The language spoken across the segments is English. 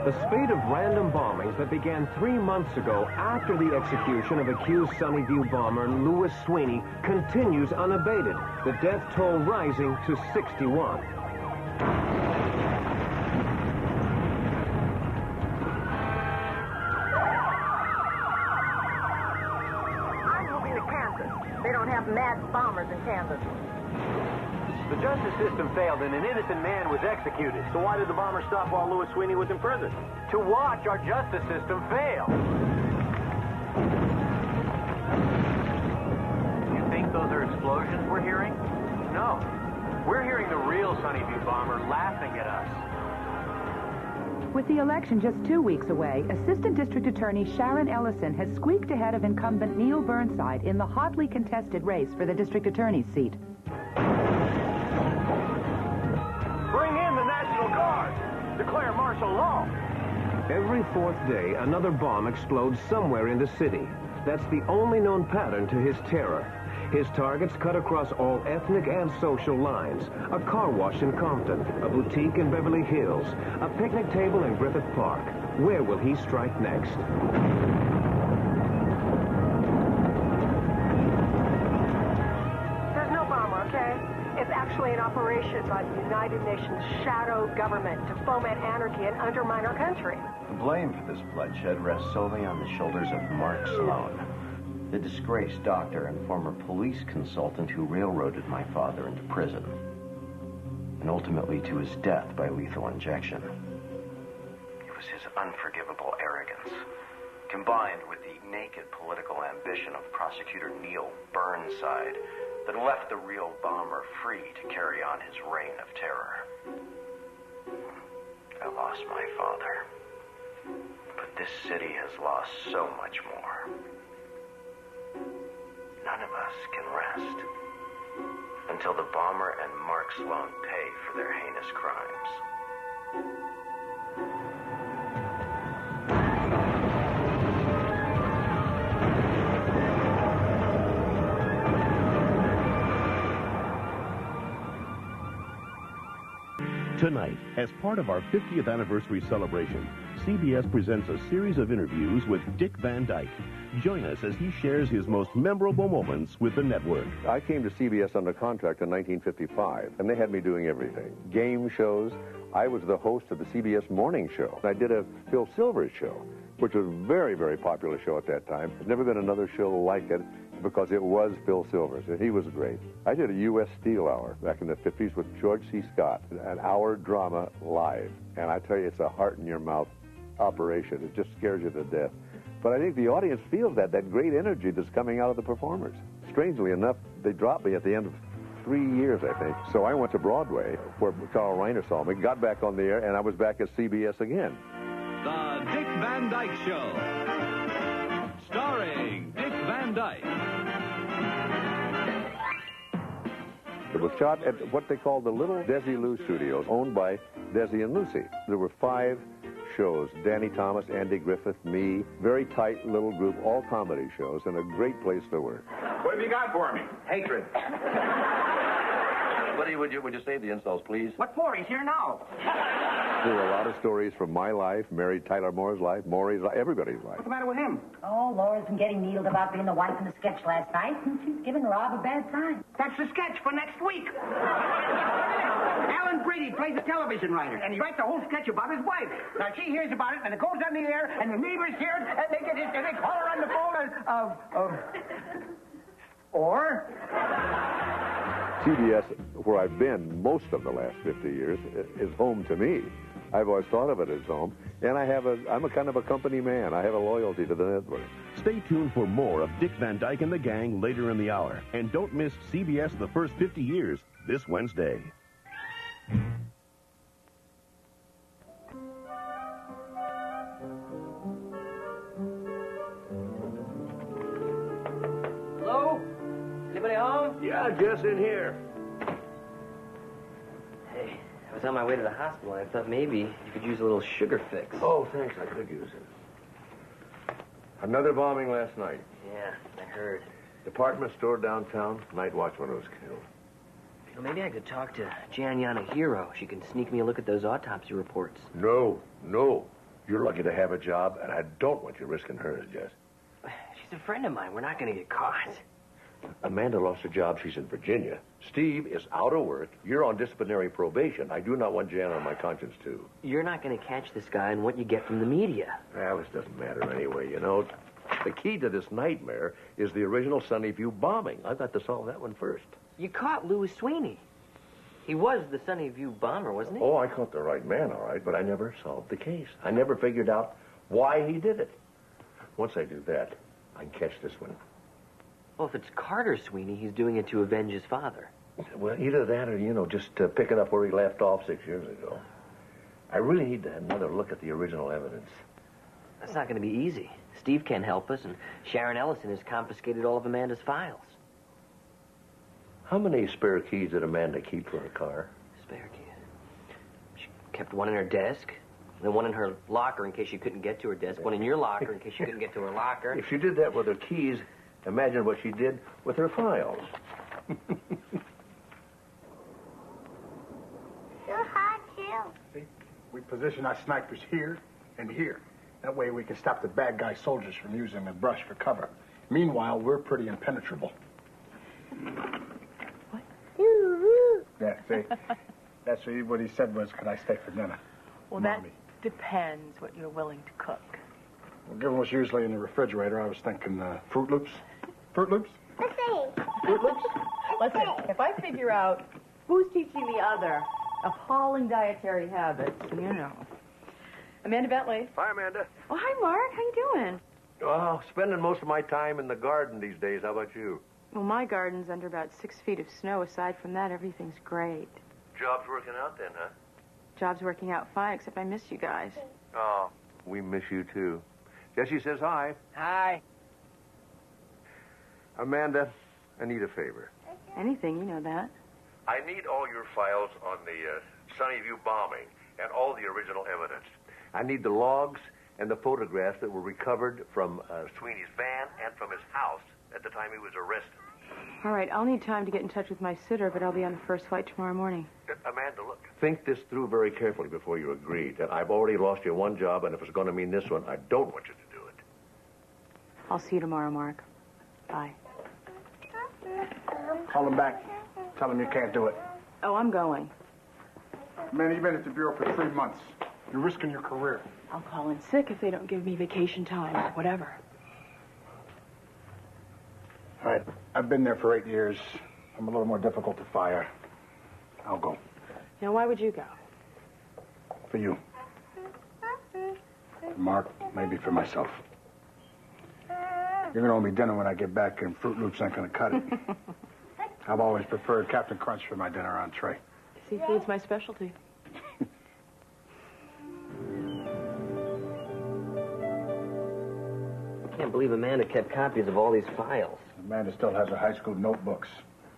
The spate of random bombings that began 3 months ago after the execution of accused Sunnyview bomber Louis Sweeney continues unabated, the death toll rising to 61. I'm moving to Kansas. They don't have mad bombers in Kansas. The justice system failed and an innocent man was executed. So why did the bomber stop while Louis Sweeney was in prison? To watch our justice system fail. You think those are explosions we're hearing? No. We're hearing the real Sunnyview bomber laughing at us. With the election just 2 weeks away, Assistant District Attorney Sharon Ellison has squeaked ahead of incumbent Neil Burnside in the hotly contested race for the district attorney's seat. Bring in the National Guard! Declare martial law! Every fourth day, another bomb explodes somewhere in the city. That's the only known pattern to his terror. His targets cut across all ethnic and social lines. A car wash in Compton, a boutique in Beverly Hills, a picnic table in Griffith Park. Where will he strike next? There's no bomber, okay? It's actually an operation by the United Nations shadow government to foment anarchy and undermine our country. The blame for this bloodshed rests solely on the shoulders of Mark Sloan, the disgraced doctor and former police consultant who railroaded my father into prison, and ultimately to his death by lethal injection. It was his unforgivable arrogance, combined with the naked political ambition of prosecutor Neil Burnside, that left the real bomber free to carry on his reign of terror. I lost my father, but this city has lost so much more. None of us can rest until the bomber and Mark Sloan pay for their heinous crimes. Tonight, as part of our 50th anniversary celebration, CBS presents a series of interviews with Dick Van Dyke. Join us as he shares his most memorable moments with the network. I came to CBS under contract in 1955, and they had me doing everything. Game shows. I was the host of the CBS Morning Show. I did a Phil Silvers show, which was a very, very popular show at that time. There's never been another show like it because it was Phil Silvers, and he was great. I did a U.S. Steel Hour back in the 50s with George C. Scott, an hour drama live. And I tell you, it's a heart-in-your-mouth operation. It just scares you to death. But I think the audience feels that great energy that's coming out of the performers. Strangely enough, they dropped me at the end of 3 years, I think. So I went to Broadway, where Carl Reiner saw me, got back on the air, and I was back at CBS again. The Dick Van Dyke Show. Starring Dick Van Dyke. It was shot at what they called the Little Desilu Studios, owned by Desi and Lucy. There were 5 shows, Danny Thomas, Andy Griffith, me, very tight little group, all comedy shows, and a great place to work. What have you got for me? Hatred. Buddy, would you save the insults, please? What for? He's here now. There were a lot of stories from my life, Mary Tyler Moore's life, Maury's life, everybody's life. What's the matter with him? Oh, Laura's been getting needled about being the wife in the sketch last night, and she's giving Rob a bad time. That's the sketch for next week. Alan Brady plays a television writer, and he writes a whole sketch about his wife. Now, she hears about it, and it goes on the air, and the neighbors hear it, and they call her on the phone or... CBS, where I've been most of the last 50 years, is home to me. I've always thought of it as home, and I'm a kind of a company man. I have a loyalty to the network. Stay tuned for more of Dick Van Dyke and the Gang later in the hour. And don't miss CBS The First 50 Years this Wednesday. Hello? Anybody home? Yeah, just in here. Hey, I was on my way to the hospital, and I thought maybe you could use a little sugar fix. Oh, thanks. I could use it. Another bombing last night. Yeah, I heard. Department store downtown. Night watchman was killed. Well, maybe I could talk to Jan Yanahiro. She can sneak me a look at those autopsy reports. No. You're lucky to have a job, and I don't want you risking hers, Jess. She's a friend of mine. We're not going to get caught. Amanda lost her job. She's in Virginia. Steve is out of work. You're on disciplinary probation. I do not want Jan on my conscience, too. You're not going to catch this guy on what you get from the media. Well, this doesn't matter anyway, you know. The key to this nightmare is the original Sunnyview bombing. I've got to solve that one first. You caught Louis Sweeney. He was the Sunnyview bomber, wasn't he? Oh, I caught the right man, all right, but I never solved the case. I never figured out why he did it. Once I do that, I can catch this one. Well, if it's Carter Sweeney, he's doing it to avenge his father. Well, either that or, you know, just picking up where he left off 6 years ago. I really need to have another look at the original evidence. That's not going to be easy. Steve can't help us, and Sharon Ellison has confiscated all of Amanda's files. How many spare keys did Amanda keep for her car? Spare keys? She kept one in her desk, then one in her locker in case she couldn't get to her desk, one in your locker in case she couldn't get to her locker. If she did that with her keys, imagine what she did with her files. So hot, too. See, we position our snipers here and here. That way we can stop the bad guy soldiers from using the brush for cover. Meanwhile, we're pretty impenetrable. What? Yeah, see? That's what he said was, could I stay for dinner? Well, Mommy. That depends what you're willing to cook. Well, given what's usually in the refrigerator, I was thinking Fruit Loops. Fruit Loops? Fruit Loops? Listen, if I figure out who's teaching the other appalling dietary habits, you know. Amanda Bentley. Hi, Amanda. Oh, hi, Mark. How you doing? Well, spending most of my time in the garden these days. How about you? Well, my garden's under about 6 feet of snow. Aside from that, everything's great. Job's working out then, huh? Job's working out fine, except I miss you guys. Oh, we miss you, too. Jesse says hi. Hi. Amanda, I need a favor. Anything, you know that. I need all your files on the Sunnyview bombing and all the original evidence. I need the logs and the photographs that were recovered from Sweeney's van and from his house at the time he was arrested. All right, I'll need time to get in touch with my sitter, but I'll be on the first flight tomorrow morning. Amanda, look, think this through very carefully before you agree. That I've already lost you one job, and if it's going to mean this one, I don't want you to do it. I'll see you tomorrow, Mark. Bye. Call him back. Tell him you can't do it. Oh, I'm going. Man, you've been at the Bureau for 3 months. You're risking your career. I'll call in sick if they don't give me vacation time or whatever. All right, I've been there for 8 years. I'm a little more difficult to fire. I'll go. Now, why would you go? For you. For Mark, maybe for myself. You're going to owe me dinner when I get back, and Fruit Loops ain't going to cut it. I've always preferred Captain Crunch for my dinner entree. Seafood's my specialty. I can't believe Amanda kept copies of all these files. Amanda still has her high school notebooks.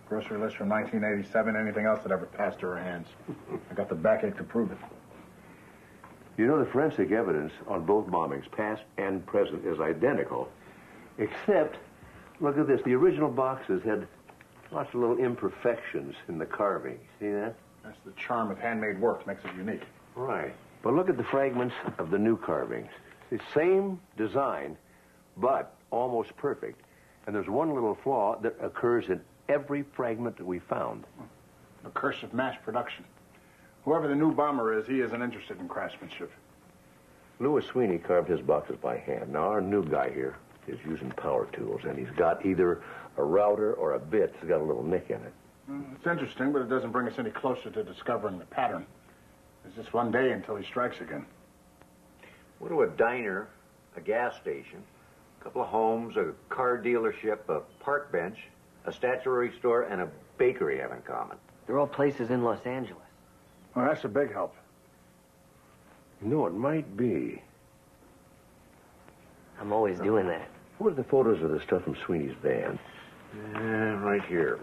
Grocery list from 1987, anything else that ever passed through her hands. I got the backache to prove it. You know, the forensic evidence on both bombings, past and present, is identical. Except, look at this, the original boxes had lots of little imperfections in the carving. See that? That's the charm of handmade work, makes it unique. Right. But look at the fragments of the new carvings. The same design, but almost perfect. And there's one little flaw that occurs in every fragment that we found. The curse of mass production. Whoever the new bomber is, he isn't interested in craftsmanship. Louis Sweeney carved his boxes by hand. Now, our new guy here is using power tools, and he's got either a router or a bit that's got a little nick in it. It's interesting, but it doesn't bring us any closer to discovering the pattern. There's just one day until he strikes again. What do a diner, a gas station, a couple of homes, a car dealership, a park bench, a statuary store, and a bakery have in common? They're all places in Los Angeles. Well, that's a big help. No, it might be. I'm always doing that. What are the photos of the stuff from Sweeney's van? Right here.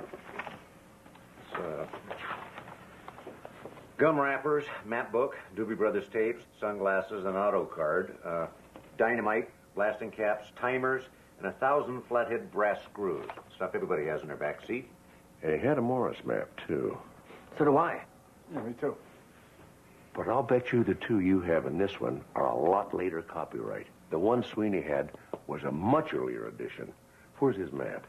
Gum wrappers, map book, Doobie Brothers tapes, sunglasses, an auto card, dynamite, blasting caps, timers, and 1,000 flathead brass screws. Stuff everybody has in their back seat. He had a Morris map, too. So do I. Yeah, me too. But I'll bet you the two you have in this one are a lot later copyright. The one Sweeney had was a much earlier edition. Where's his map?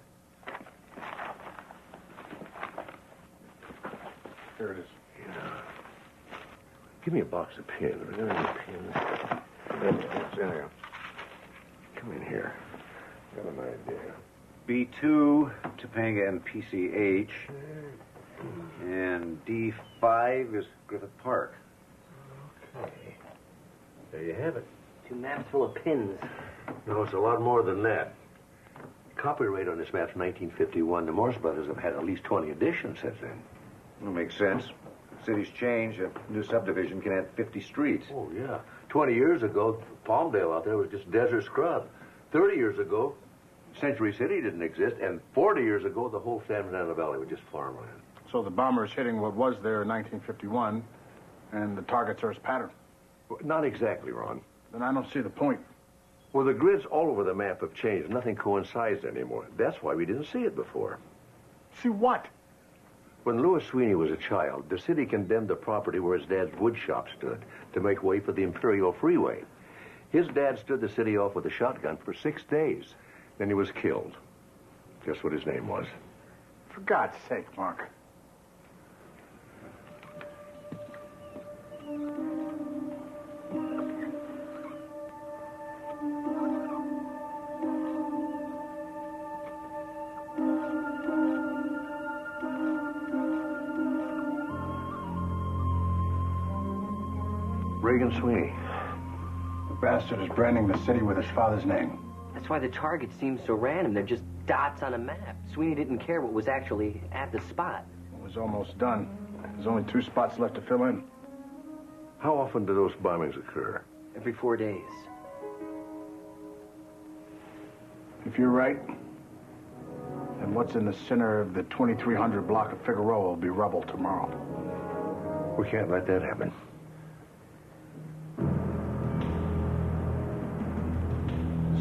Here it is. Yeah. Give me a box of pins. Are there any pins? It's in here. Come in here. Got an idea. B2, Topanga and PCH. And D5 is Griffith Park. Okay. There you have it. 2 maps full of pins. No, it's a lot more than that. Copyright on this map's 1951. The Morse brothers have had at least 20 editions since then. Well, makes sense. Cities change. A new subdivision can add 50 streets. Oh, yeah. 20 years ago, Palmdale out there was just desert scrub. 30 years ago, Century City didn't exist. And 40 years ago, the whole San Fernando Valley was just farmland. So the bomber is hitting what was there in 1951, and the target's Earth's pattern. Well, not exactly, Ron. Then I don't see the point. Well, the grids all over the map have changed. Nothing coincides anymore. That's why we didn't see it before. See what? When Louis Sweeney was a child, the city condemned the property where his dad's wood shop stood to make way for the Imperial Freeway. His dad stood the city off with a shotgun for 6 days. Then he was killed. Guess what his name was? For God's sake, Mark. Reagan Sweeney. The bastard is branding the city with his father's name. That's why the target seems so random. They're just dots on a map. Sweeney didn't care what was actually at the spot. It was almost done. There's only 2 spots left to fill in. How often do those bombings occur? Every 4 days. If you're right, then what's in the center of the 2300 block of Figueroa will be rubble tomorrow. We can't let that happen.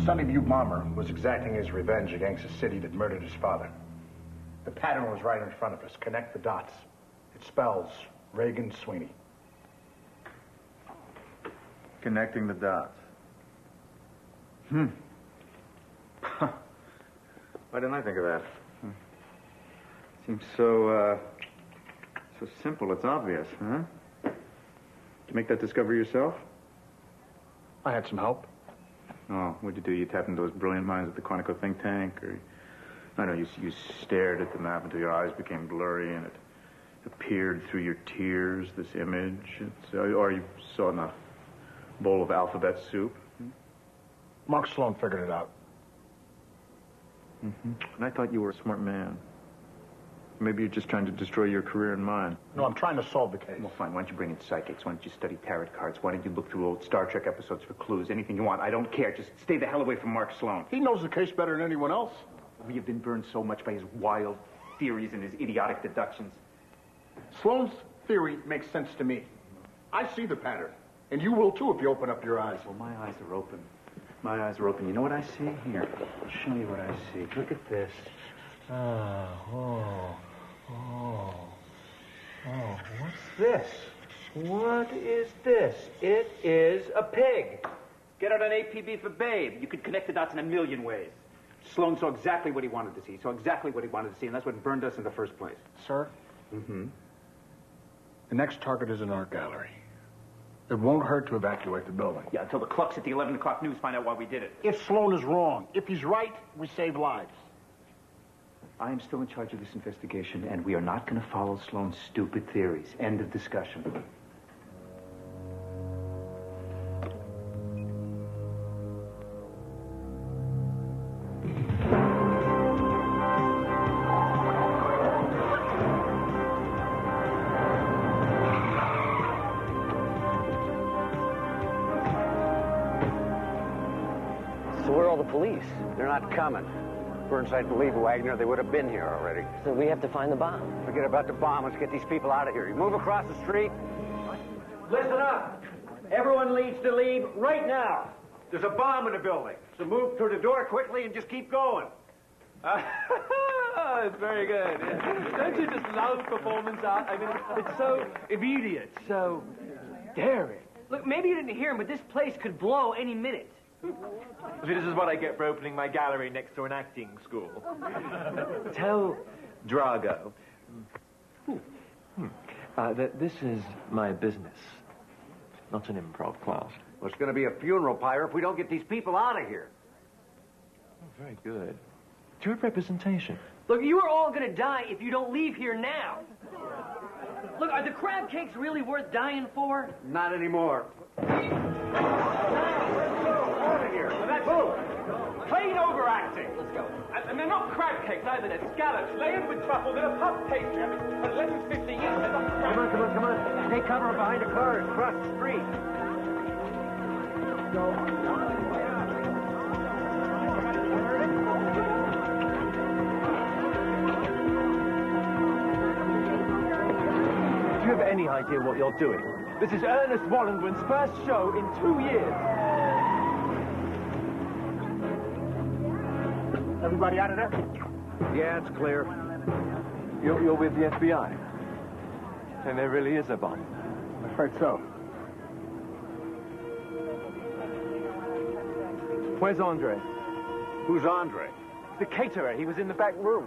Sunny View bomber was exacting his revenge against the city that murdered his father. The pattern was right in front of us. Connect the dots. It spells Reagan Sweeney. Connecting the dots. Why didn't I think of that? Seems so simple. It's obvious, huh? Did you make that discovery yourself? I had some help. Oh, what'd you do? You tapped into those brilliant minds at the Quantico think tank? Or, I know, you stared at the map until your eyes became blurry and it appeared through your tears, this image. Or you saw it in a bowl of alphabet soup. Mark Sloan figured it out. Mm-hmm. And I thought you were a smart man. Maybe you're just trying to destroy your career and mine. No, I'm trying to solve the case. Well, fine. Why don't you bring in psychics? Why don't you study tarot cards? Why don't you look through old Star Trek episodes for clues? Anything you want. I don't care. Just stay the hell away from Mark Sloan. He knows the case better than anyone else. We have been burned so much by his wild theories and his idiotic deductions. Sloan's theory makes sense to me. I see the pattern. And you will, too, if you open up your eyes. Well, my eyes are open. My eyes are open. You know what I see? Here, I'll show you what I see. Look at this. What's this? What is this? It is a pig. Get out an APB for Babe. You could connect the dots in a million ways. Sloan saw exactly what he wanted to see. Saw exactly what he wanted to see, and that's what burned us in the first place. Sir? Mm-hmm. The next target is an art gallery. It won't hurt to evacuate the building. Yeah, until the clucks at the 11 o'clock news find out why we did it. If Sloan is wrong, if he's right, we save lives. I am still in charge of this investigation, and we are not going to follow Sloan's stupid theories. End of discussion. So where are all the police? They're not coming. Burnside and Lee Wagner, they would have been here already. So we have to find the bomb. Forget about the bomb. Let's get these people out of here. You move across the street. Listen up. Everyone needs to leave right now. There's a bomb in the building. So move through the door quickly and just keep going. It's very good. Don't you just love performance art? I mean, it's so immediate, so staring. Look, maybe you didn't hear him, but this place could blow any minute. See, this is what I get for opening my gallery next to an acting school. Tell Drago that this is my business, not an improv class. Well, it's going to be a funeral pyre if we don't get these people out of here. Oh, very good. Good representation. Look, you are all going to die if you don't leave here now. Look, are the crab cakes really worth dying for? Not anymore. Plain overacting. Let's go. And they're not crab cakes either. They're scallops layered with truffle that are puff pastry. At 11:50 years, they're not crab cakes. Come on. Take cover behind a car across the street. Do you have any idea what you're doing? This is Ernest Wallingren's first show in 2 years. Everybody out of there? Yeah, it's clear. You're with the FBI. And there really is a bomb. I heard so. Where's Andre? Who's Andre? The caterer. He was in the back room.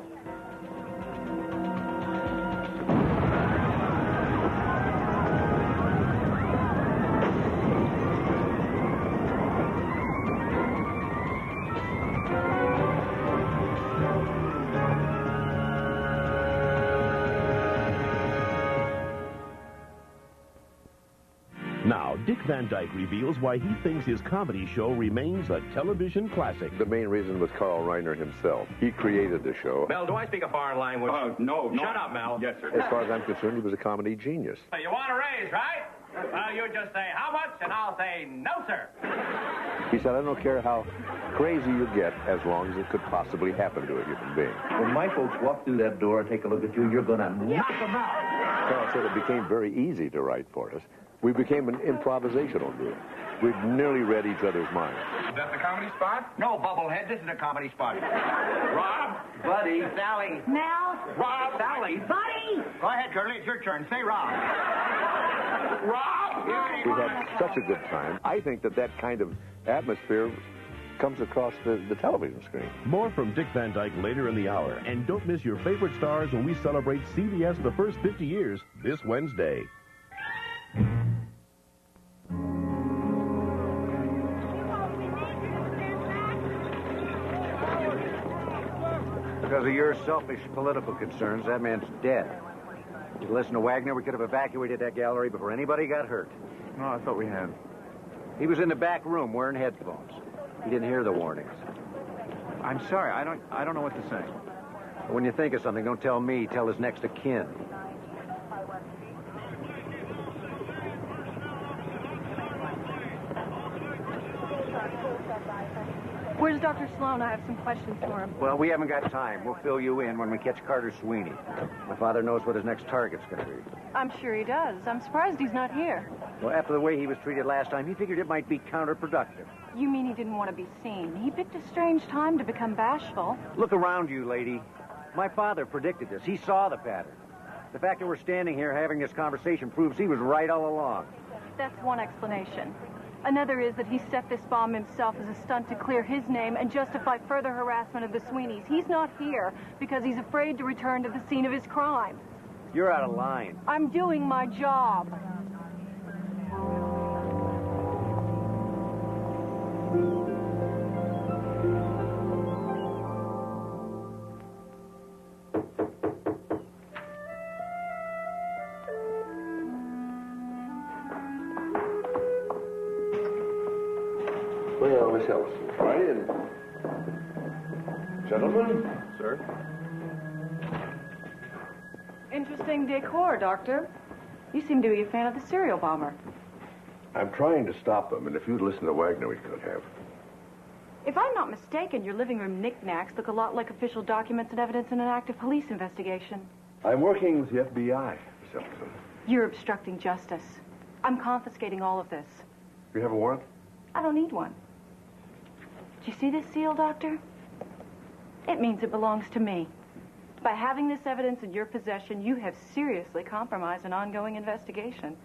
Now, Dick Van Dyke reveals why he thinks his comedy show remains a television classic. The main reason was Carl Reiner himself. He created the show. Mel, do I speak a foreign language? No. Shut up, Mel. Yes, sir. As far as I'm concerned, he was a comedy genius. So you want a raise, right? Well, you just say how much, and I'll say no, sir. He said, I don't care how crazy you get as long as it could possibly happen to a human being. When my folks walk through that door and take a look at you, you're going to knock them out. Carl said it became very easy to write for us. We became an improvisational group. We'd nearly read each other's minds. Is that the comedy spot? No, Bubblehead, this is a comedy spot. Rob? Buddy. Sally? Mel? Rob? Sally? Buddy? Go ahead, Curly, it's your turn. Say Rob. Rob? We had such a good time. I think that kind of atmosphere comes across the television screen. More from Dick Van Dyke later in the hour. And don't miss your favorite stars when we celebrate CBS the first 50 years this Wednesday. Because of your selfish political concerns, that man's dead. If you listen to Wagner, we could have evacuated that gallery before anybody got hurt. No, I thought we had. He was in the back room wearing headphones. He didn't hear the warnings. I'm sorry, I don't know what to say. When you think of something, don't tell me, tell his next of kin. Where's Dr. Sloan? I have some questions for him. Well, we haven't got time. We'll fill you in when we catch Carter Sweeney. My father knows what his next target's going to be. I'm sure he does. I'm surprised he's not here. Well, after the way he was treated last time, he figured it might be counterproductive. You mean he didn't want to be seen? He picked a strange time to become bashful. Look around you, lady. My father predicted this. He saw the pattern. The fact that we're standing here having this conversation proves he was right all along. That's one explanation. Another is that he set this bomb himself as a stunt to clear his name and justify further harassment of the Sweeneys. He's not here because he's afraid to return to the scene of his crime. You're out of line. I'm doing my job. Well, Miss Ellison, right in. Gentlemen? Sir? Interesting decor, Doctor. You seem to be a fan of the serial bomber. I'm trying to stop them, and if you'd listened to Wagner, we could have. If I'm not mistaken, your living room knickknacks look a lot like official documents and evidence in an active police investigation. I'm working with the FBI, Miss Ellison. You're obstructing justice. I'm confiscating all of this. You have a warrant? I don't need one. Do you see this seal, Doctor? It means it belongs to me. By having this evidence in your possession, you have seriously compromised an ongoing investigation.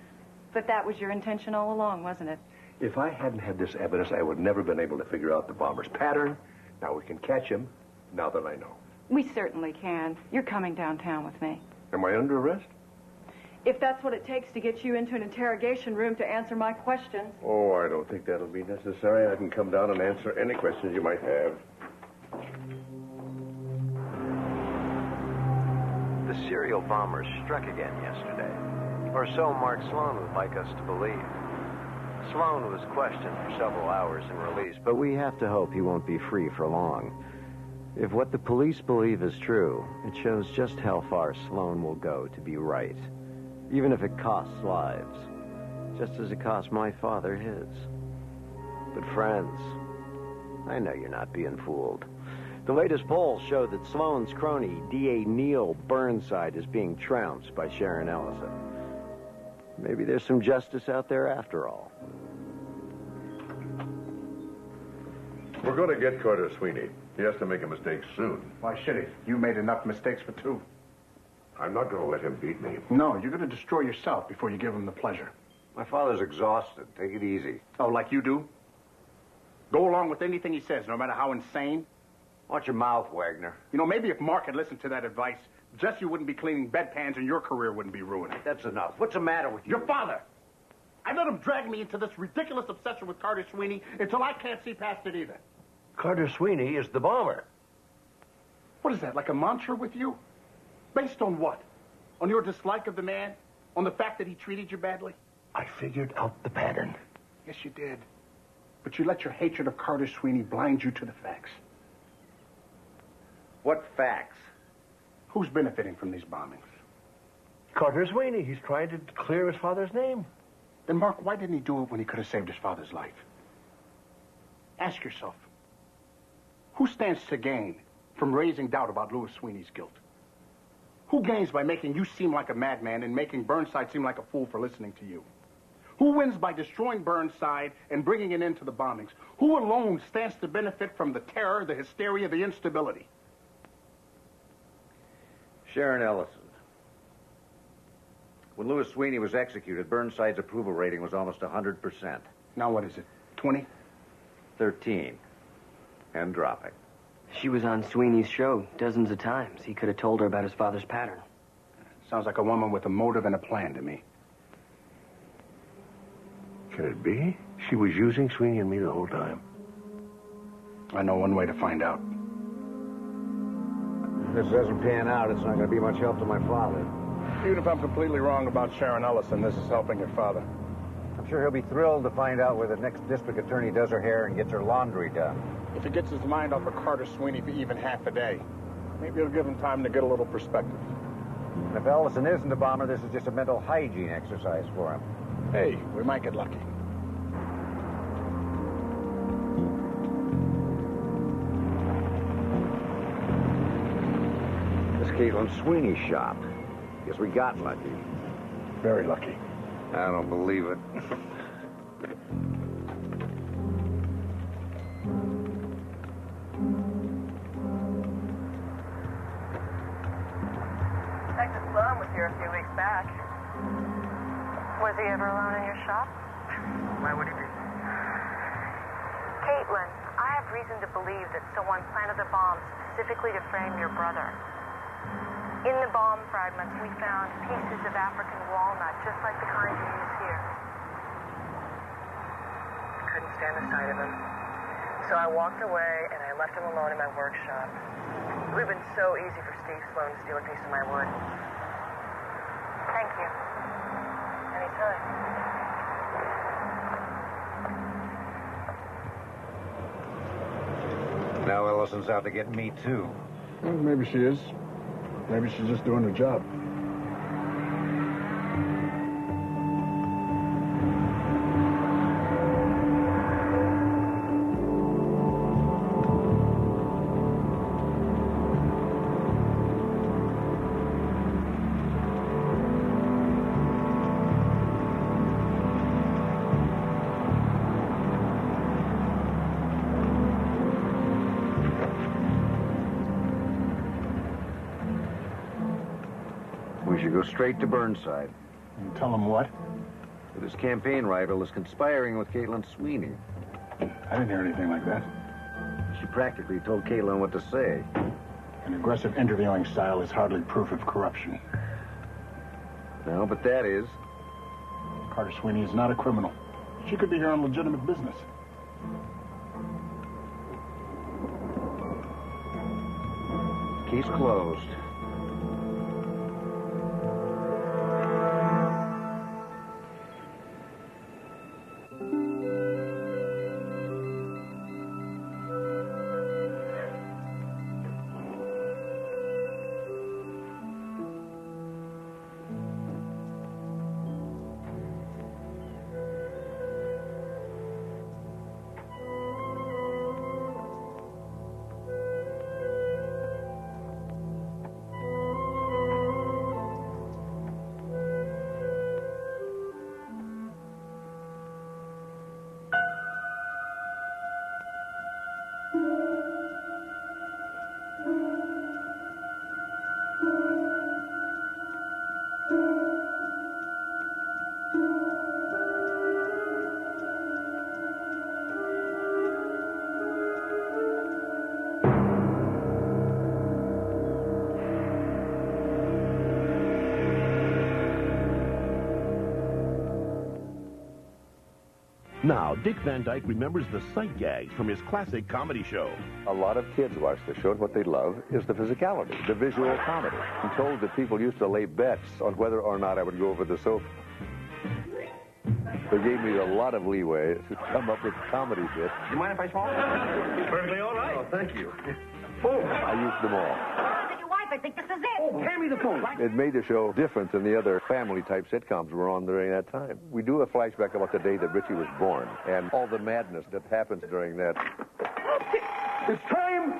But that was your intention all along, wasn't it? If I hadn't had this evidence, I would never been able to figure out the bomber's pattern. Now we can catch him, now that I know. We certainly can. You're coming downtown with me. Am I under arrest? If that's what it takes to get you into an interrogation room to answer my questions. Oh, I don't think that'll be necessary. I can come down and answer any questions you might have. The serial bomber struck again yesterday. Or so Mark Sloan would like us to believe. Sloan was questioned for several hours and released, but we have to hope he won't be free for long. If what the police believe is true, it shows just how far Sloan will go to be right. Even if it costs lives. Just as it cost my father his. But friends, I know you're not being fooled. The latest polls show that Sloan's crony, D.A. Neil Burnside, is being trounced by Sharon Ellison. Maybe there's some justice out there after all. We're going to get Carter Sweeney. He has to make a mistake soon. Why should he? You made enough mistakes for two. I'm not going to let him beat me. No, you're going to destroy yourself before you give him the pleasure. My father's exhausted. Take it easy. Oh, like you do? Go along with anything he says, no matter how insane? Watch your mouth, Wagner. You know, maybe if Mark had listened to that advice, Jesse wouldn't be cleaning bedpans and your career wouldn't be ruined. That's enough. What's the matter with you? Your father! I let him drag me into this ridiculous obsession with Carter Sweeney until I can't see past it either. Carter Sweeney is the bomber. What is that, like a mantra with you? Based on what? On your dislike of the man? On the fact that he treated you badly? I figured out the pattern. Yes, you did. But you let your hatred of Carter Sweeney blind you to the facts. What facts? Who's benefiting from these bombings? Carter Sweeney. He's trying to clear his father's name. Then, Mark, why didn't he do it when he could have saved his father's life? Ask yourself, who stands to gain from raising doubt about Louis Sweeney's guilt? Who gains by making you seem like a madman and making Burnside seem like a fool for listening to you? Who wins by destroying Burnside and bringing an end to the bombings? Who alone stands to benefit from the terror, the hysteria, the instability? Sharon Ellison. When Louis Sweeney was executed, Burnside's approval rating was almost 100%. Now what is it, 20? 13. And dropping. She was on Sweeney's show dozens of times. He could have told her about his father's pattern. Sounds like a woman with a motive and a plan to me. Can it be? She was using Sweeney and me the whole time. I know one way to find out. If this doesn't pan out, it's not going to be much help to my father. Even if I'm completely wrong about Sharon Ellison, this is helping your father. I'm sure he'll be thrilled to find out where the next district attorney does her hair and gets her laundry done. If he gets his mind off of Carter Sweeney for even half a day, maybe it'll give him time to get a little perspective. And if Ellison isn't a bomber, this is just a mental hygiene exercise for him. Hey, we might get lucky. This Caitlin Sweeney shop. Guess we got lucky. Very lucky. I don't believe it. Detective Sloan was here a few weeks back. Was he ever alone in your shop? Why would he be? Caitlin, I have reason to believe that someone planted the bomb specifically to frame your brother. In the bomb fragments, we found pieces of African walnut, just like the kind you use here. I couldn't stand the sight of him. So I walked away, and I left him alone in my workshop. It would have been so easy for Steve Sloan to steal a piece of my wood. Thank you. Anytime. Now Ellison's out to get me, too. Well, maybe she is. Maybe she's just doing her job. We should go straight to Burnside. And tell him what? that his campaign rival is conspiring with Caitlin Sweeney. I didn't hear anything like that. She practically told Caitlin what to say. An aggressive interviewing style is hardly proof of corruption. No, but that is. Carter Sweeney is not a criminal. She could be here on legitimate business. Case closed. Now, Dick Van Dyke remembers the sight gags from his classic comedy show. A lot of kids watch the show, and what they love is the physicality, the visual comedy. I'm told that people used to lay bets on whether or not I would go over the sofa. They gave me a lot of leeway to come up with comedy bits. Do you mind if I smoke? Perfectly all right. Oh, thank you. I used them all. I think this is it. Oh, hand me the phone. It made the show different than the other family-type sitcoms were on during that time. We do a flashback about the day that Richie was born and all the madness that happens during that. It's time.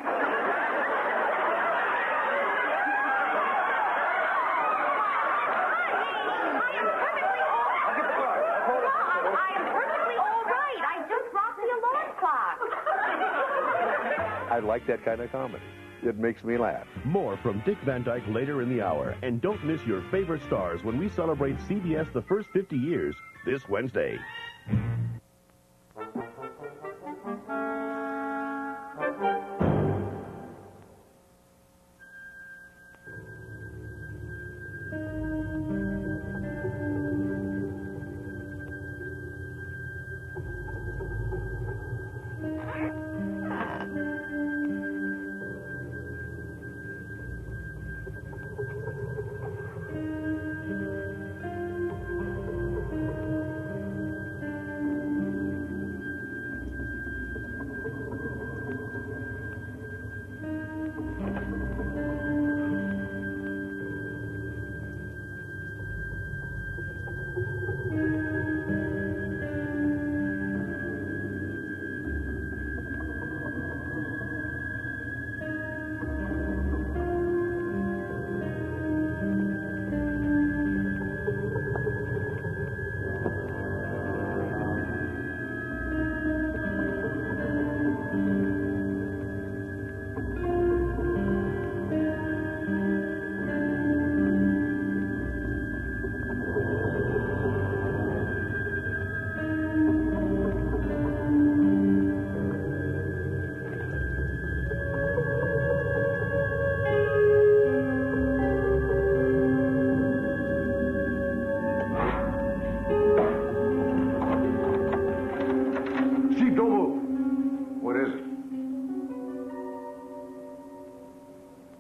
I am perfectly all right. I just dropped the alarm clock. I like that kind of comedy. It makes me laugh. More from Dick Van Dyke later in the hour. And don't miss your favorite stars when we celebrate CBS the first 50 years this Wednesday.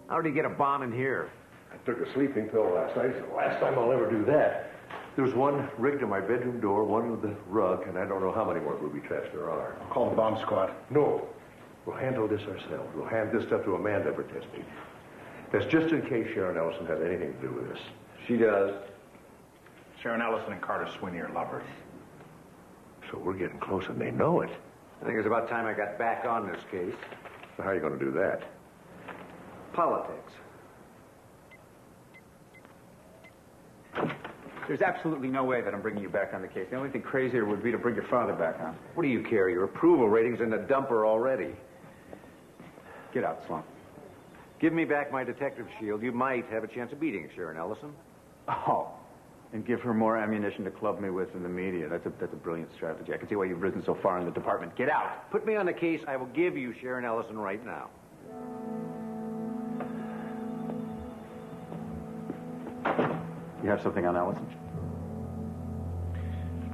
How did he get a bomb in here? I took a sleeping pill last night. It's the last time I'll ever do that. There's one rigged to my bedroom door, one with the rug, and I don't know how many more booby traps there are. I'll call the bomb squad. No. We'll handle this ourselves. We'll hand this stuff to Amanda for testing. That's just in case Sharon Ellison has anything to do with this. She does. Sharon Ellison and Carter Sweeney are lovers. So we're getting close and they know it. I think it's about time I got back on this case. So how are you going to do that? Politics. There's absolutely no way that I'm bringing you back on the case. The only thing crazier would be to bring your father back on. What do you care? Your approval rating's in the dumper already. Get out, Slump. Give me back my detective shield. You might have a chance of beating Sharon Ellison. Oh, And give her more ammunition to club me with in the media. That's a brilliant strategy. I can see why you've risen so far in the department. Get out! Put me on the case. I will give you Sharon Ellison right now. You have something on Ellison?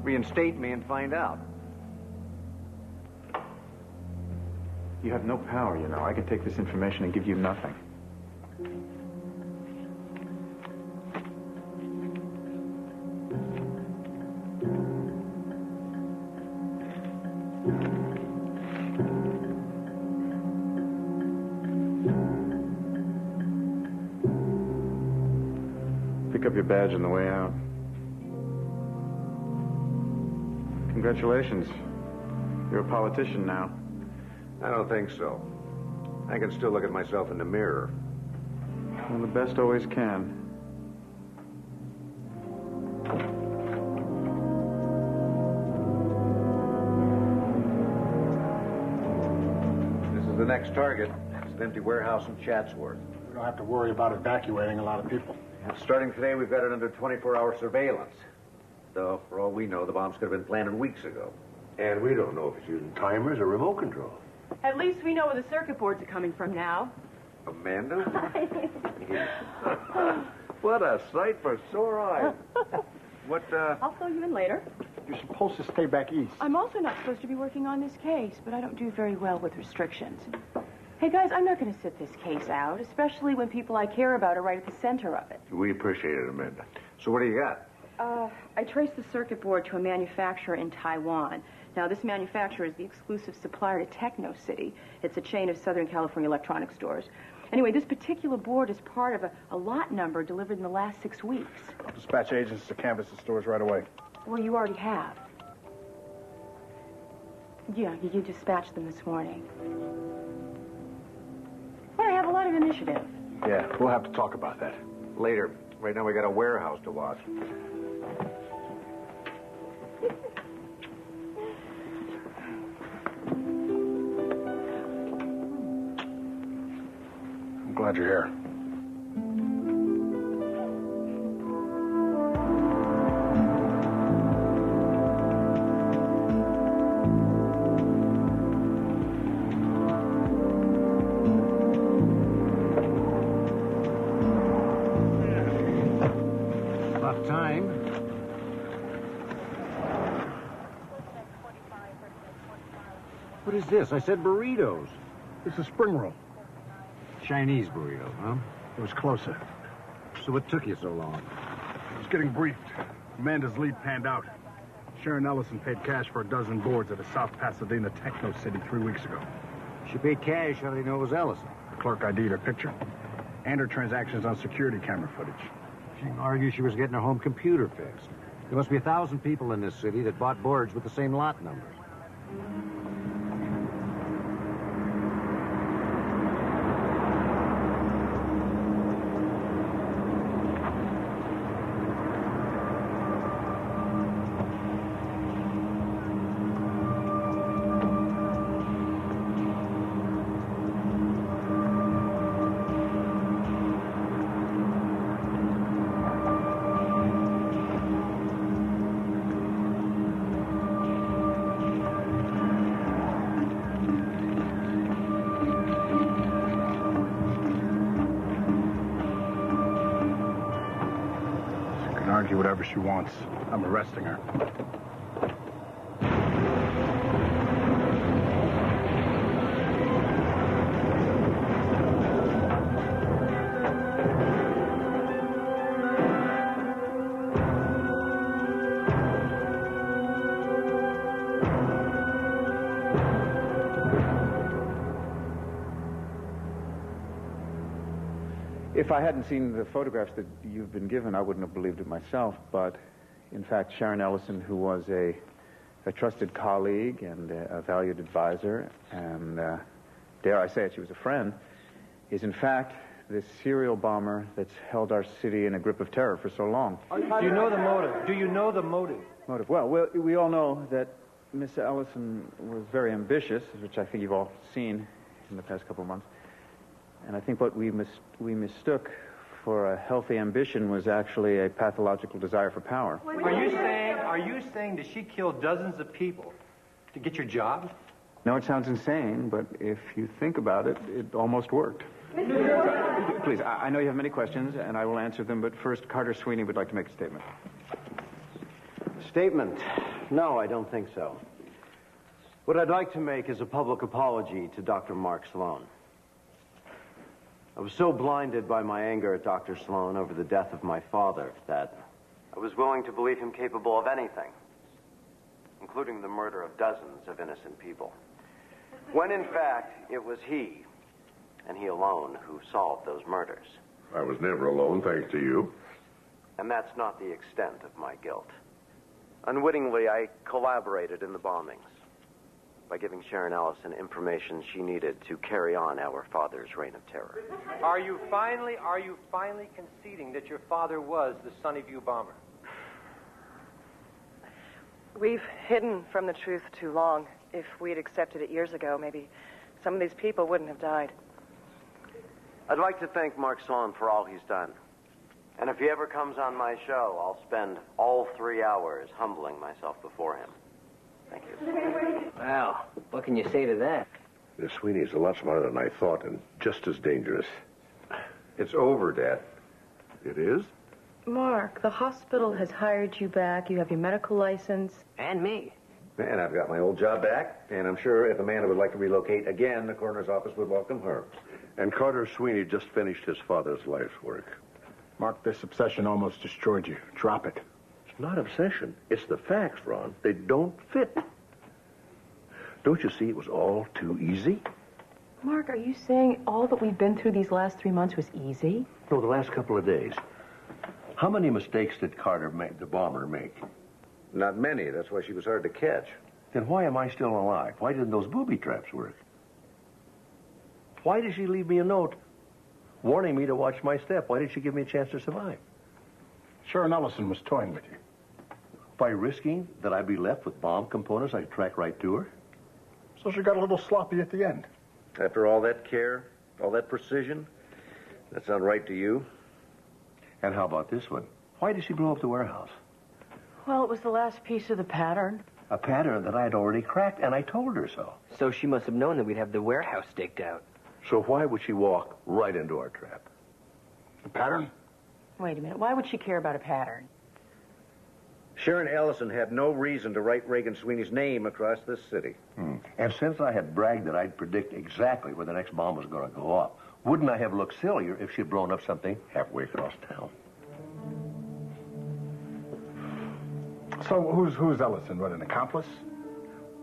Reinstate me and find out. You have no power, you know. I can take this information and give you nothing. Pick up your badge on the way out. Congratulations. You're a politician now. I don't think so. I can still look at myself in the mirror. Well, the best always can. This is the next target. It's an empty warehouse in Chatsworth. We don't have to worry about evacuating a lot of people. Starting today, we've got it under 24-hour surveillance. Though, for all we know, the bombs could have been planted weeks ago. And we don't know if it's using timers or remote control. At least we know where the circuit boards are coming from now. Amanda? What a sight for sore eyes. I'll fill you in later. You're supposed to stay back east. I'm also not supposed to be working on this case, but I don't do very well with restrictions. Hey, guys, I'm not going to sit this case out, especially when people I care about are right at the center of it. We appreciate it, Amanda. So what do you got? I traced the circuit board to a manufacturer in Taiwan. Now, this manufacturer is the exclusive supplier to Techno City. It's a chain of Southern California electronic stores. Anyway, this particular board is part of a lot number delivered in the last 6 weeks. I'll dispatch agents to canvass the stores right away. Well, you already have. Yeah, you dispatched them this morning. Well, I have a lot of initiative. Yeah, we'll have to talk about that. Later. Right now, we got a warehouse to watch. I'm glad you're here. About time. What is this? I said burritos. It's a spring roll. Chinese burrito, huh? It was closer. So what took you so long? I was getting briefed. Amanda's lead panned out. Sharon Ellison paid cash for a dozen boards at a South Pasadena Techno City 3 weeks ago. She paid cash. How do you know it was Ellison? The clerk ID'd her picture. And her transactions on security camera footage. She argued she was getting her home computer fixed. There must be 1,000 people in this city that bought boards with the same lot numbers. Argue whatever she wants. I'm arresting her. If I hadn't seen the photographs that you've been given, I wouldn't have believed it myself. But, in fact, Sharon Ellison, who was a trusted colleague and a valued advisor, and dare I say it, she was a friend, is in fact this serial bomber that's held our city in a grip of terror for so long. Do you know the motive? Do you know the motive? Motive? Well, we all know that Miss Ellison was very ambitious, which I think you've all seen in the past couple of months. And I think what we mistook for a healthy ambition was actually a pathological desire for power. Are you saying that she killed dozens of people to get your job? No, it sounds insane, but if you think about it, it almost worked. Please, I know you have many questions, and I will answer them, but first, Carter Sweeney would like to make a statement. Statement? No, I don't think so. What I'd like to make is a public apology to Dr. Mark Sloan. I was so blinded by my anger at Dr. Sloan over the death of my father that I was willing to believe him capable of anything, including the murder of dozens of innocent people. When, in fact, it was he, and he alone, who solved those murders. I was never alone, thanks to you. And that's not the extent of my guilt. Unwittingly, I collaborated in the bombings by giving Sharon Ellison information she needed to carry on our father's reign of terror. Are you finally conceding that your father was the Sunnyview bomber? We've hidden from the truth too long. If we'd accepted it years ago, maybe some of these people wouldn't have died. I'd like to thank Mark Sloan for all he's done. And if he ever comes on my show, I'll spend all 3 hours humbling myself before him. Thank you. Wow, what can you say to that? Miss Sweeney's a lot smarter than I thought and just as dangerous. It's over, Dad. It is? Mark, the hospital has hired you back. You have your medical license. And me. And I've got my old job back, and I'm sure if Amanda would like to relocate again, the coroner's office would welcome her. And Carter Sweeney just finished his father's life's work. Mark, this obsession almost destroyed you. Drop it. It's not obsession. It's the facts, Ron. They don't fit. Don't you see it was all too easy? Mark, are you saying all that we've been through these last 3 months was easy? No, the last couple of days. How many mistakes did Carter make, the bomber, make? Not many. That's why she was hard to catch. Then why am I still alive? Why didn't those booby traps work? Why did she leave me a note warning me to watch my step? Why did she give me a chance to survive? Sharon Ellison was toying with you. By risking that I'd be left with bomb components I'd track right to her? So she got a little sloppy at the end. After all that care, all that precision, that sound right to you? And how about this one? Why did she blow up the warehouse? Well, it was the last piece of the pattern. A pattern that I had already cracked, and I told her so. So she must have known that we'd have the warehouse staked out. So why would she walk right into our trap? The pattern? Wait a minute. Why would she care about a pattern? Sharon Ellison had no reason to write Reagan Sweeney's name across this city. And since I had bragged that I'd predict exactly where the next bomb was going to go off, wouldn't I have looked sillier if she'd blown up something halfway across town? So who's Ellison? What, an accomplice?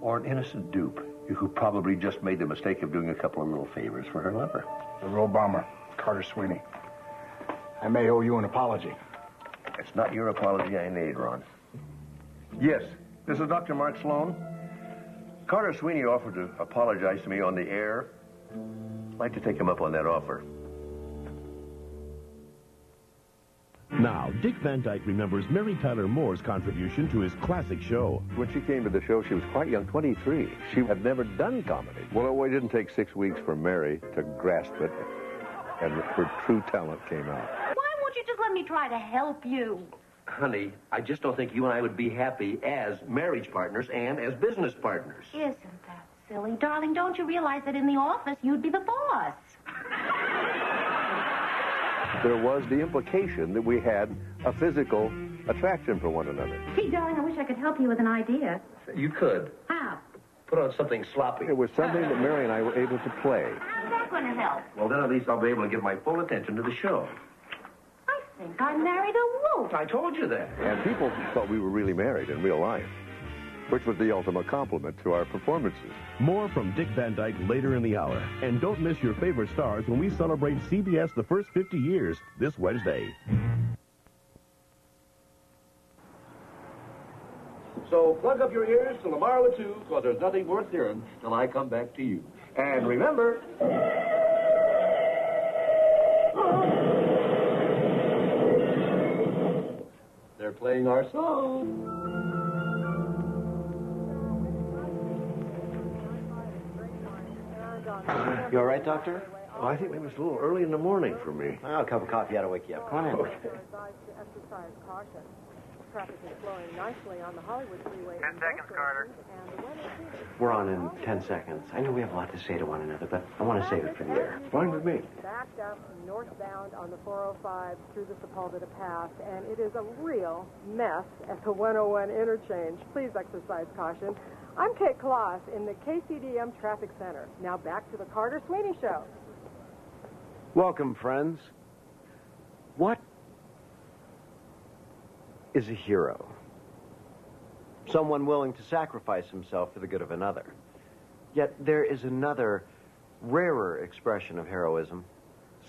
Or an innocent dupe who probably just made the mistake of doing a couple of little favors for her lover. The real bomber, Carter Sweeney. I may owe you an apology. It's not your apology I need, Ron. Yes, this is Dr. Mark Sloan. Carter Sweeney offered to apologize to me on the air. I'd like to take him up on that offer. Now, Dick Van Dyke remembers Mary Tyler Moore's contribution to his classic show. When she came to the show, she was quite young, 23. She had never done comedy. Well, it didn't take 6 weeks for Mary to grasp it, and her true talent came out. Why won't you just let me try to help you? Honey, I just don't think you and I would be happy as marriage partners and as business partners. Isn't that silly? Darling, don't you realize that in the office you'd be the boss? There was the implication that we had a physical attraction for one another. Gee, darling, I wish I could help you with an idea. You could. How? Put on something sloppy. It was something that Mary and I were able to play. How's that going to help? Well, then at least I'll be able to give my full attention to the show. I think I married a wolf. I told you that. And people thought we were really married in real life, which was the ultimate compliment to our performances. More from Dick Van Dyke later in the hour. And don't miss your favorite stars when we celebrate CBS the first 50 years this Wednesday. So plug up your ears till tomorrow at 2, because there's nothing worth hearing till I come back to you. And remember... They're playing our song. You all right, Doctor? Oh, I think maybe it's a little early in the morning for me. Oh, a cup of coffee ought to wake you up. Come on in. Okay. Advised to exercise caution. Traffic is flowing nicely on the Hollywood Freeway. 10 seconds, Carter. We're on in 10 seconds. I know we have a lot to say to one another, but I want to save it for the air. Fine with me. Backed up northbound on the 405 through the Sepulveda Pass, and it is a real mess at the 101 interchange. Please exercise caution. I'm Kate Kloss in the KCDM Traffic Center. Now back to the Carter Sweeney Show. Welcome, friends. What is a hero? Someone willing to sacrifice himself for the good of another. Yet there is another, rarer expression of heroism.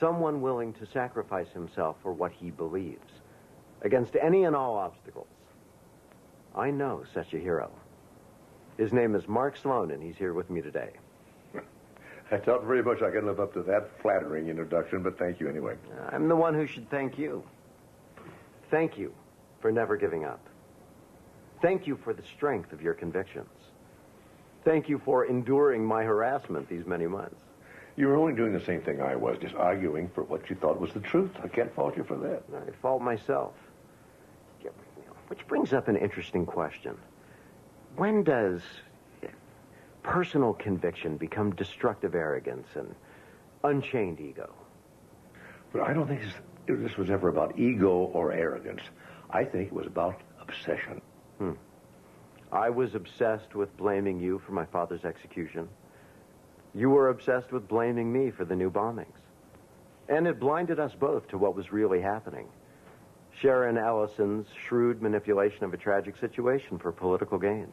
Someone willing to sacrifice himself for what he believes, against any and all obstacles. I know such a hero. His name is Mark Sloan, and he's here with me today. I doubt very much I can live up to that flattering introduction, but thank you anyway. I'm the one who should thank you. Thank you for never giving up. Thank you for the strength of your convictions. Thank you for enduring my harassment these many months. You were only doing the same thing I was, just arguing for what you thought was the truth. I can't fault you for that. I fault myself. Which brings up an interesting question. When does personal conviction become destructive arrogance and unchained ego? But I don't think this was ever about ego or arrogance. I think it was about obsession. I was obsessed with blaming you for my father's execution. You were obsessed with blaming me for the new bombings. And it blinded us both to what was really happening. Sharon Ellison's shrewd manipulation of a tragic situation for political gain.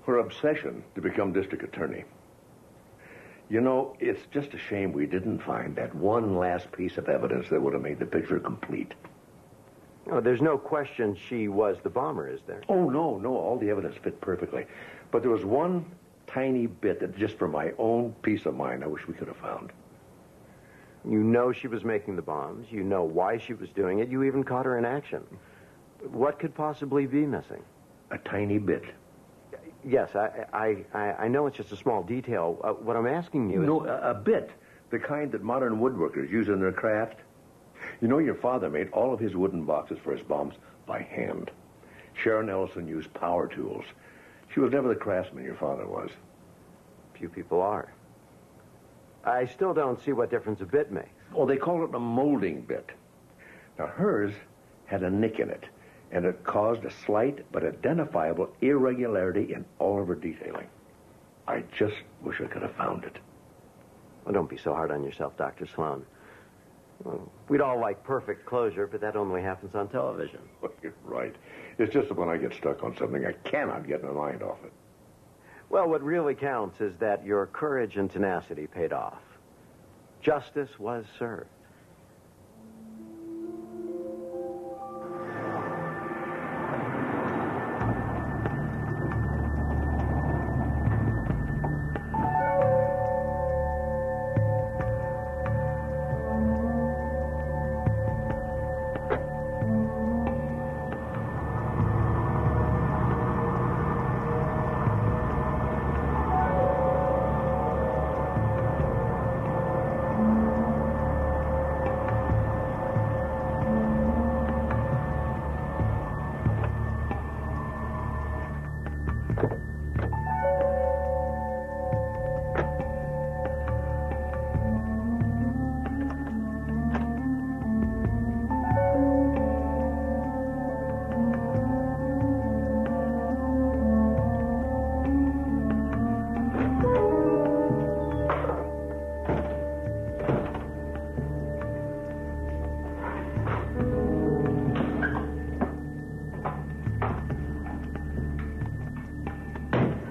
Her obsession to become district attorney. You know, it's just a shame we didn't find that one last piece of evidence that would have made the picture complete. Oh, there's no question she was the bomber, is there? Oh, no. All the evidence fit perfectly. But there was one tiny bit that, just for my own peace of mind, I wish we could have found. You know she was making the bombs. You know why she was doing it. You even caught her in action. What could possibly be missing? A tiny bit. Yes, I know it's just a small detail. What I'm asking you is... No, a bit. The kind that modern woodworkers use in their craft. You know, your father made all of his wooden boxes for his bombs by hand. Sharon Ellison used power tools. She was never the craftsman your father was. Few people are. I still don't see what difference a bit makes. Oh, they call it a molding bit. Now, hers had a nick in it, and it caused a slight but identifiable irregularity in all of her detailing. I just wish I could have found it. Well, don't be so hard on yourself, Dr. Sloan. Well, we'd all like perfect closure, but that only happens on television. Well, you're right. It's just that when I get stuck on something, I cannot get my mind off it. Well, what really counts is that your courage and tenacity paid off. Justice was served.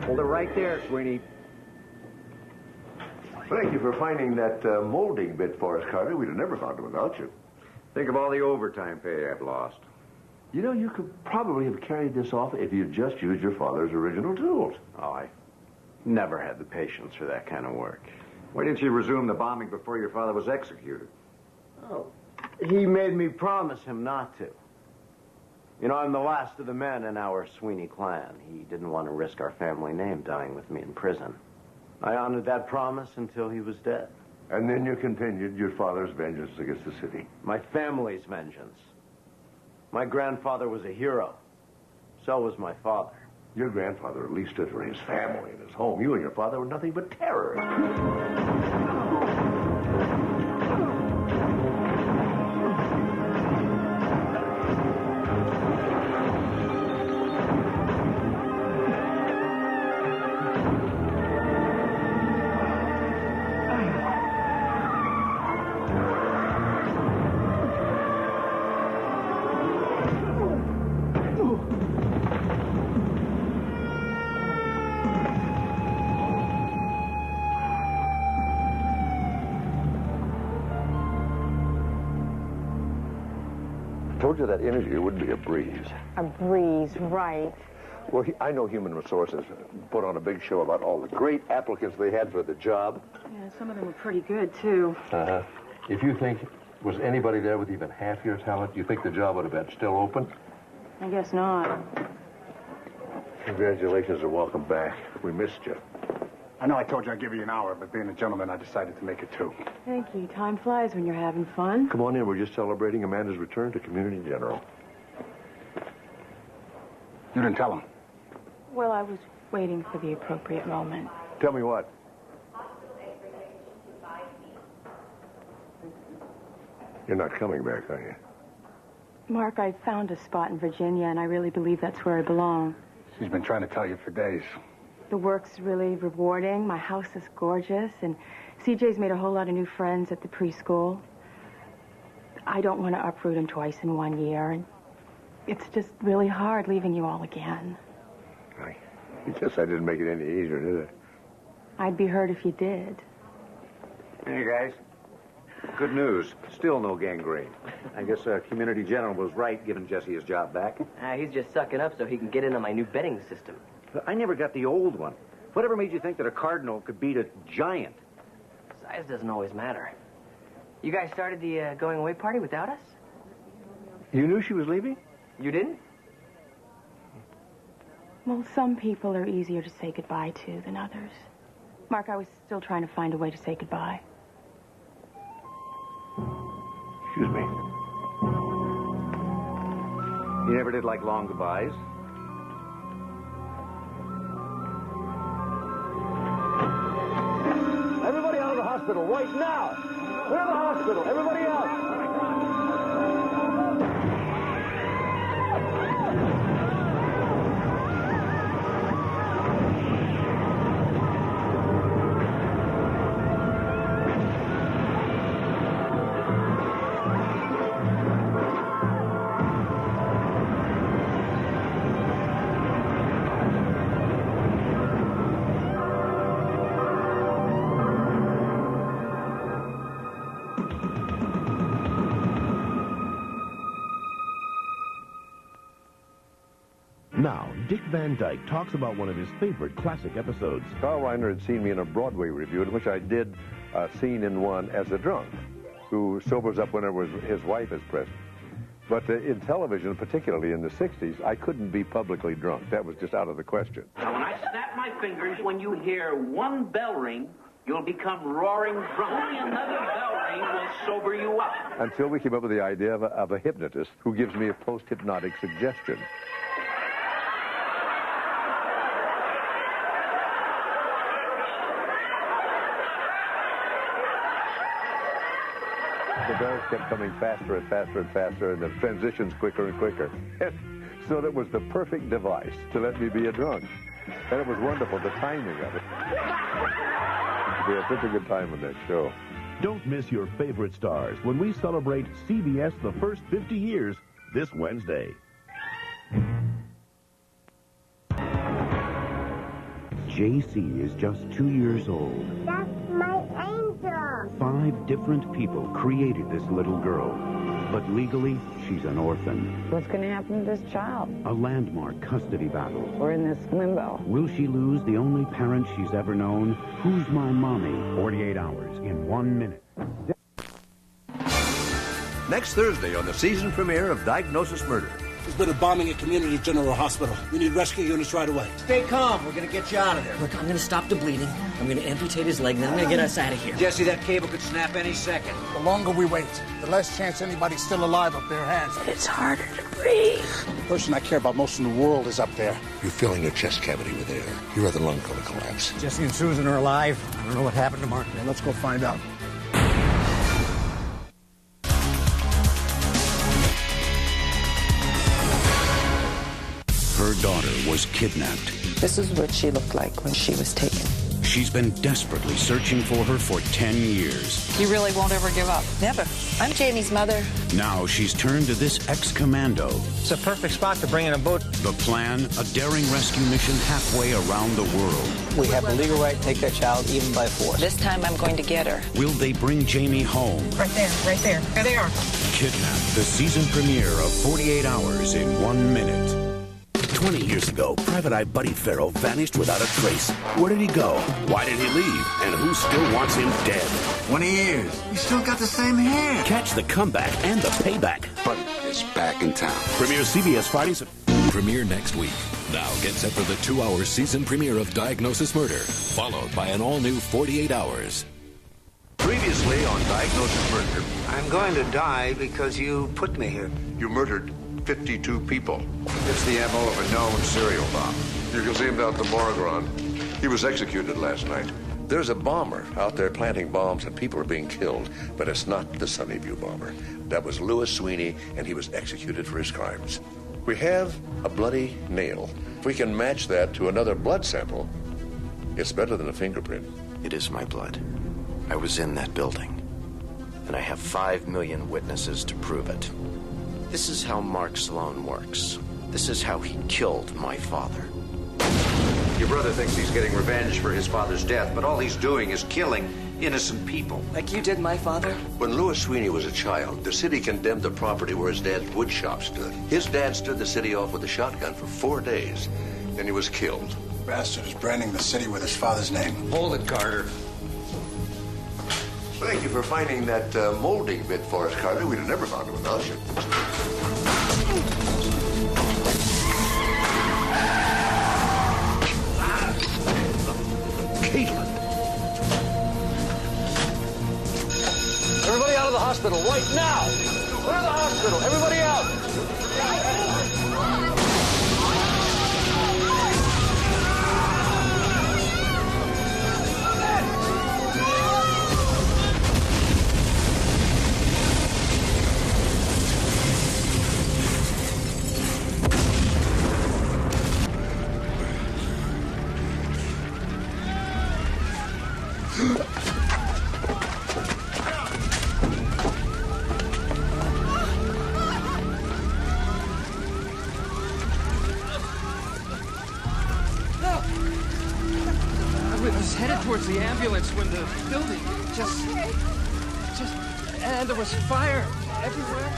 Hold it right there, Sweeney. Thank you for finding that molding bit for us, Carter. We'd have never found it without you. Think of all the overtime pay I've lost. You know, you could probably have carried this off if you'd just used your father's original tools. Oh, I never had the patience for that kind of work. Why didn't you resume the bombing before your father was executed? Oh, he made me promise him not to. You know, I'm the last of the men in our Sweeney clan. He didn't want to risk our family name dying with me in prison. I honored that promise until he was dead. And then you continued your father's vengeance against the city. My family's vengeance. My grandfather was a hero. So was my father. Your grandfather at least stood for his family and his home. You and your father were nothing but terrorists. I told you that interview would be a breeze. A breeze, right. Well, I know Human Resources put on a big show about all the great applicants they had for the job. Yeah, some of them were pretty good, too. Uh-huh. If you think was anybody there with even half your talent, do you think the job would have been still open? I guess not. Congratulations and welcome back. We missed you. I know I told you I'd give you an hour, but being a gentleman, I decided to make it 2. Thank you. Time flies when you're having fun. Come on in. We're just celebrating Amanda's return to Community General. You didn't tell him. Well, I was waiting for the appropriate moment. Tell me what? You're not coming back, are you? Mark, I found a spot in Virginia, and I really believe that's where I belong. She's been trying to tell you for days. The work's really rewarding. My house is gorgeous, and CJ's made a whole lot of new friends at the preschool. I don't want to uproot him twice in 1 year, and it's just really hard leaving you all again. I guess I didn't make it any easier, did I? I'd be hurt if you did. Hey, guys. Good news. Still no gangrene. I guess Community General was right giving Jesse his job back. He's just sucking up so he can get into my new betting system. But I never got the old one. Whatever made you think that a cardinal could beat a giant? Size doesn't always matter. You guys started the going away party without us? You knew she was leaving? You didn't? Well, some people are easier to say goodbye to than others. Mark, I was still trying to find a way to say goodbye. Excuse me. You never did like long goodbyes? Everybody out of the hospital right now. Clear the hospital. Everybody out. Now, Dick Van Dyke talks about one of his favorite classic episodes. Carl Reiner had seen me in a Broadway review in which I did a scene in one as a drunk who sobers up whenever his wife is present. But in television, particularly in the 60s, I couldn't be publicly drunk. That was just out of the question. Now, when I snap my fingers, when you hear one bell ring, you'll become roaring drunk. Only another bell ring will sober you up. Until we came up with the idea of a hypnotist who gives me a post-hypnotic suggestion. The bells kept coming faster and faster and faster, and the transitions quicker and quicker. So that was the perfect device to let me be a drunk. And it was wonderful, the timing of it. We had such a good time on that show. Don't miss your favorite stars when we celebrate CBS the first 50 years this Wednesday. JC is just 2 years old. That's my angel. 5 different people created this little girl. But legally, she's an orphan. What's going to happen to this child? A landmark custody battle. We're in this limbo. Will she lose the only parent she's ever known? Who's My Mommy? 48 hours in 1 minute. Next Thursday on the season premiere of Diagnosis Murder, There's been a bombing at Community General Hospital. We need rescue units right away. Stay calm. We're going to get you out of there. Look, I'm going to stop the bleeding. I'm going to amputate his leg, and then I'm going to get us out of here. Jesse, that cable could snap any second. The longer we wait, the less chance anybody's still alive up there has. It's harder to breathe. The person I care about most in the world is up there. You're filling your chest cavity with air. Your other lung going to collapse. Jesse and Susan are alive. I don't know what happened to Mark. Yeah, let's go find out. Her daughter was kidnapped. This is what she looked like when she was taken. She's been desperately searching for her for 10 years. You really won't ever give up? Never. I'm Jamie's mother. Now she's turned to this ex-commando. It's a perfect spot to bring in a boat. The plan, a daring rescue mission halfway around the world. We have the legal right to take that child even by force. This time I'm going to get her. Will they bring Jamie home? Right there, right there. There they are. Kidnapped, the season premiere of 48 Hours in 1 minute. 20 years ago, Private Eye Buddy Farrell vanished without a trace. Where did he go? Why did he leave? And who still wants him dead? 20 years. You still got the same hair. Catch the comeback and the payback. Buddy is back in town. Premiere CBS Fridays. Premiere next week. Now get set for the 2-hour season premiere of Diagnosis Murder, followed by an all-new 48 Hours. Previously on Diagnosis Murder. I'm going to die because you put me here. You murdered 52 people. It's the MO of a known serial bomb. You can see him down at the Morgron. He was executed last night. There's a bomber out there planting bombs and people are being killed, but it's not the Sunnyview bomber. That was Louis Sweeney, and he was executed for his crimes. We have a bloody nail. If we can match that to another blood sample, it's better than a fingerprint. It is my blood. I was in that building, and I have 5 million witnesses to prove it. This is how Mark Sloan works. This is how he killed my father. Your brother thinks he's getting revenge for his father's death, but all he's doing is killing innocent people. Like you did my father? When Louis Sweeney was a child, the city condemned the property where his dad's wood shop stood. His dad stood the city off with a shotgun for 4 days. Then he was killed. Bastard is branding the city with his father's name. Hold it, Carter. Thank you for finding that molding bit for us, Carter. We'd have never found it without you. Caitlin. Everybody out of the hospital right now. Clear the hospital. Everybody out. Towards the ambulance when the building just, and there was fire everywhere.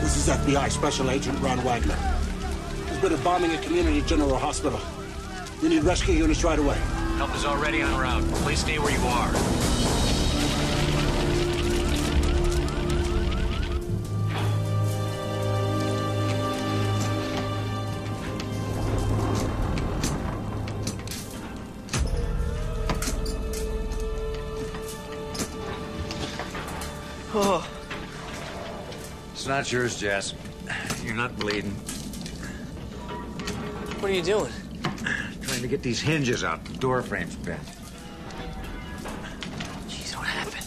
This is FBI Special Agent Ron Wagner. There's been a bombing at Community General Hospital. We need rescue units right away. Help is already en route. Please stay where you are. Oh. It's not yours, Jess. You're not bleeding. What are you doing? Trying to get these hinges out. The door frame's bent. Jeez, what happened?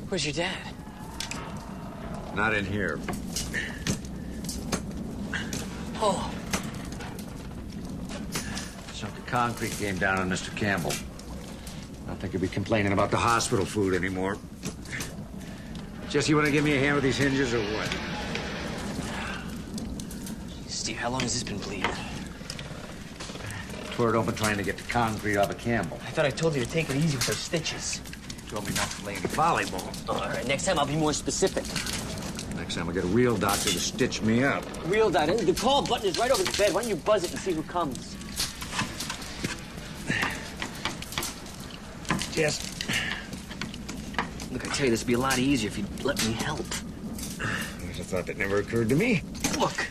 Where's your dad? Not in here. Oh. A chunk of concrete came down on Mr. Campbell. I don't think he'll be complaining about the hospital food anymore. Jess, you want to give me a hand with these hinges or what? Steve, how long has this been bleeding? Tore it open trying to get the concrete off of Campbell. I thought I told you to take it easy with those stitches. You told me not to play any volleyball. All right, next time I'll be more specific. Next time I'll get a real doctor to stitch me up. Real doctor? The call button is right over the bed. Why don't you buzz it and see who comes? Jess. Look, I tell you, this would be a lot easier if you'd let me help. There's a thought that never occurred to me. Look,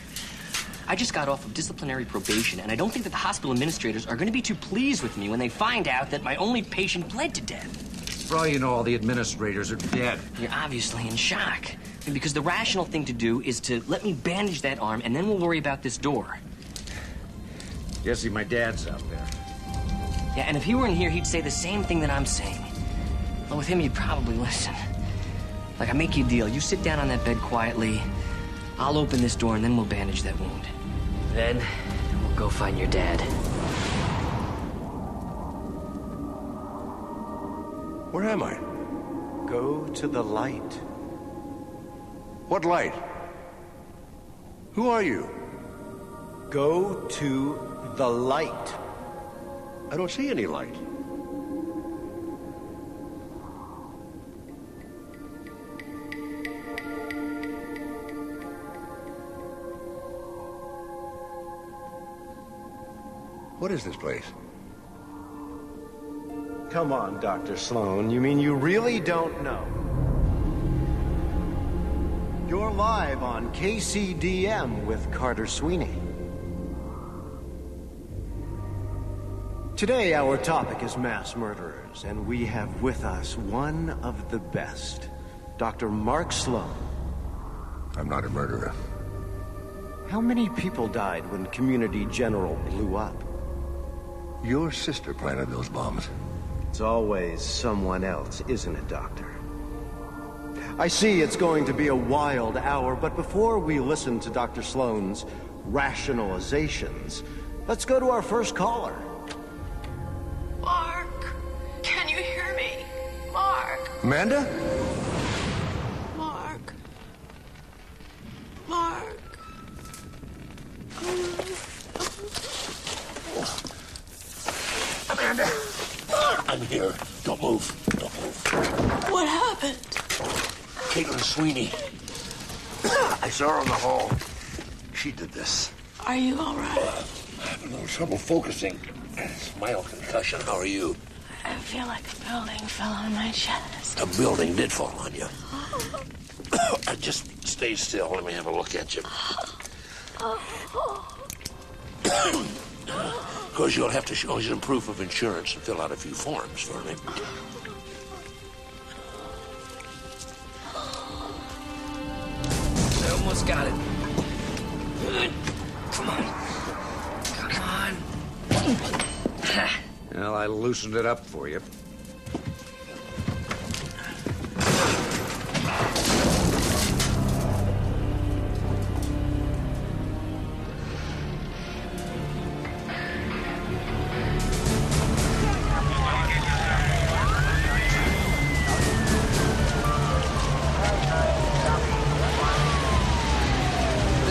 I just got off of disciplinary probation, and I don't think that the hospital administrators are going to be too pleased with me when they find out that my only patient bled to death. For all you know, all the administrators are dead. You're obviously in shock. Because the rational thing to do is to let me bandage that arm, and then we'll worry about this door. Jesse, my dad's out there. Yeah, and if he were in here, he'd say the same thing that I'm saying. Well, with him, you'd probably listen. Like, I make you a deal. You sit down on that bed quietly. I'll open this door, and then we'll bandage that wound. Then, we'll go find your dad. Where am I? Go to the light. What light? Who are you? Go to the light. I don't see any light. What is this place? Come on, Dr. Sloan. You mean you really don't know? You're live on KCDM with Carter Sweeney. Today, our topic is mass murderers, and we have with us one of the best, Dr. Mark Sloan. I'm not a murderer. How many people died when Community General blew up? Your sister planted those bombs. It's always someone else, isn't it, Doctor? I see it's going to be a wild hour, but before we listen to Dr. Sloan's rationalizations, let's go to our first caller. Mark, can you hear me? Mark. Amanda? Mark. Mark. Amanda! I'm here. Don't move. Don't move. What happened? Caitlin Sweeney. I saw her in the hall. She did this. Are you all right? I have a little trouble focusing. It's mild concussion. How are you? I feel like a building fell on my chest. A building did fall on you. Just stay still. Let me have a look at you. Of course, you'll have to show us some proof of insurance and fill out a few forms for me. I almost got it. Good. Come on. Come on. Well, I loosened it up for you.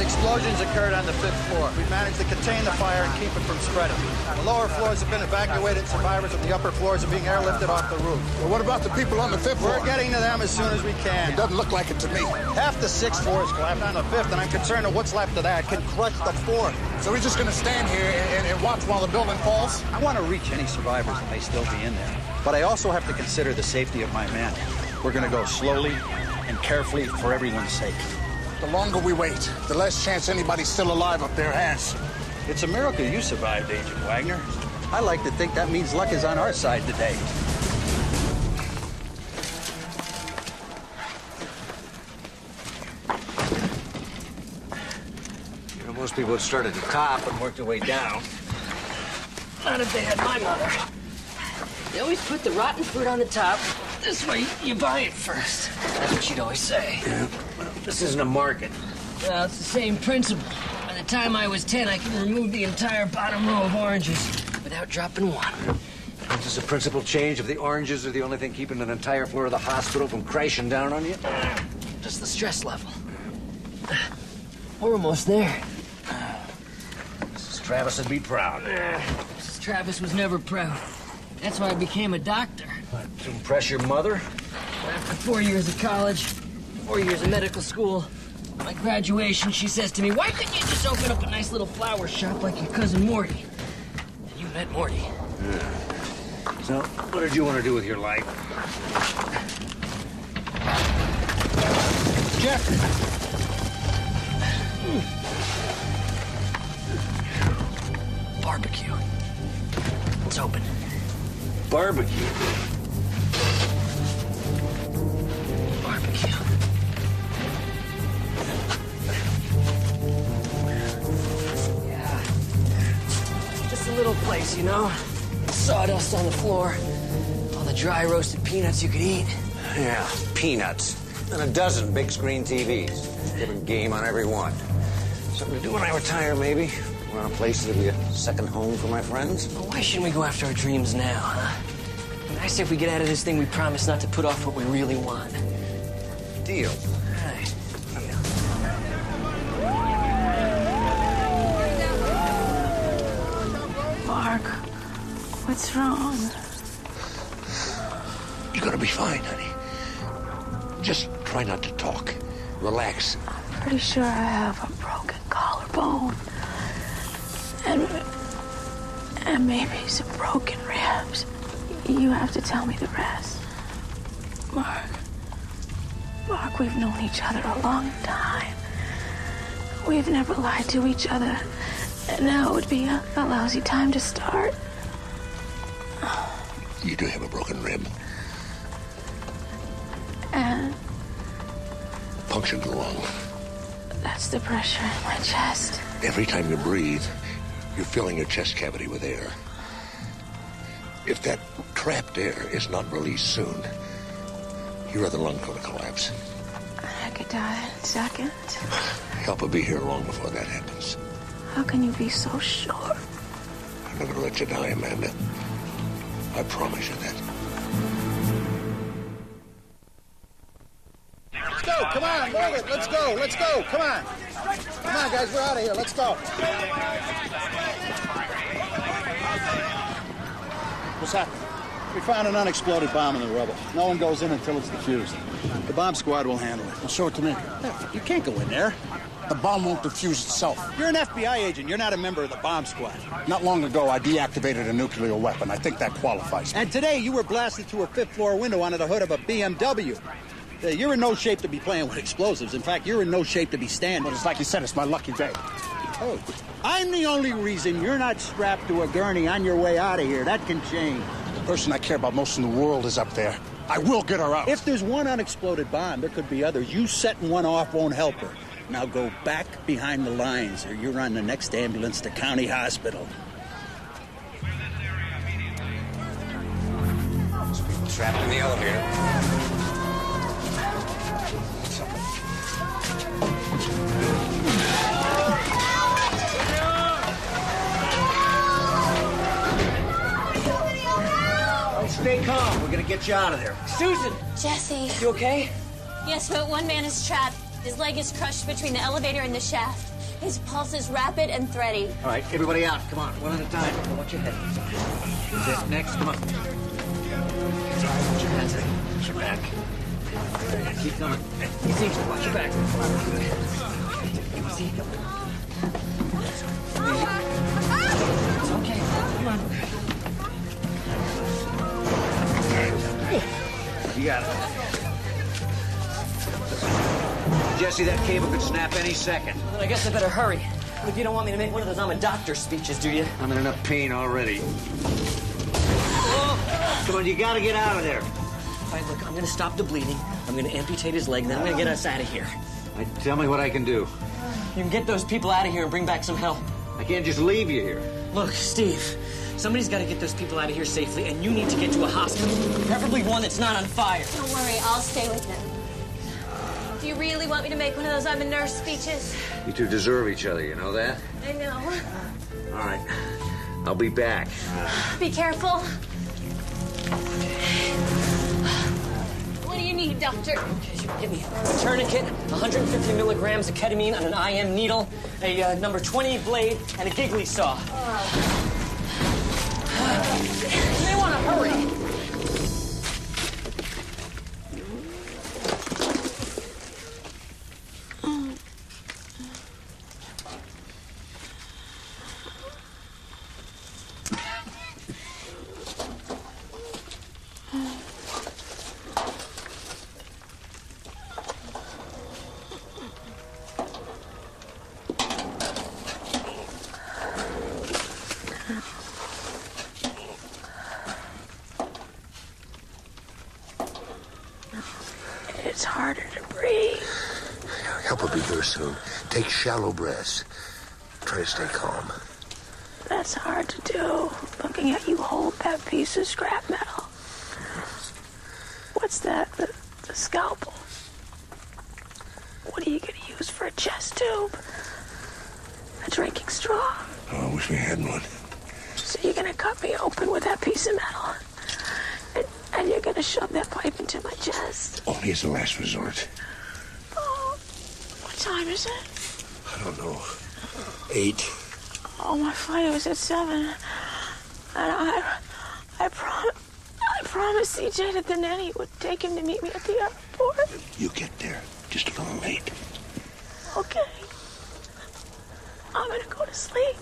Explosions occurred on the 5th floor. We managed to contain the fire and keep it from spreading. The lower floors have been evacuated. Survivors of the upper floors are being airlifted off the roof. Well, what about the people on the 5th floor? We're getting to them as soon as we can. It doesn't look like it to me. Half the 6th floor is collapsed on the 5th, and I'm concerned that what's left of that can crush the 4th. So we're just going to stand here and watch while the building falls? I want to reach any survivors that may still be in there. But I also have to consider the safety of my men. We're going to go slowly and carefully for everyone's sake. The longer we wait, the less chance anybody's still alive up there has. It's a miracle you survived, Agent Wagner. I like to think that means luck is on our side today. You know, most people would start at the top and work their way down. Not if they had my mother. They always put the rotten fruit on the top. This way, you buy it first. That's what she'd always say. Yeah. This isn't a market. Well, it's the same principle. By the time I was 10, I could remove the entire bottom row of oranges without dropping one. Does the principle change if the oranges are the only thing keeping an entire floor of the hospital from crashing down on you? Just the stress level. We're almost there. Mrs. Travis would be proud. Mrs. Travis was never proud. That's why I became a doctor. What, to impress your mother? After 4 years of college, 4 years of medical school, my graduation, she says to me, why couldn't you just open up a nice little flower shop like your cousin Morty? And you met Morty. Yeah. So, what did you want to do with your life? Jeff! Barbecue. It's open. Barbecue? Barbecue. Yeah. Just a little place, you know? Sawdust on the floor. All the dry roasted peanuts you could eat. Yeah, peanuts. And a dozen big screen TVs. Different game on every one. Something to do when I retire, maybe. Run a place that'll be a second home for my friends. Well, why shouldn't we go after our dreams now, huh? I mean, I say if we get out of this thing, we promise not to put off what we really want. Deal. Right. Mark, what's wrong? You're gonna be fine, honey. Just try not to talk. Relax. I'm pretty sure I have a broken collarbone. And maybe some broken ribs. You have to tell me the rest. Mark, we've known each other a long time. We've never lied to each other. And now it would be a lousy time to start. You do have a broken rib. And Punctured the lung. that's the pressure in my chest. Every time you breathe, you're filling your chest cavity with air. If that trapped air is not released soon, your other lung going to collapse. I could die in seconds. Help will be here long before that happens. How can you be so sure? I'm not going to let you die, Amanda. I promise you that. Let's go, come on, move it. Let's go, come on. Come on, guys, we're out of here. Let's go. What's happening? We found an unexploded bomb in the rubble. No one goes in until it's defused. The bomb squad will handle it. Well, show it to me. You can't go in there. The bomb won't defuse itself. You're an FBI agent. You're not a member of the bomb squad. Not long ago, I deactivated a nuclear weapon. I think that qualifies me. And today, you were blasted through a fifth-floor window onto the hood of a BMW. You're in no shape to be playing with explosives. In fact, you're in no shape to be standing. But it's like you said, it's my lucky day. Oh, I'm the only reason you're not strapped to a gurney on your way out of here. That can change. The person I care about most in the world is up there. I will get her out. If there's one unexploded bomb, there could be others. You setting one off won't help her. Now go back behind the lines, or you're on the next ambulance to County Hospital. Trapped in the elevator. Stay calm. We're gonna get you out of there. Susan! Jesse. You okay? Yes, but one man is trapped. His leg is crushed between the elevator and the shaft. His pulse is rapid and thready. All right, everybody out. Come on, one at a time. Watch your head. Who's that next? Come on. Watch your hands. Watch your back. Keep coming. Easy. Watch your back. Easy. It's okay. Come on. You got it. Jesse, that cable could snap any second. Well, I guess I better hurry. If you don't want me to make one of those I'm a doctor speeches, do you? I'm in enough pain already. Oh, come on, you gotta get out of there. All right, look, I'm gonna stop the bleeding. I'm gonna amputate his leg, then I'm gonna get us out of here. Right, tell me what I can do. You can get those people out of here and bring back some help. I can't just leave you here. Look, Steve, somebody's got to get those people out of here safely, and you need to get to a hospital, preferably one that's not on fire. Don't worry, I'll stay with them. Do you really want me to make one of those I'm a nurse speeches? You two deserve each other, you know that? I know. All right, I'll be back. Be careful. What do you need, doctor? Give me a tourniquet, 150 milligrams of ketamine on an IM needle, a number 20 blade, and a giggly saw. You may want to hurry. sleep. Help will be here soon. Take shallow breaths. Try to stay calm. That's hard to do, looking at you hold that piece of scrap metal. What's that? The scalpel. What are you going to use for a chest tube? A drinking straw? Oh, I wish we had one. So you're going to cut me open with that piece of metal? And you're going to shove that pipe into my chest? Only as a last resort. Oh, what time is it? I don't know. 8. Oh, my flight was at 7. And I promised CJ that the nanny would take him to meet me at the airport. You get there just a little late. Okay. I'm gonna go to sleep.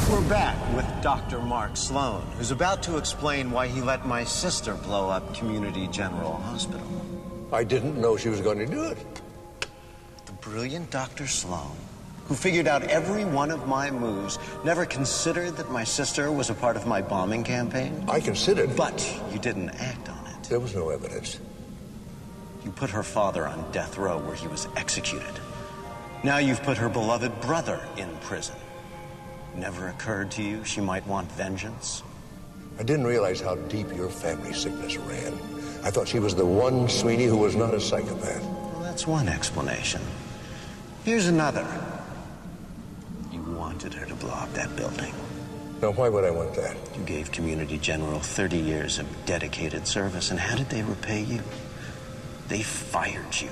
We're back with Dr. Mark Sloan, who's about to explain why he let my sister blow up Community General Hospital. I didn't know she was going to do it. The brilliant Dr. Sloan, who figured out every one of my moves, never considered that my sister was a part of my bombing campaign? I considered. But you didn't act on it. There was no evidence. You put her father on death row where he was executed. Now you've put her beloved brother in prison. Never occurred to you she might want vengeance? I didn't realize how deep your family sickness ran. I thought she was the one Sweeney who was not a psychopath. Well, that's one explanation. Here's another. You wanted her to blow up that building. Now, why would I want that? You gave Community General 30 years of dedicated service, and how did they repay you? They fired you,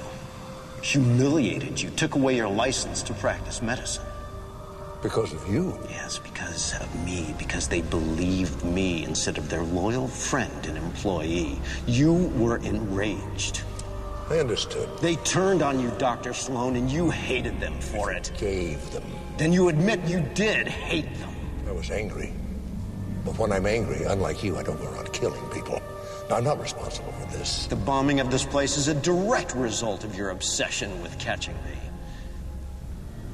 humiliated you, took away your license to practice medicine. Because of you? Yes, because of me, because they believed me instead of their loyal friend and employee. You were enraged. I understood. They turned on you, Dr. Sloan, and you hated them for it. Gave them. Then you admit you did hate them. I was angry. But when I'm angry, unlike you, I don't go around killing people. Now, I'm not responsible for this. The bombing of this place is a direct result of your obsession with catching me.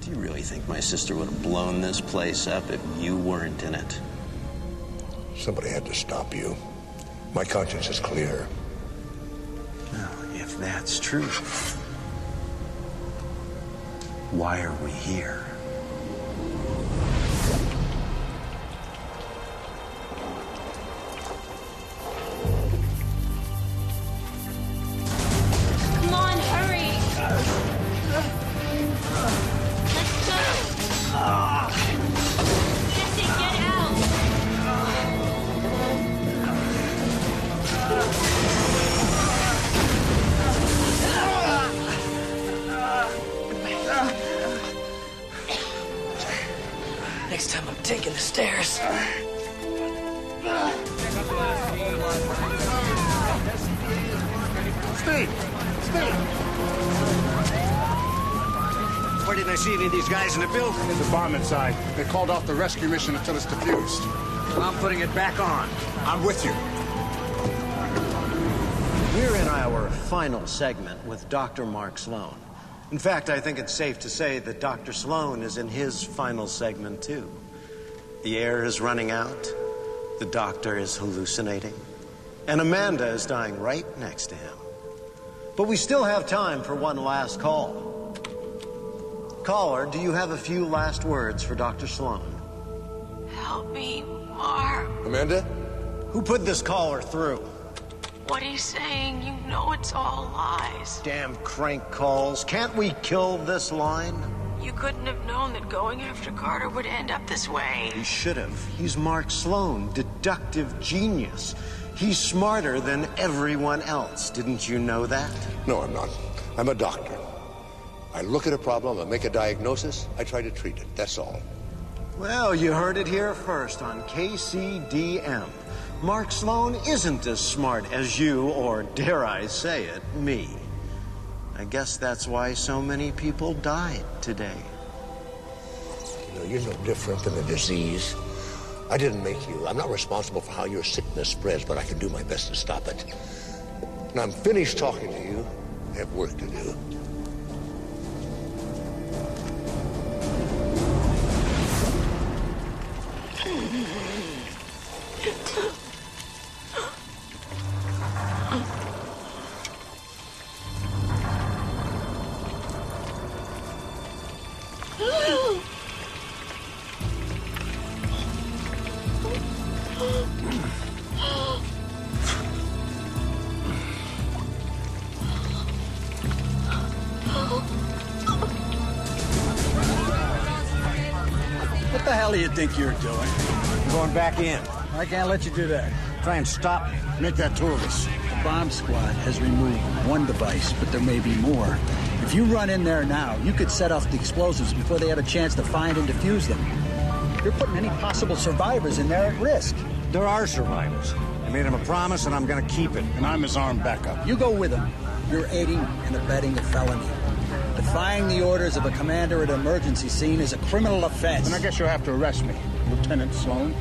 Do you really think my sister would have blown this place up if you weren't in it? Somebody had to stop you. My conscience is clear. Well, if that's true, why are we here? Come on, hurry! Let's go! Jesse, get out! Next time I'm taking the stairs. Steve! Where did I see any of these guys in the building? There's a bomb inside. They called off the rescue mission until it's defused. I'm putting it back on. I'm with you. We're in our final segment with Dr. Mark Sloan. In fact, I think it's safe to say that Dr. Sloan is in his final segment, too. The air is running out, the doctor is hallucinating, and Amanda is dying right next to him. But we still have time for one last call. Caller, do you have a few last words for Dr. Sloan? Help me, Mark. Amanda? Who put this caller through? What are you saying? You know it's all lies. Damn crank calls. Can't we kill this line? You couldn't have known that going after Carter would end up this way. You should have. He's Mark Sloan, deductive genius. He's smarter than everyone else. Didn't you know that? No, I'm not. I'm a doctor. I look at a problem, I make a diagnosis, I try to treat it. That's all. Well, you heard it here first on KCDM. Mark Sloan isn't as smart as you, or dare I say it, me. I guess that's why so many people died today. You know, you're no different than a disease. I didn't make you. I'm not responsible for how your sickness spreads, but I can do my best to stop it. When I'm finished talking to you, I have work to do. What the hell do you think you're doing? I'm going back in. I can't let you do that. Try and stop me. Make that two of us. The bomb squad has removed one device, but there may be more. If you run in there now, you could set off the explosives before they have a chance to find and defuse them. You're putting any possible survivors in there at risk. There are survivors. I made him a promise, and I'm going to keep it. And I'm his armed backup. You go with him. You're aiding and abetting a felony. Defying the orders of a commander at an emergency scene is a criminal offense. And I guess you'll have to arrest me, Lieutenant Sloan.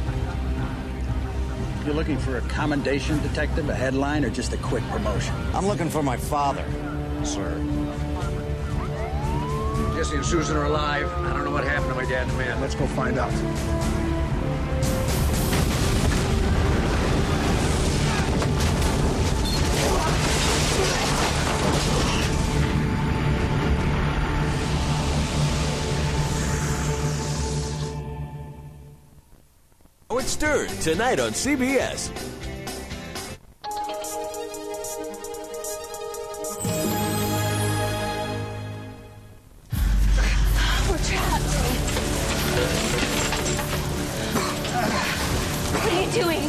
You're looking for a commendation, detective, a headline, or just a quick promotion? I'm looking for my father, sir. Jesse and Susan are alive. I don't know what happened to my dad's man. Let's go find out. Howard Stern, tonight on CBS. We're trapped. What are you doing?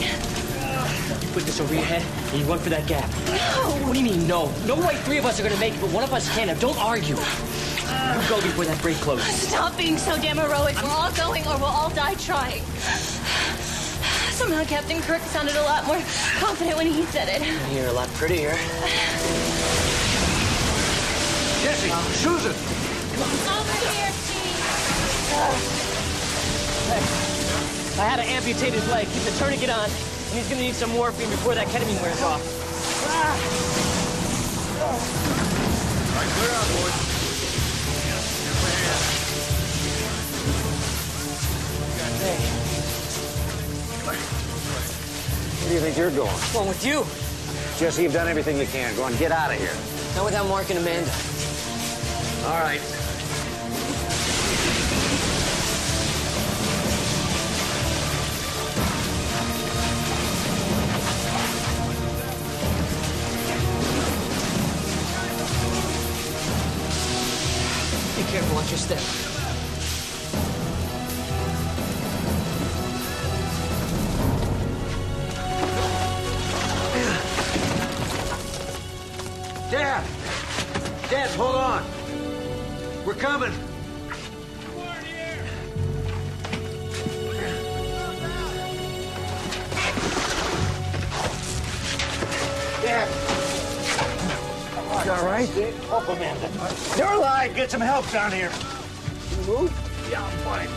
Put this over your head and you run for that gap. No. What do you mean, no? No way 3 of us are gonna make it, but one of us can. Now, don't argue. You go before that break closes. Stop being so damn heroic. We're all going or we'll all die trying. Somehow Captain Kirk sounded a lot more confident when he said it. You're a lot prettier. Jesse! Susan! Over here, Steve. I had to amputate his leg. He's a tourniquet on, and he's gonna need some morphine before that ketamine wears off. All right, clear out, boys. Hey. Where do you think you're going? What's wrong with you? Jesse, you've done everything you can. Go on, get out of here. Not without Mark and Amanda. All right. Be careful, watch your step. Dad! Dad, hold on. We're coming. Dad! You all right? Help Amanda. You're alive. Get some help down here. You move? Yeah, I'm fine.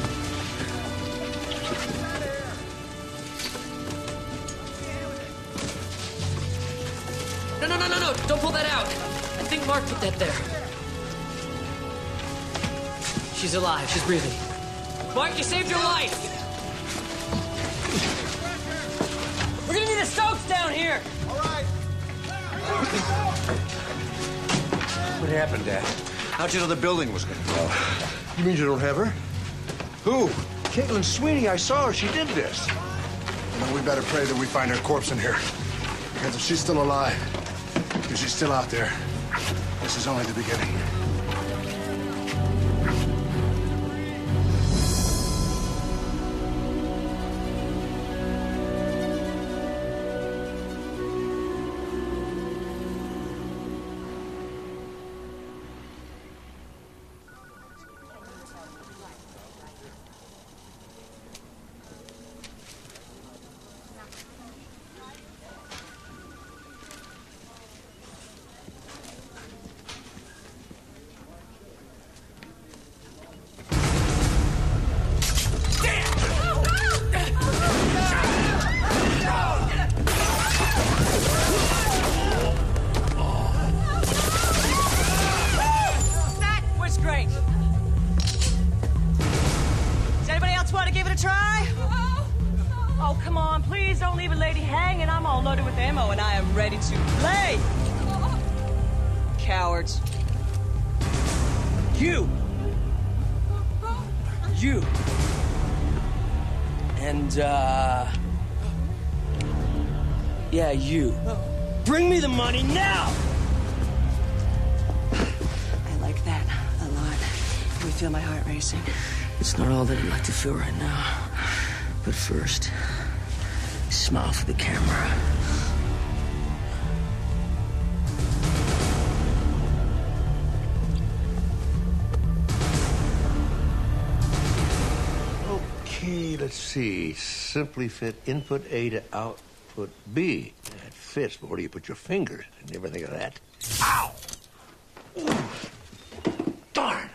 No. Don't pull that out. I think Mark put that there. She's alive. She's breathing. Mark, you saved her life. We're gonna need the Stokes down here. All right. What happened, Dad? How'd you know the building was gonna blow? You mean you don't have her? Who? Caitlin Sweeney. I saw her. She did this. You know, we better pray that we find her corpse in here. Because if she's still alive, if she's still out there, this is only the beginning. You. And, yeah, you. Bring me the money now! I like that a lot. You feel my heart racing. It's not all that I'd like to feel right now. But first, smile for the camera. Okay, let's see. Simply fit input A to output B. That fits, but where do you put your fingers? I never think of that. Ow! Ooh. Darn!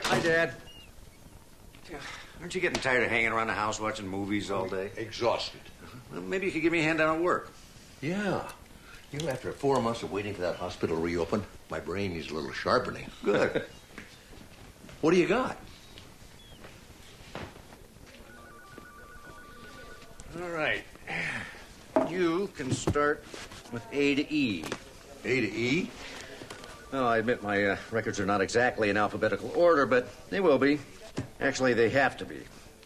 Hi, Dad. Aren't you getting tired of hanging around the house watching movies all day? Exhausted. Well, maybe you could give me a hand down at work. Yeah. You know, after 4 months of waiting for that hospital to reopen, my brain needs a little sharpening. Good. What do you got? All right. You can start with A to E. A to E? Well, I admit my records are not exactly in alphabetical order, but they will be. Actually, they have to be.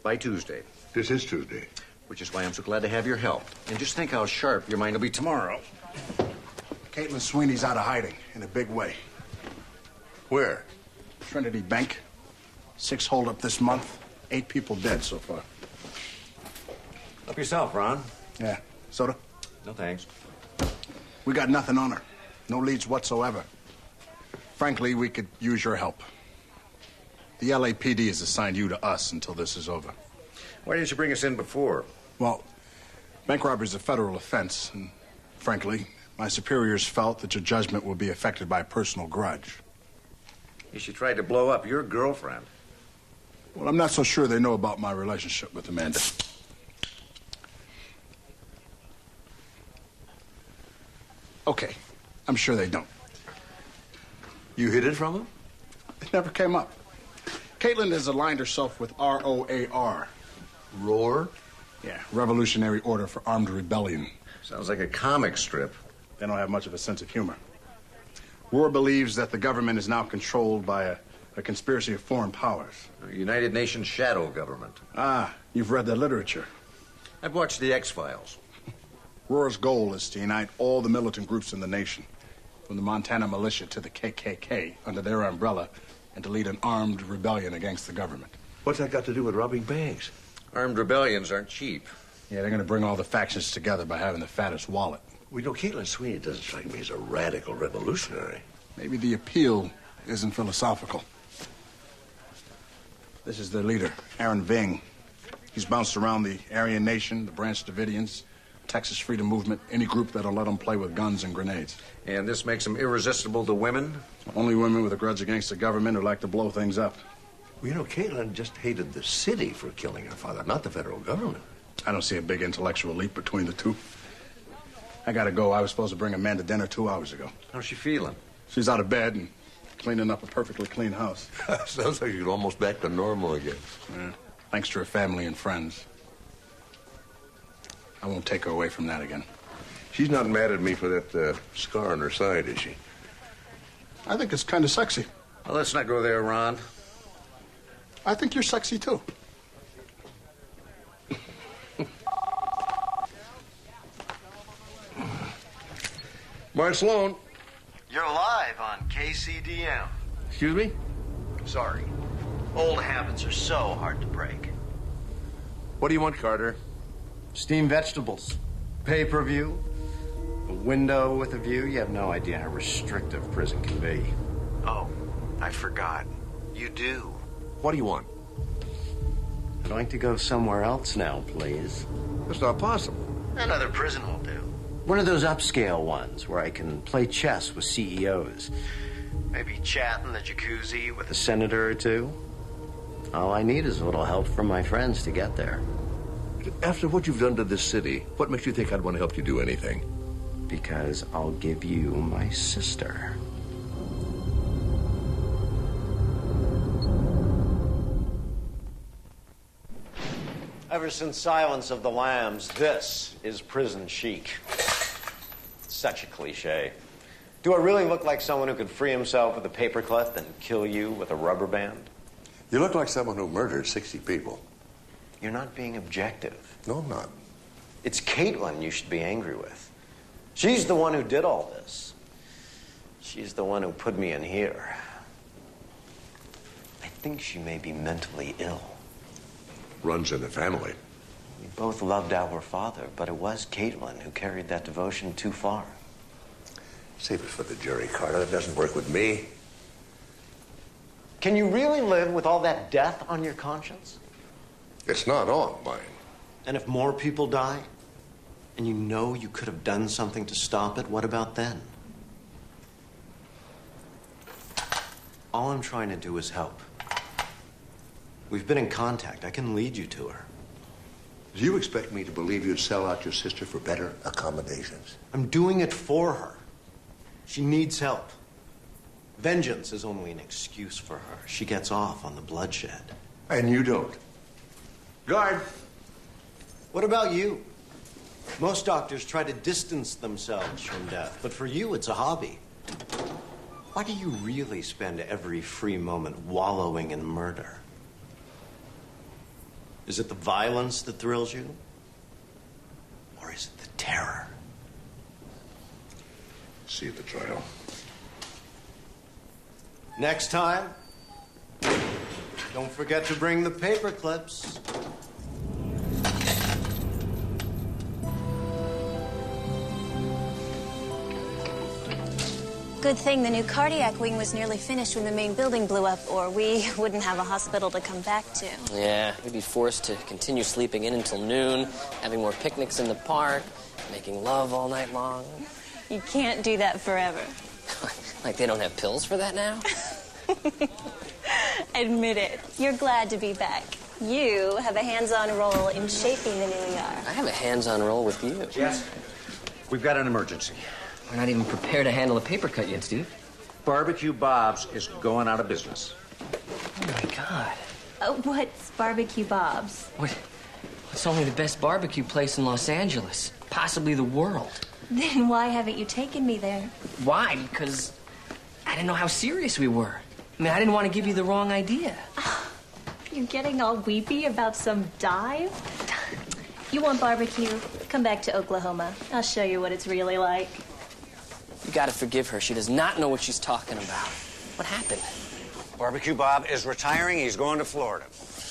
By Tuesday. This is Tuesday. Which is why I'm so glad to have your help. And just think how sharp your mind will be tomorrow. Caitlin Sweeney's out of hiding in a big way. Where? Trinity Bank. 6 holdup this month. 8 people dead so far. Help yourself, Ron. Yeah. Soda? No thanks. We got nothing on her. No leads whatsoever. Frankly, we could use your help. The LAPD has assigned you to us until this is over. Why didn't you bring us in before? Well, bank robbery is a federal offense, and frankly, my superiors felt that your judgment would be affected by a personal grudge. You tried to blow up your girlfriend. Well, I'm not so sure they know about my relationship with Amanda. Okay, I'm sure they don't. You hid it from them? It never came up. Caitlin has aligned herself with ROAR. ROAR? Yeah, Revolutionary Order for Armed Rebellion. Sounds like a comic strip. They don't have much of a sense of humor. ROAR believes that the government is now controlled by a conspiracy of foreign powers. A United Nations shadow government. Ah, you've read their literature. I've watched the X-Files. ROAR's goal is to unite all the militant groups in the nation, from the Montana militia to the KKK, under their umbrella, and to lead an armed rebellion against the government. What's that got to do with robbing banks? Armed rebellions aren't cheap. Yeah, they're going to bring all the factions together by having the fattest wallet. We know Caitlin Sweeney doesn't strike me as a radical revolutionary. Maybe the appeal isn't philosophical. This is their leader, Aaron Ving. He's bounced around the Aryan Nation, the Branch Davidians, Texas Freedom Movement, any group that'll let him play with guns and grenades. And this makes him irresistible to women? Only women with a grudge against the government who like to blow things up. Well, you know, Caitlin just hated the city for killing her father, not the federal government. I don't see a big intellectual leap between the two. I gotta go. I was supposed to bring Amanda dinner 2 hours ago. How's she feeling? She's out of bed and cleaning up a perfectly clean house. Sounds like she's almost back to normal again. Yeah, thanks to her family and friends. I won't take her away from that again. She's not mad at me for that scar on her side, is she? I think it's kind of sexy. Well, let's not go there, Ron. I think you're sexy, too. Mark Sloan. You're live on KCDM. Excuse me? Sorry. Old habits are so hard to break. What do you want, Carter? Steamed vegetables. Pay-per-view. A window with a view. You have no idea how restrictive prison can be. Oh, I forgot. You do. What do you want? I'd like to go somewhere else now, please. That's not possible. Another prison will do. One of those upscale ones where I can play chess with CEOs. Maybe chat in the jacuzzi with a senator or two. All I need is a little help from my friends to get there. After what you've done to this city, what makes you think I'd want to help you do anything? Because I'll give you my sister. Ever since Silence of the Lambs, this is prison chic. Such a cliche. Do I really look like someone who could free himself with a paperclip and kill you with a rubber band? You look like someone who murdered 60 people. You're not being objective. No, I'm not. It's Caitlin you should be angry with. She's the one who did all this. She's the one who put me in here. I think she may be mentally ill. Runs in the family. We both loved our father, but it was Caitlin who carried that devotion too far. Save it for the jury, Carter. That doesn't work with me. Can you really live with all that death on your conscience? It's not on mine. And if more people die, and you know you could have done something to stop it, what about then? All I'm trying to do is help. We've been in contact. I can lead you to her. Do you expect me to believe you'd sell out your sister for better accommodations? I'm doing it for her. She needs help. Vengeance is only an excuse for her. She gets off on the bloodshed. And you don't. Guard. What about you? Most doctors try to distance themselves from death, but for you, it's a hobby. Why do you really spend every free moment wallowing in murder? Is it the violence that thrills you? Or is it the terror? See you at the trial. Next time, don't forget to bring the paper clips. Good thing the new cardiac wing was nearly finished when the main building blew up, or we wouldn't have a hospital to come back to. Yeah, we'd be forced to continue sleeping in until noon, having more picnics in the park, making love all night long. You can't do that forever. Like they don't have pills for that now? Admit it. You're glad to be back. You have a hands-on role in shaping the new ER. I have a hands-on role with you. Yes? We've got an emergency. We're not even prepared to handle a paper cut yet, Steve. Barbecue Bob's is going out of business. Oh, my God. What's Barbecue Bob's? It's only the best barbecue place in Los Angeles, possibly the world. Then why haven't you taken me there? Why? Because I didn't know how serious we were. I mean, I didn't want to give you the wrong idea. You're getting all weepy about some dive? You want barbecue? Come back to Oklahoma. I'll show you what it's really like. You gotta forgive her. She does not know what she's talking about. What happened? Barbecue Bob is retiring. He's going to Florida.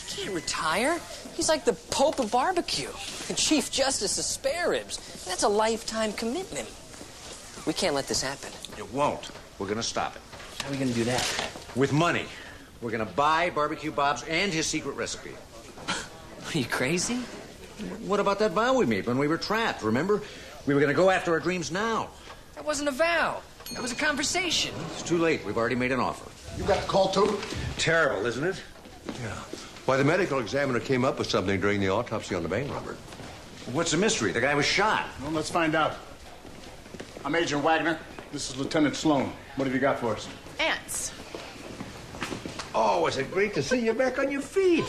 He can't retire. He's like the Pope of barbecue. The Chief Justice of spare ribs. That's a lifetime commitment. We can't let this happen. It won't. We're going to stop it. How are we gonna do that? With money. We're going to buy Barbecue Bob's and his secret recipe. Are you crazy? What about that vow we made when we were trapped, remember? We were going to go after our dreams now. That wasn't a vow. That was a conversation. It's too late. We've already made an offer. You got the call, too? Terrible, isn't it? Yeah. Why, the medical examiner came up with something during the autopsy on the bank robber. What's the mystery? The guy was shot. Well, let's find out. I'm Agent Wagner. This is Lieutenant Sloan. What have you got for us? Ants. Oh, is it great to see you back on your feet.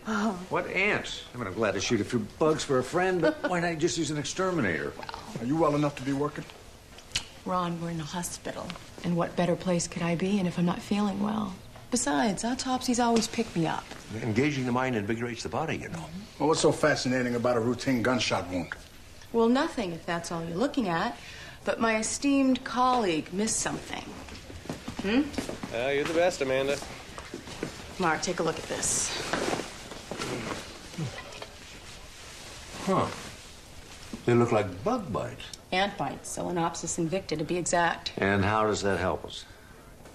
Oh. What ants? I mean, I'm glad to shoot a few bugs for a friend, but why not just use an exterminator? Are you well enough to be working? Ron, we're in a hospital. And what better place could I be in if I'm not feeling well? Besides, autopsies always pick me up. Engaging the mind invigorates the body, you know. Well, what's so fascinating about a routine gunshot wound? Well, nothing, if that's all you're looking at. But my esteemed colleague missed something. You're the best, Amanda. Mark, take a look at this. Huh. They look like bug bites. Ant bites, Solenopsis invicta to be exact. And how does that help us?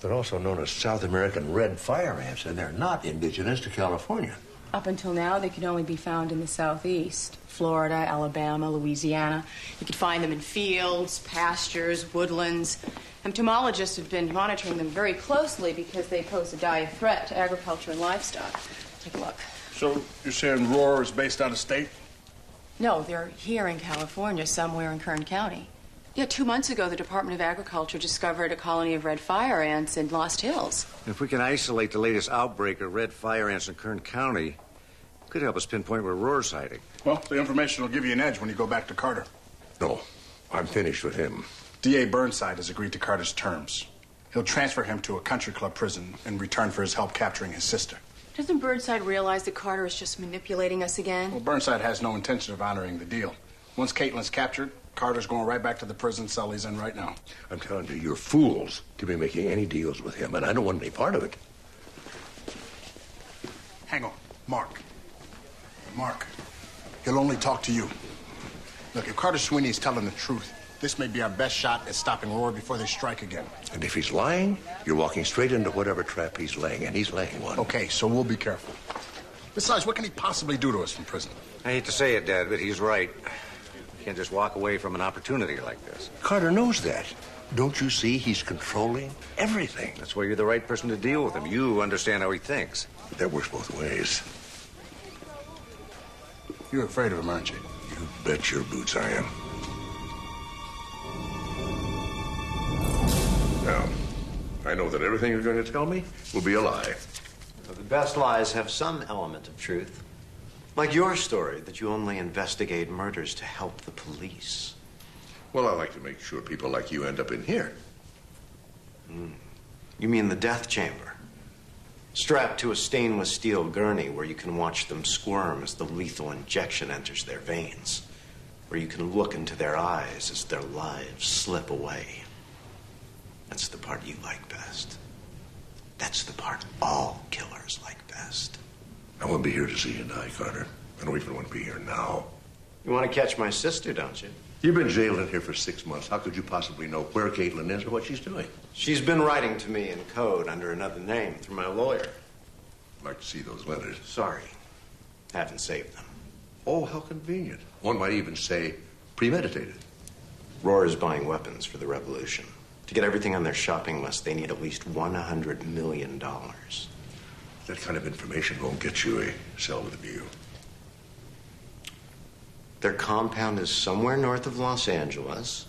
They're also known as South American red fire ants, and they're not indigenous to California. Up until now, they could only be found in the southeast. Florida, Alabama, Louisiana. You could find them in fields, pastures, woodlands. Entomologists have been monitoring them very closely because they pose a dire threat to agriculture and livestock. Take a look. So you're saying Roar is based out of state? No, they're here in California, somewhere in Kern County. Yeah, 2 months ago, the Department of Agriculture discovered a colony of red fire ants in Lost Hills. If we can isolate the latest outbreak of red fire ants in Kern County, it could help us pinpoint where Roar's hiding. Well, the information will give you an edge when you go back to Carter. No, I'm finished with him. D.A. Burnside has agreed to Carter's terms. He'll transfer him to a country club prison in return for his help capturing his sister. Doesn't Burnside realize that Carter is just manipulating us again? Well, Burnside has no intention of honoring the deal. Once Caitlin's captured, Carter's going right back to the prison cell he's in right now. I'm telling you, you're fools to be making any deals with him, and I don't want any part of it. Hang on. Mark. Mark, he'll only talk to you. Look, if Carter Sweeney is telling the truth, this may be our best shot at stopping Roar before they strike again. And if he's lying, you're walking straight into whatever trap he's laying, and he's laying one. Okay, so we'll be careful. Besides, what can he possibly do to us from prison? I hate to say it, Dad, but he's right. You can't just walk away from an opportunity like this. Carter knows that. Don't you see he's controlling everything? That's why you're the right person to deal with him. You understand how he thinks. That works both ways. You're afraid of him, aren't you? You bet your boots I am. Now, I know that everything you're going to tell me will be a lie. Well, the best lies have some element of truth. Like your story, that you only investigate murders to help the police. Well, I like to make sure people like you end up in here. You mean the death chamber? Strapped to a stainless steel gurney where you can watch them squirm as the lethal injection enters their veins. Where you can look into their eyes as their lives slip away. That's the part you like best. That's the part all killers like best. I won't be here to see you die, Carter. I don't even want to be here now. You want to catch my sister, don't you? You've been jailed in here for 6 months. How could you possibly know where Caitlin is or what she's doing? She's been writing to me in code under another name through my lawyer. I'd like to see those letters. Sorry. Haven't saved them. Oh, how convenient. One might even say premeditated. Roar is buying weapons for the revolution. To get everything on their shopping list, they need at least $100 million. That kind of information won't get you a cell with a view. Their compound is somewhere north of Los Angeles,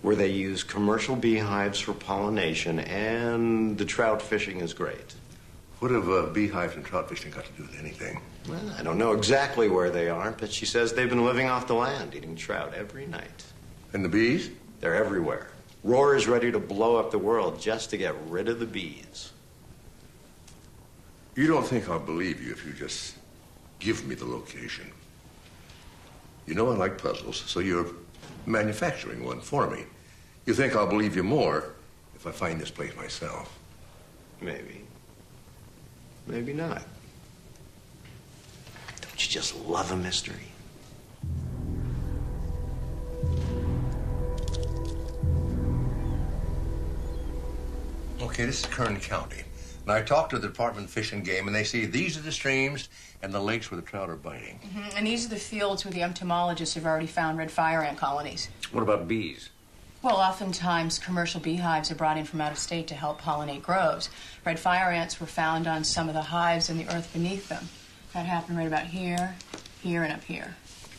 where they use commercial beehives for pollination, and the trout fishing is great. What have beehives and trout fishing got to do with anything? Well, I don't know exactly where they are, but she says they've been living off the land, eating trout every night. And the bees? They're everywhere. Roar is ready to blow up the world just to get rid of the bees. You don't think I'll believe you if you just give me the location. You know I like puzzles, so you're manufacturing one for me. You think I'll believe you more if I find this place myself? Maybe. Maybe not. Don't you just love a mystery? Okay, this is Kern County. Now, I talked to the Department of Fish and Game, and they say these are the streams and the lakes where the trout are biting. And these are the fields where the entomologists have already found red fire ant colonies. What about bees? Well, oftentimes commercial beehives are brought in from out of state to help pollinate groves. Red fire ants were found on some of the hives in the earth beneath them. That happened right about here, here, and up here.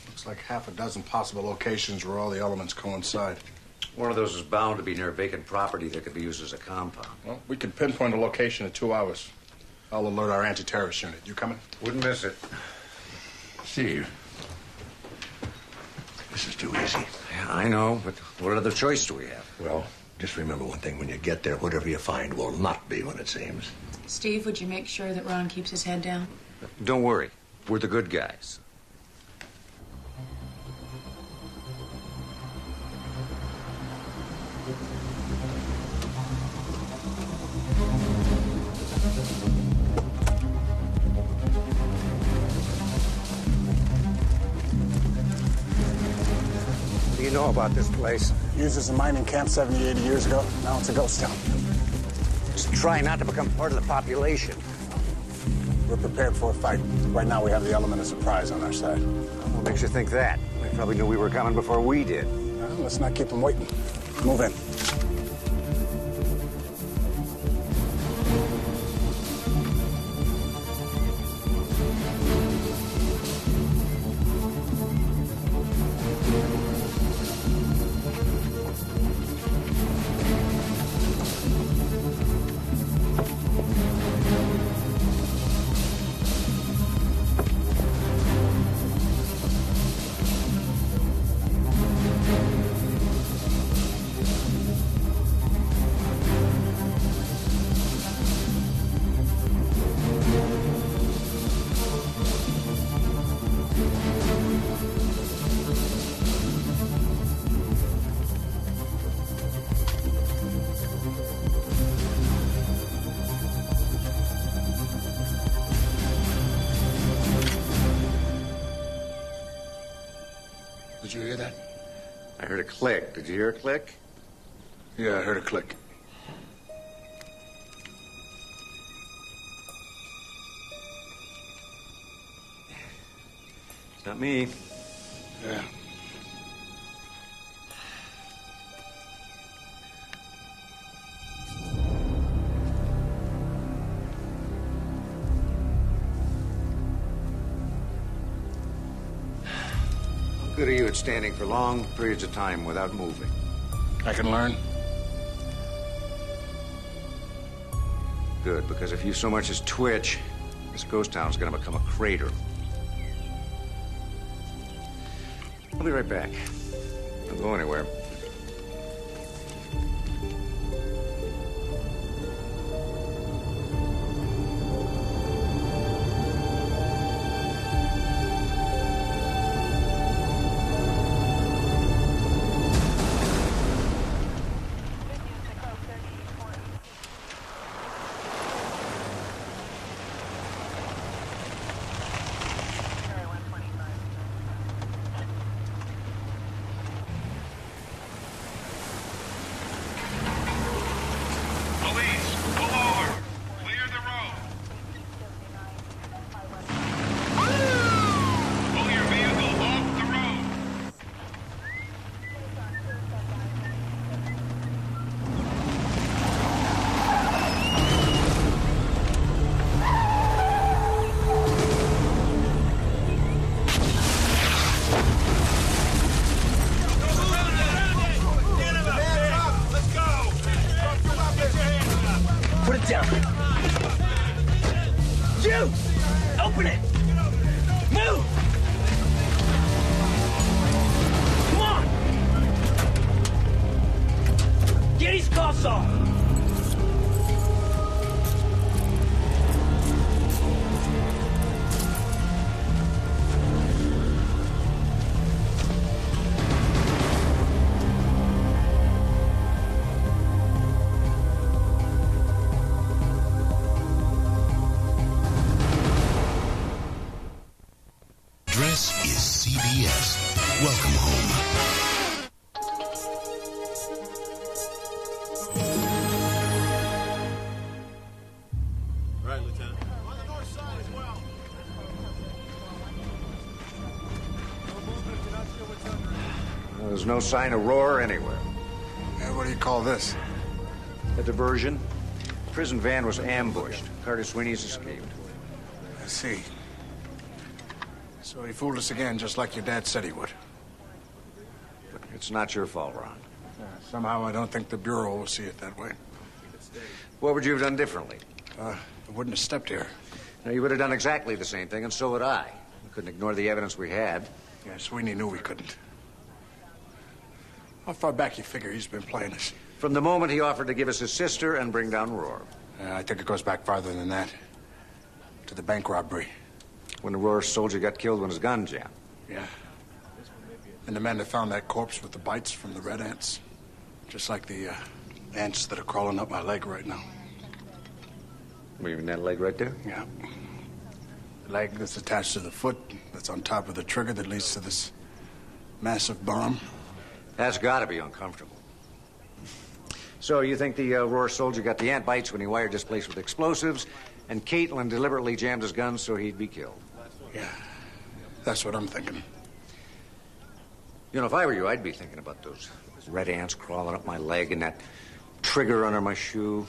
Looks like half a dozen possible locations where all the elements coincide. One of those is bound to be near vacant property that could be used as a compound. Well, we could pinpoint a location in 2 hours. I'll alert our anti-terrorist unit. You coming? Wouldn't miss it. Steve, this is too easy. Yeah, I know, but what other choice do we have? Well, just remember one thing. When you get there, whatever you find will not be what it seems. Steve, would you make sure that Ron keeps his head down? Don't worry. We're the good guys. What do you know about this place? Used as a mining camp 70, 80 years ago. Now it's a ghost town. Just try not to become part of the population. We're prepared for a fight. Right now, we have the element of surprise on our side. What makes you think that? They probably knew we were coming before we did. Well, let's not keep them waiting. Move in. Did you hear that? I heard a click. Did you hear a click? Yeah, I heard a click. It's not me. Yeah. How good are you at standing for long periods of time without moving? I can learn. Good, because if you so much as twitch, this ghost town's gonna become a crater. I'll be right back. Don't go anywhere. This is CBS. Welcome home. Right, Lieutenant. On the north side as well. There's no sign of Roar anywhere. What do you call this? A diversion. Prison van was ambushed. Carter Sweeney's escaped. I see. So he fooled us again, just like your dad said he would. It's not your fault, Ron. Somehow I don't think the Bureau will see it that way. What would you have done differently? I wouldn't have stepped here. No, you would have done exactly the same thing, and so would I. We couldn't ignore the evidence we had. Yeah, Sweeney knew we couldn't. How far back you figure he's been playing us? From the moment he offered to give us his sister and bring down Roar. I think it goes back farther than that. To the bank robbery. When the Roar soldier got killed when his gun jammed. Yeah. And the men that found that corpse with the bites from the red ants. Just like the ants that are crawling up my leg right now. You mean that leg right there? Yeah. The leg that's attached to the foot that's on top of the trigger that leads to this massive bomb. That's got to be uncomfortable. So you think the Roar soldier got the ant bites when he wired this place with explosives, And Caitlin deliberately jammed his gun so he'd be killed. Yeah, that's what I'm thinking. You know, if I were you, I'd be thinking about those red ants crawling up my leg and that trigger under my shoe.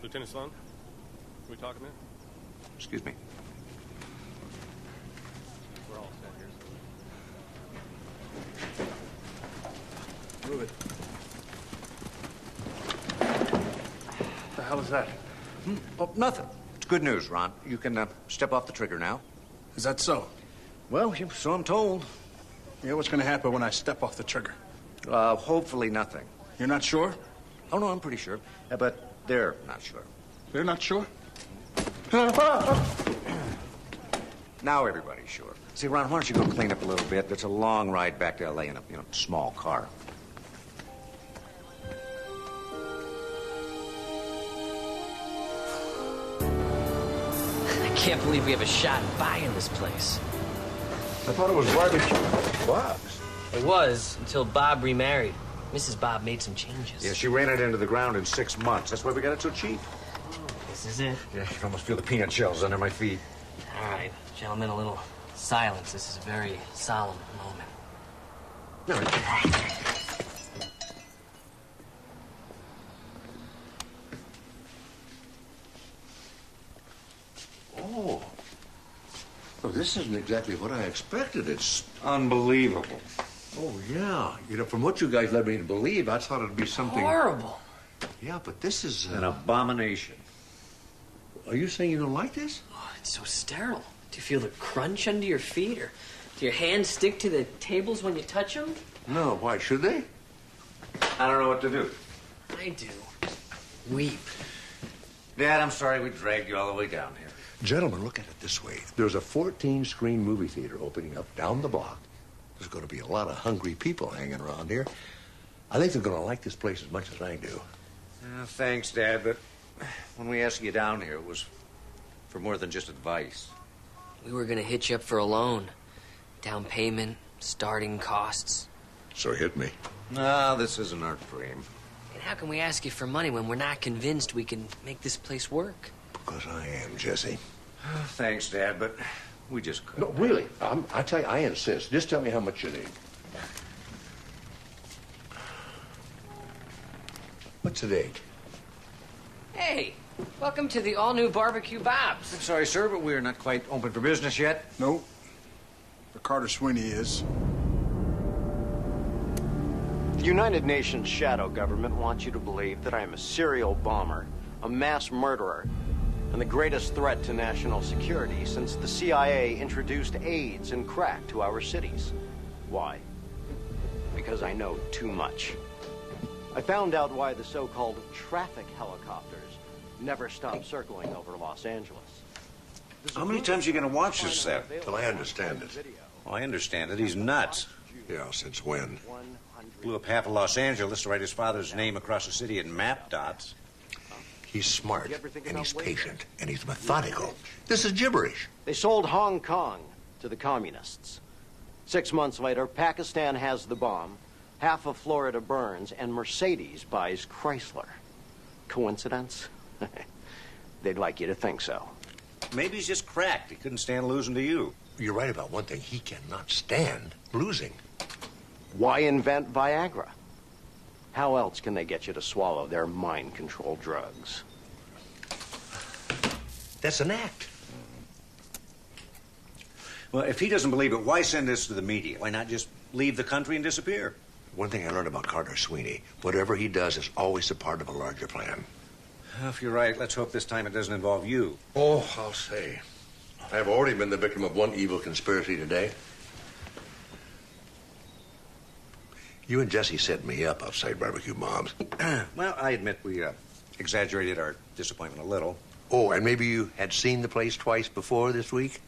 Lieutenant Sloan, can we talk a minute? Excuse me. We're all set here. Move it. What the hell is that? Oh, nothing. It's good news, Ron. You can step off the trigger now. Is that so? Well, so I'm told. Yeah, what's going to happen when I step off the trigger? Hopefully nothing. You're not sure? Oh, no, I'm pretty sure. But they're not sure. They're not sure? Now everybody's sure. See, Ron, why don't you go clean up a little bit? It's a long ride back to L.A. in a small car. I can't believe we have a shot at buying this place. I thought it was barbecue. Bob's. It was until Bob remarried. Mrs. Bob made some changes. Yeah, she ran it into the ground in 6 months. That's why we got it so cheap. This is it. Yeah, I can almost feel the peanut shells under my feet. All right, gentlemen, a little silence. This is a very solemn moment. Oh. Well, this isn't exactly what I expected. It's unbelievable. Oh, yeah. You know, from what you guys led me to believe, I thought it'd be something... Horrible. Yeah, but this is... An abomination. Are you saying you don't like this? Oh, it's so sterile. Do you feel the crunch under your feet? Or do your hands stick to the tables when you touch them? No, why should they? I don't know what to do. I do. Weep. Dad, I'm sorry we dragged you all the way down here. Gentlemen, look at it this way. There's a 14-screen movie theater opening up down the block. There's going to be a lot of hungry people hanging around here. I think they're going to like this place as much as I do. Thanks, Dad, but when we asked you down here, it was for more than just advice. We were going to hit you up for a loan. Down payment, starting costs. So hit me. No, this isn't our dream. And how can we ask you for money when we're not convinced we can make this place work? Because I am, Jesse. Thanks, Dad, but we just couldn't. No, really. I tell you, I insist. Just tell me how much you need. What's the date? Hey, welcome to the all-new Barbecue Bob's. I'm sorry, sir, but we're not quite open for business yet. No. But Carter Sweeney is. The United Nations shadow government wants you to believe that I am a serial bomber, a mass murderer, and the greatest threat to national security since the CIA introduced AIDS and crack to our cities. Why? Because I know too much. I found out why the so-called traffic helicopters never stop circling over Los Angeles. How many times are you going to watch this, then? Till I understand it. Well, I understand it. He's nuts. Yeah, since when? Blew up half of Los Angeles to write his father's name across the city in map dots. He's smart, and he's patient, and he's methodical. This is gibberish. They sold Hong Kong to the communists. 6 months later, Pakistan has the bomb, half of Florida burns, and Mercedes buys Chrysler. Coincidence? They'd like you to think so. Maybe he's just cracked. He couldn't stand losing to you. You're right about one thing. He cannot stand losing. Why invent Viagra? How else can they get you to swallow their mind-control drugs? That's an act. Well, if he doesn't believe it, why send this to the media? Why not just leave the country and disappear? One thing I learned about Carter Sweeney, whatever he does is always a part of a larger plan. If you're right, let's hope this time it doesn't involve you. Oh, I'll say. I've already been the victim of one evil conspiracy today. You and Jesse set me up outside Barbecue Bob's. Well, I admit we exaggerated our disappointment a little. Oh, and maybe you had seen the place twice before this week?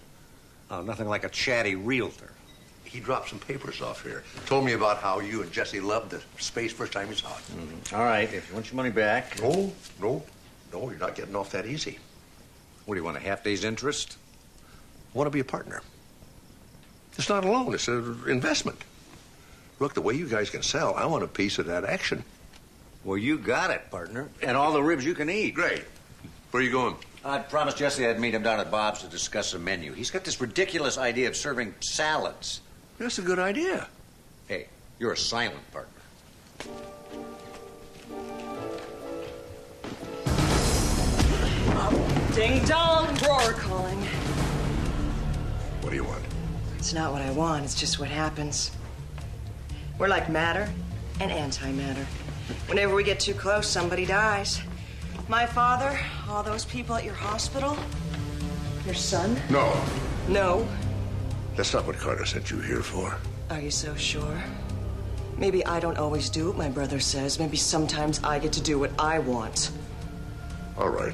Oh, nothing like a chatty realtor. He dropped some papers off here. Told me about how you and Jesse loved the space first time you saw it. Mm-hmm. All right, if you want your money back. No, you're not getting off that easy. What, do you want a half day's interest? I want to be a partner. It's not a loan, it's an investment. Look, the way you guys can sell, I want a piece of that action. Well, you got it, partner. And all the ribs you can eat. Great. Where are you going? I promised Jesse I'd meet him down at Bob's to discuss a menu. He's got this ridiculous idea of serving salads. That's a good idea. Hey, you're a silent partner. Ding dong, drawer calling. What do you want? It's not what I want, it's just what happens. We're like matter and antimatter. Whenever we get too close, somebody dies. My father, all those people at your hospital, your son? No. No. That's not what Carter sent you here for. Are you so sure? Maybe I don't always do what my brother says. Maybe sometimes I get to do what I want. All right.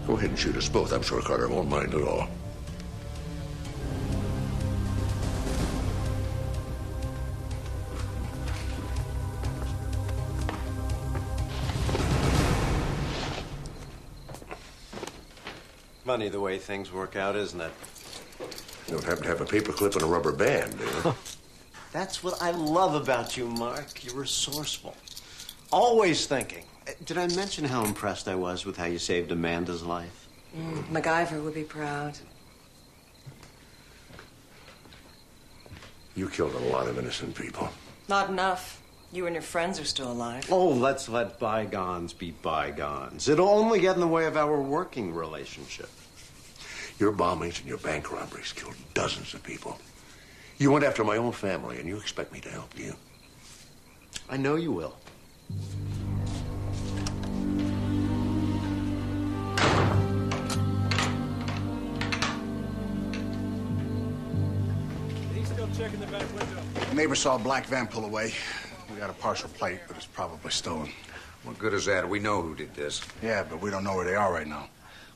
Go ahead and shoot us both. I'm sure Carter won't mind at all. Funny the way things work out, isn't it? You don't happen to have a paperclip and a rubber band, do you? That's what I love about you, Mark. You're resourceful. Always thinking. Did I mention how impressed I was with how you saved Amanda's life? MacGyver would be proud. You killed a lot of innocent people. Not enough. You and your friends are still alive. Oh, let's let bygones be bygones. It'll only get in the way of our working relationship. Your bombings and your bank robberies killed dozens of people. You went after my own family, and you expect me to help you? I know you will. He's still checking the back window. The neighbor saw a black van pull away. We got a partial plate, but it's probably stolen. What good is that? We know who did this. Yeah, but we don't know where they are right now.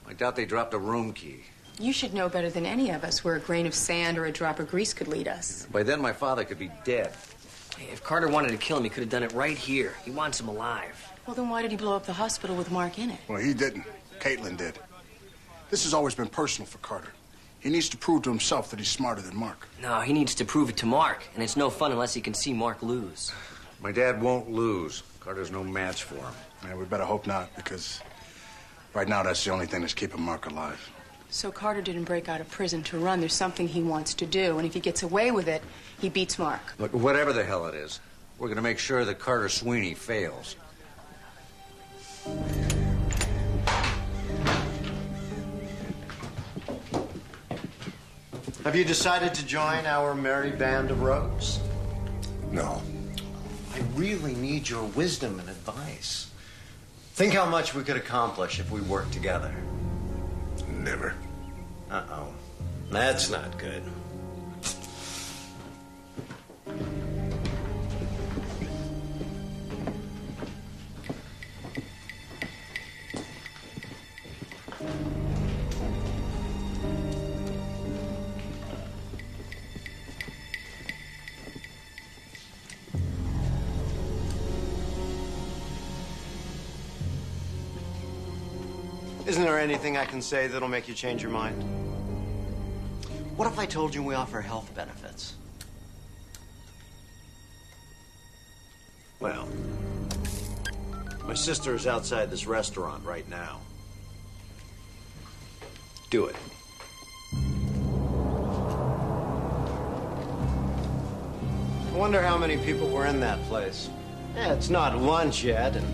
I doubt they dropped a room key. You should know better than any of us where a grain of sand or a drop of grease could lead us. By then, my father could be dead. Hey, if Carter wanted to kill him, he could have done it right here. He wants him alive. Well, then why did he blow up the hospital with Mark in it? Well, he didn't. Caitlin did. This has always been personal for Carter. He needs to prove to himself that he's smarter than Mark. No, he needs to prove it to Mark, and it's no fun unless he can see Mark lose. My dad won't lose. Carter's no match for him. Yeah, we better hope not, because right now that's the only thing that's keeping Mark alive. So Carter didn't break out of prison to run. There's something he wants to do, and if he gets away with it, he beats Mark. Look, whatever the hell it is, we're going to make sure that Carter Sweeney fails. Have you decided to join our merry band of rogues? No. I really need your wisdom and advice. Think how much we could accomplish if we worked together. Never. Uh-oh. That's not good. Isn't there anything I can say that'll make you change your mind? What if I told you we offer health benefits? Well, my sister is outside this restaurant right now. Do it. I wonder how many people were in that place. Yeah, it's not lunch yet, and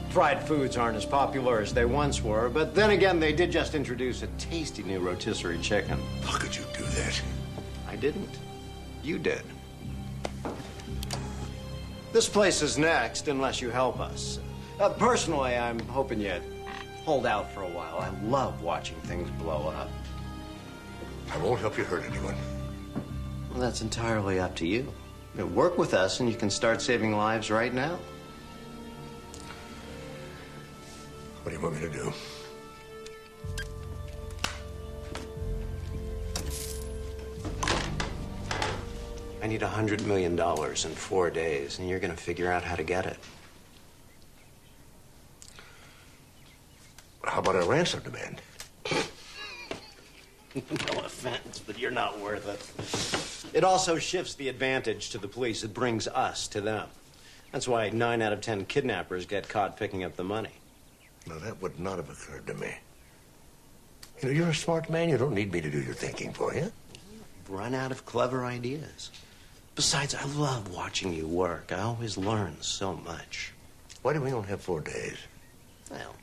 fried foods aren't as popular as they once were, but then again, they did just introduce a tasty new rotisserie chicken. How could you do that? I didn't. You did. This place is next, unless you help us. Personally, I'm hoping you hold out for a while. I love watching things blow up. I won't help you hurt anyone. Well, that's entirely up to you. Work with us, and you can start saving lives right now. What do you want me to do? I need $100 million in 4 days, and you're going to figure out how to get it. How about a ransom demand? No offense, but you're not worth it. It also shifts the advantage to the police. It brings us to them. That's why 9 out of 10 kidnappers get caught picking up the money. Now, that would not have occurred to me. You know, you're a smart man. You don't need me to do your thinking for you. Run out of clever ideas. Besides, I love watching you work. I always learn so much. Why do we only have 4 days? Well,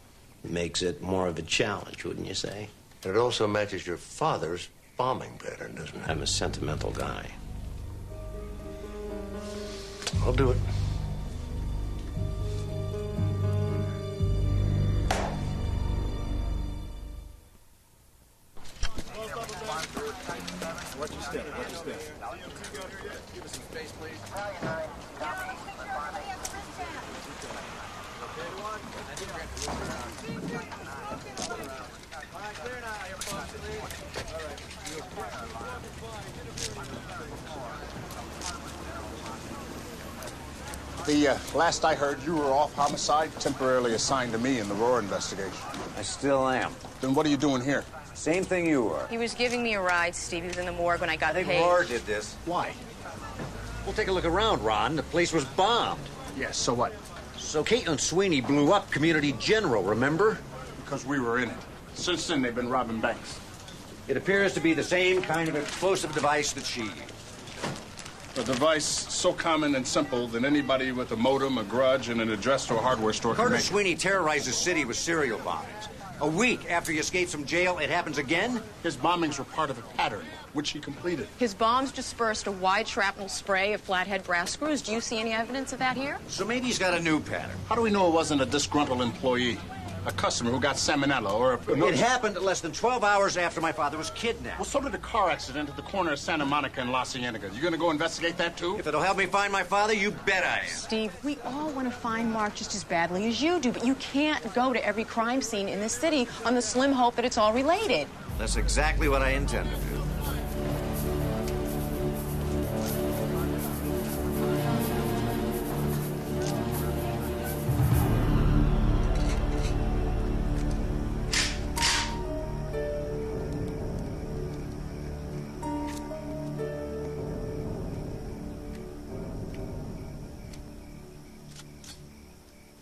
it makes it more of a challenge, wouldn't you say? And it also matches your father's bombing pattern, doesn't it? I'm a sentimental guy. I'll do it. Watch your step. Watch your step. Give us some space, please. The last I heard, you were off homicide, temporarily assigned to me in the Roar investigation. I still am. Then what are you doing here? Same thing you were. He was giving me a ride, Steve. He was in the morgue when I got I think paid. Roar did this. Why? We'll take a look around, Ron. The place was bombed. Yes, so what? So Caitlin Sweeney blew up Community General, remember? Because we were in it. Since then, they've been robbing banks. It appears to be the same kind of explosive device that she used. A device so common and simple that anybody with a modem, a grudge, and an address to a hardware store can Carter make it. Sweeney terrorized the city with serial bombings. A week after he escapes from jail, it happens again? His bombings were part of a pattern, which he completed. His bombs dispersed a wide shrapnel spray of flathead brass screws. Do you see any evidence of that here? So maybe he's got a new pattern. How do we know it wasn't a disgruntled employee? A customer who got salmonella or a... It happened less than 12 hours after my father was kidnapped. Well, so did the car accident at the corner of Santa Monica and La Cienega. You gonna go investigate that, too? If it'll help me find my father, you bet I am. Steve, we all want to find Mark just as badly as you do, but you can't go to every crime scene in this city on the slim hope that it's all related. That's exactly what I intend to do.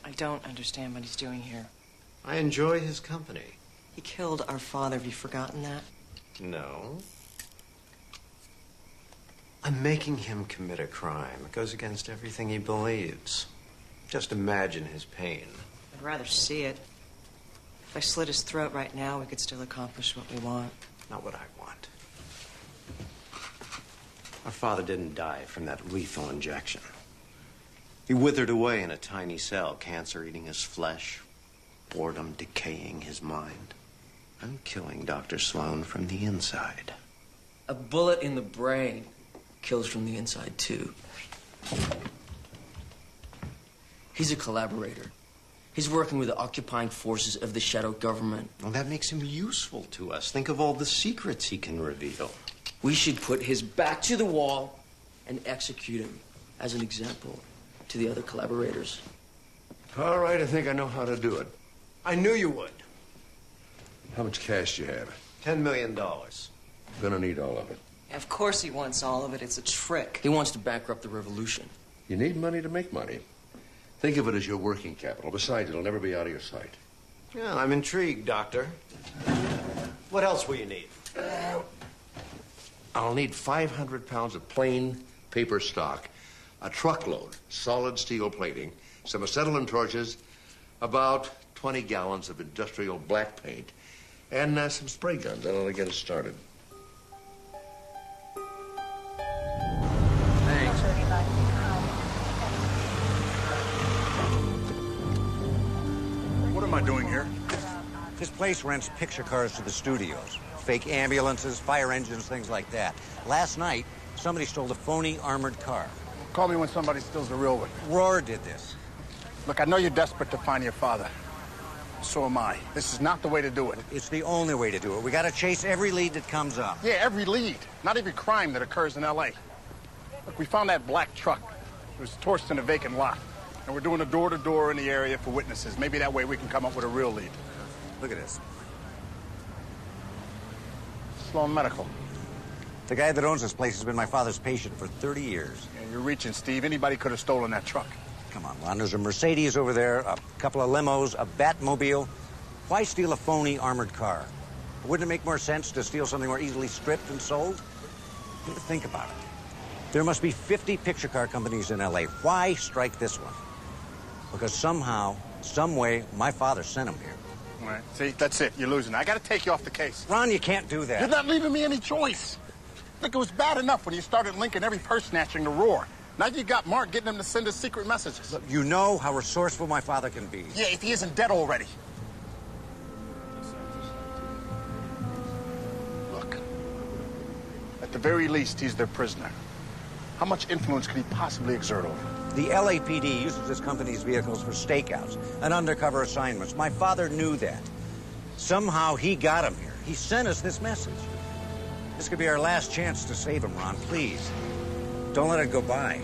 I don't understand what he's doing here. I enjoy his company. He killed our father. Have you forgotten that? No. I'm making him commit a crime. It goes against everything he believes. Just imagine his pain. I'd rather see it. If I slit his throat right now, we could still accomplish what we want. Not what I want. Our father didn't die from that lethal injection. He withered away in a tiny cell, cancer eating his flesh, boredom decaying his mind. I'm killing Dr. Sloan from the inside. A bullet in the brain kills from the inside, too. He's a collaborator. He's working with the occupying forces of the shadow government. Well, that makes him useful to us. Think of all the secrets he can reveal. We should put his back to the wall and execute him as an example to the other collaborators. All right, I think I know how to do it. I knew you would. How much cash do you have? $10 million. Gonna need all of it. Of course he wants all of it. It's a trick. He wants to bankrupt the revolution. You need money to make money. Think of it as your working capital. Besides, it'll never be out of your sight. Yeah, I'm intrigued, Doctor. What else will you need? I'll need 500 pounds of plain paper stock, a truckload, solid steel plating, some acetylene torches, about 20 gallons of industrial black paint, and some spray guns. That'll get us started. Thanks. What am I doing here? This place rents picture cars to the studios. Fake ambulances, fire engines, things like that. Last night, somebody stole a phony armored car. Call me when somebody steals a real one. Roar did this. Look, I know you're desperate to find your father. So am I. This is not the way to do it. It's the only way to do it. We gotta chase every lead that comes up. Yeah, every lead. Not every crime that occurs in L.A. Look, we found that black truck. It was torched in a vacant lot. And we're doing a door-to-door in the area for witnesses. Maybe that way we can come up with a real lead. Look at this. Sloan Medical. The guy that owns this place has been my father's patient for 30 years. Yeah, you're reaching, Steve. Anybody could have stolen that truck. Come on, Ron. There's a Mercedes over there, a couple of limos, a Batmobile. Why steal a phony armored car? Wouldn't it make more sense to steal something more easily stripped and sold? Think about it. There must be 50 picture car companies in L.A. Why strike this one? Because somehow, some way, my father sent him here. All right, see, that's it. You're losing. I got to take you off the case. Ron, you can't do that. You're not leaving me any choice. Look, it was bad enough when you started linking every purse snatching to Roar. Now you got Mark getting him to send us secret messages. Look, you know how resourceful my father can be. Yeah, if he isn't dead already. Look, at the very least, he's their prisoner. How much influence could he possibly exert over him? The LAPD uses this company's vehicles for stakeouts and undercover assignments. My father knew that. Somehow he got him here. He sent us this message. This could be our last chance to save him, Ron. Please, don't let it go by.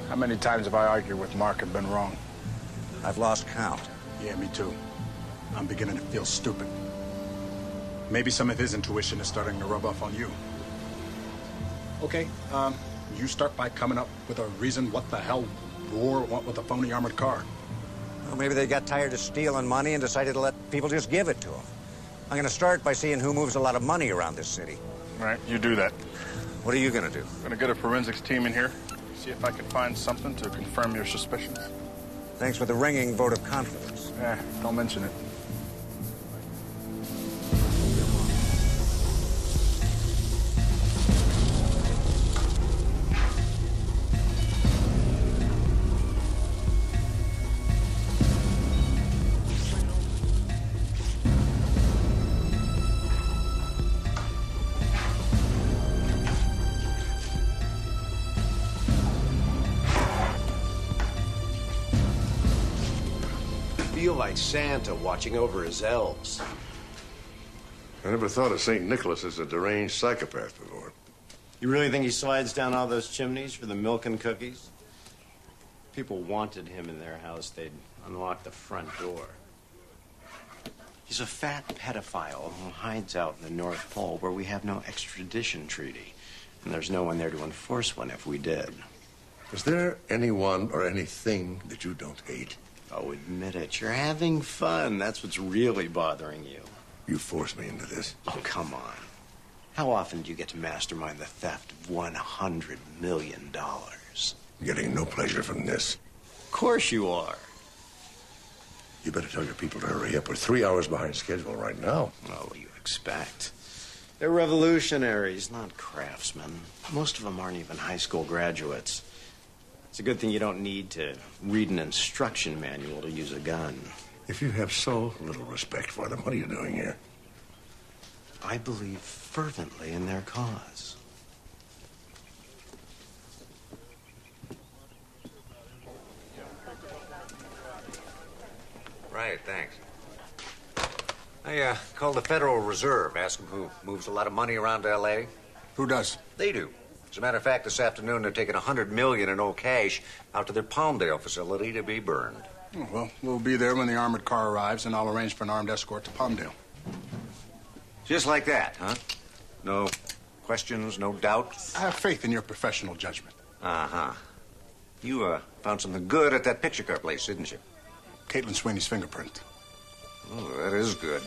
How many times have I argued with Mark and been wrong? I've lost count. Yeah, me too. I'm beginning to feel stupid. Maybe some of his intuition is starting to rub off on you. Okay, you start by coming up with a reason what the hell Roar want with a phony armored car. Well, maybe they got tired of stealing money and decided to let people just give it to them. I'm going to start by seeing who moves a lot of money around this city. All right, you do that. What are you going to do? I'm going to get a forensics team in here, see if I can find something to confirm your suspicions. Thanks for the ringing vote of confidence. Don't mention it. Feel like Santa watching over his elves. I never thought of St. Nicholas as a deranged psychopath before. You really think he slides down all those chimneys for the milk and cookies? If people wanted him in their house, they'd unlock the front door. He's a fat pedophile who hides out in the North Pole where we have no extradition treaty. And there's no one there to enforce one if we did. Is there anyone or anything that you don't hate? Oh, admit it. You're having fun. That's what's really bothering you. You forced me into this. Oh, come on. How often do you get to mastermind the theft of $100 million? I'm getting no pleasure from this. Of course you are. You better tell your people to hurry up. We're 3 hours behind schedule right now. Oh, what do you expect? They're revolutionaries, not craftsmen. Most of them aren't even high school graduates. It's a good thing you don't need to read an instruction manual to use a gun. If you have so little respect for them, what are you doing here? I believe fervently in their cause. Right, thanks. I called the Federal Reserve, asked them who moves a lot of money around L.A. Who does? They do. As a matter of fact, this afternoon they're taking $100 million in old cash out to their Palmdale facility to be burned. Oh, well, we'll be there when the armored car arrives, and I'll arrange for an armed escort to Palmdale. Just like that, huh? No questions, no doubts? I have faith in your professional judgment. Uh-huh. You found something good at that picture car place, didn't you? Caitlin Sweeney's fingerprint. Oh, that is good.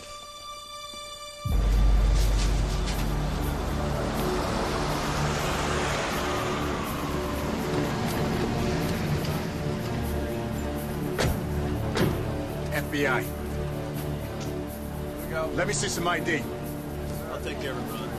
FBI. Let me see some ID. I'll take care of it, brother.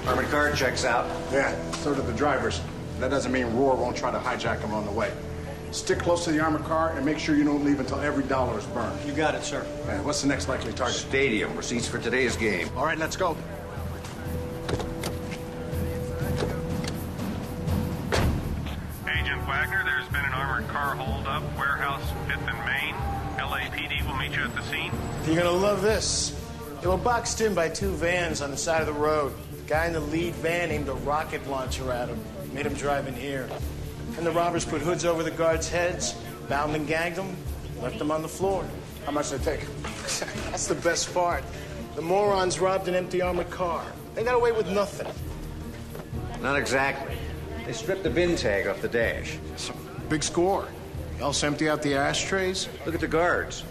Armored car checks out. Yeah, so do the drivers. That doesn't mean Roar won't try to hijack them on the way. Stick close to the armored car and make sure you don't leave until every dollar is burned. You got it, sir. Yeah, what's the next likely target? Stadium. Receipts for today's game. All right, let's go. Agent Wagner, there's been an armored car holdup, warehouse 5th and Main. LAPD will meet you at the scene. You're gonna love this. They were boxed in by two vans on the side of the road. The guy in the lead van aimed a rocket launcher at him, made him drive in here. And the robbers put hoods over the guards' heads, bound and gagged them, left them on the floor. How much did it take? That's the best part. The morons robbed an empty armored car. They got away with nothing. Not exactly. They stripped the bin tag off the dash. Big score. You also empty out the ashtrays? Look at the guards.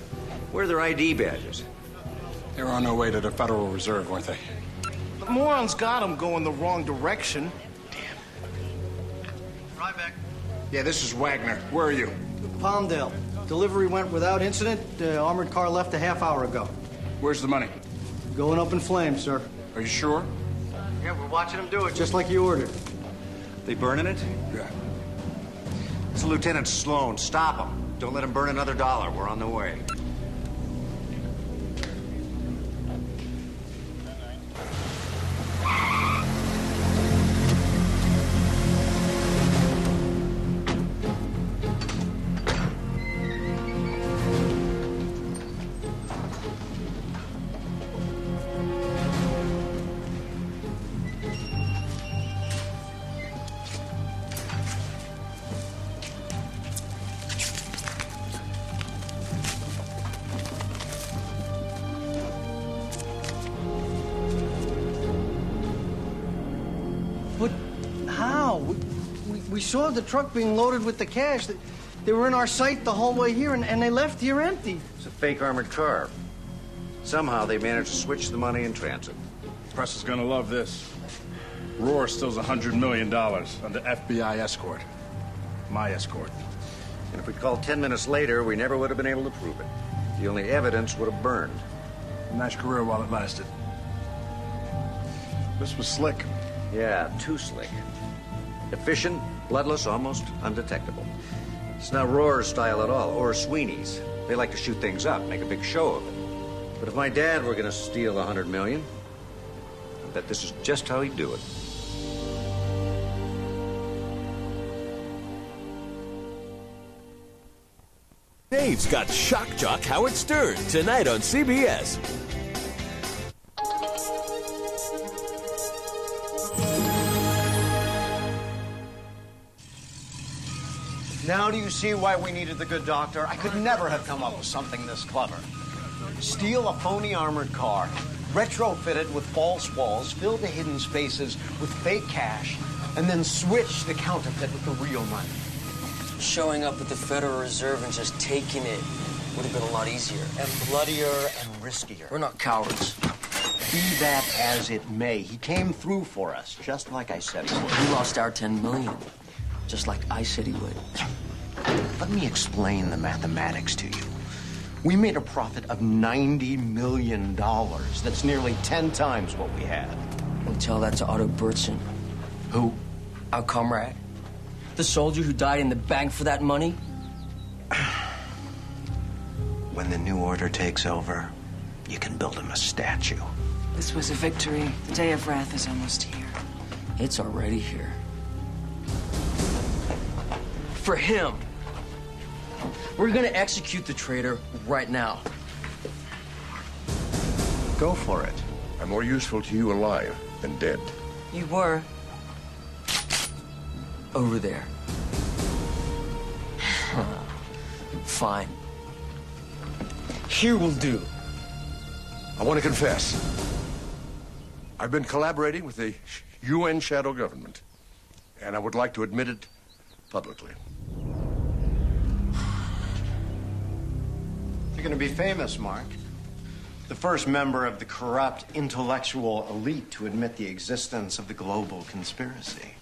Where are their ID badges? They were on their way to the Federal Reserve, weren't they? The morons got them going the wrong direction. Ryback. Yeah, this is Wagner. Where are you? Palmdale. Delivery went without incident. The armored car left a half hour ago. Where's the money? Going up in flames, sir. Are you sure? Yeah, we're watching them do it, just like you ordered. They burning it? Yeah. It's Lieutenant Sloan. Stop them. Don't let them burn another dollar. We're on the way. We saw the truck being loaded with the cash. They were in our sight the whole way here, and they left here empty. It's a fake armored car. Somehow they managed to switch the money in transit. Press is gonna love this. Roar steals $100 million under FBI escort. My escort. And if we'd called 10 minutes later, we never would have been able to prove it. The only evidence would have burned. Nice career while it lasted. This was slick. Yeah, too slick. Efficient, bloodless, almost undetectable. It's not Roar's style at all, or Sweeney's. They like to shoot things up, make a big show of it. But if my dad were going to steal $100 million, I bet this is just how he'd do it. Dave's got Shock Jock Howard Stern tonight on CBS. Now do you see why we needed the good doctor? I could never have come up with something this clever. Steal a phony armored car, retrofit it with false walls, fill the hidden spaces with fake cash, and then switch the counterfeit with the real money. Showing up at the Federal Reserve and just taking it would have been a lot easier. And bloodier and riskier. We're not cowards. Be that as it may, he came through for us, just like I said he would. We lost our $10 million, just like I said he would. Let me explain the mathematics to you. We made a profit of $90 million. That's nearly 10 times what we had. And tell that to Otto Bertson. Who? Our comrade. The soldier who died in the bank for that money. When the new order takes over, you can build him a statue. This was a victory. The day of wrath is almost here. It's already here. For him. We're gonna execute the traitor right now. Go for it. I'm more useful to you alive than dead. You were. Over there. Fine. Here will do. I want to confess. I've been collaborating with the UN shadow government, and I would like to admit it publicly. You're going to be famous, Mark. The first member of the corrupt intellectual elite to admit the existence of the global conspiracy.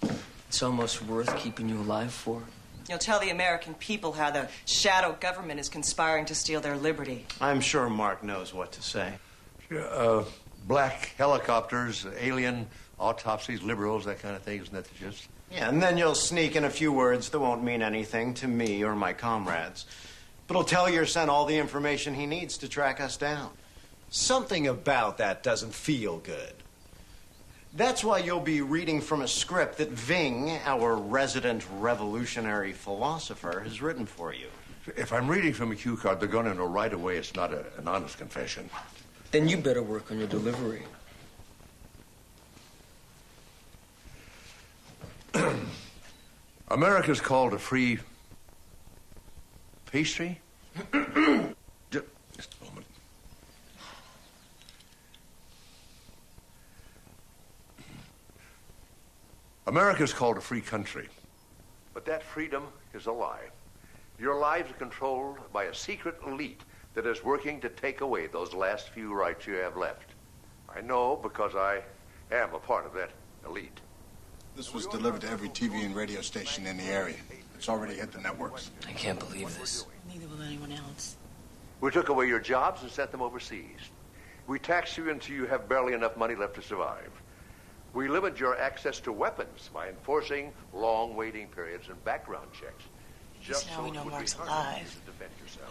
It's almost worth keeping you alive for. You'll tell the American people how the shadow government is conspiring to steal their liberty. I'm sure Mark knows what to say. Black helicopters, alien autopsies, liberals, that kind of thing. Isn't that the gist? Yeah, and then you'll sneak in a few words that won't mean anything to me or my comrades. But he'll tell Yersin all the information he needs to track us down. Something about that doesn't feel good. That's why you'll be reading from a script that Ving, our resident revolutionary philosopher, has written for you. If I'm reading from a cue card, they're going to know right away it's not an honest confession. Then you better work on your delivery. America's called a free pastry? Just a moment. America's called a free country, but that freedom is a lie. Your lives are controlled by a secret elite that is working to take away those last few rights you have left. I know because I am a part of that elite. This was delivered to every TV and radio station in the area. It's already hit the networks. I can't believe this. Neither will anyone else. We took away your jobs and sent them overseas. We tax you until you have barely enough money left to survive. We limit your access to weapons by enforcing long waiting periods and background checks. Just now we know Mark's alive.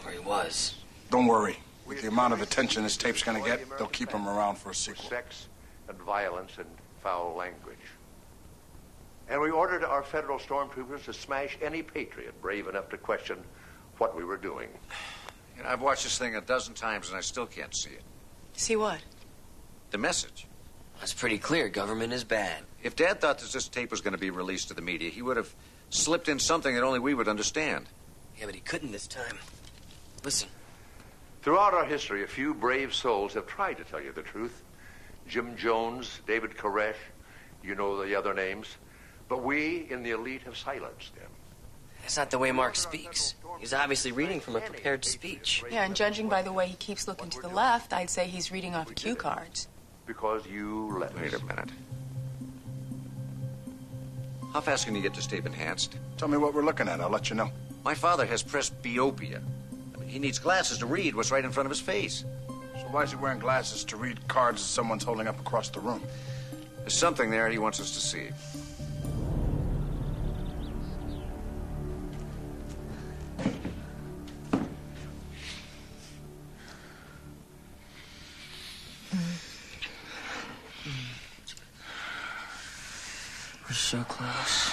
Or he was. Don't worry. With the amount of attention this tape's gonna get, they'll keep him around for a sequel. Sex and violence and foul language. And we ordered our federal stormtroopers to smash any patriot brave enough to question what we were doing. You know, I've watched this thing a dozen times and I still can't see it. See what? The message. That's pretty clear. Government is bad. If Dad thought that this tape was going to be released to the media, he would have slipped in something that only we would understand. Yeah, but he couldn't this time. Listen. Throughout our history, a few brave souls have tried to tell you the truth. Jim Jones, David Koresh, you know the other names. But we in the elite have silenced them. That's not the way Mark speaks. He's obviously reading from a prepared speech. Yeah, and judging by the way he keeps looking to the left, I'd say he's reading off cue cards. Because you let Wait a minute. How fast can you get this tape enhanced? Tell me what we're looking at. I'll let you know. My father has presbyopia. I mean, he needs glasses to read what's right in front of his face. So why is he wearing glasses to read cards that someone's holding up across the room? There's something there he wants us to see. We're so close.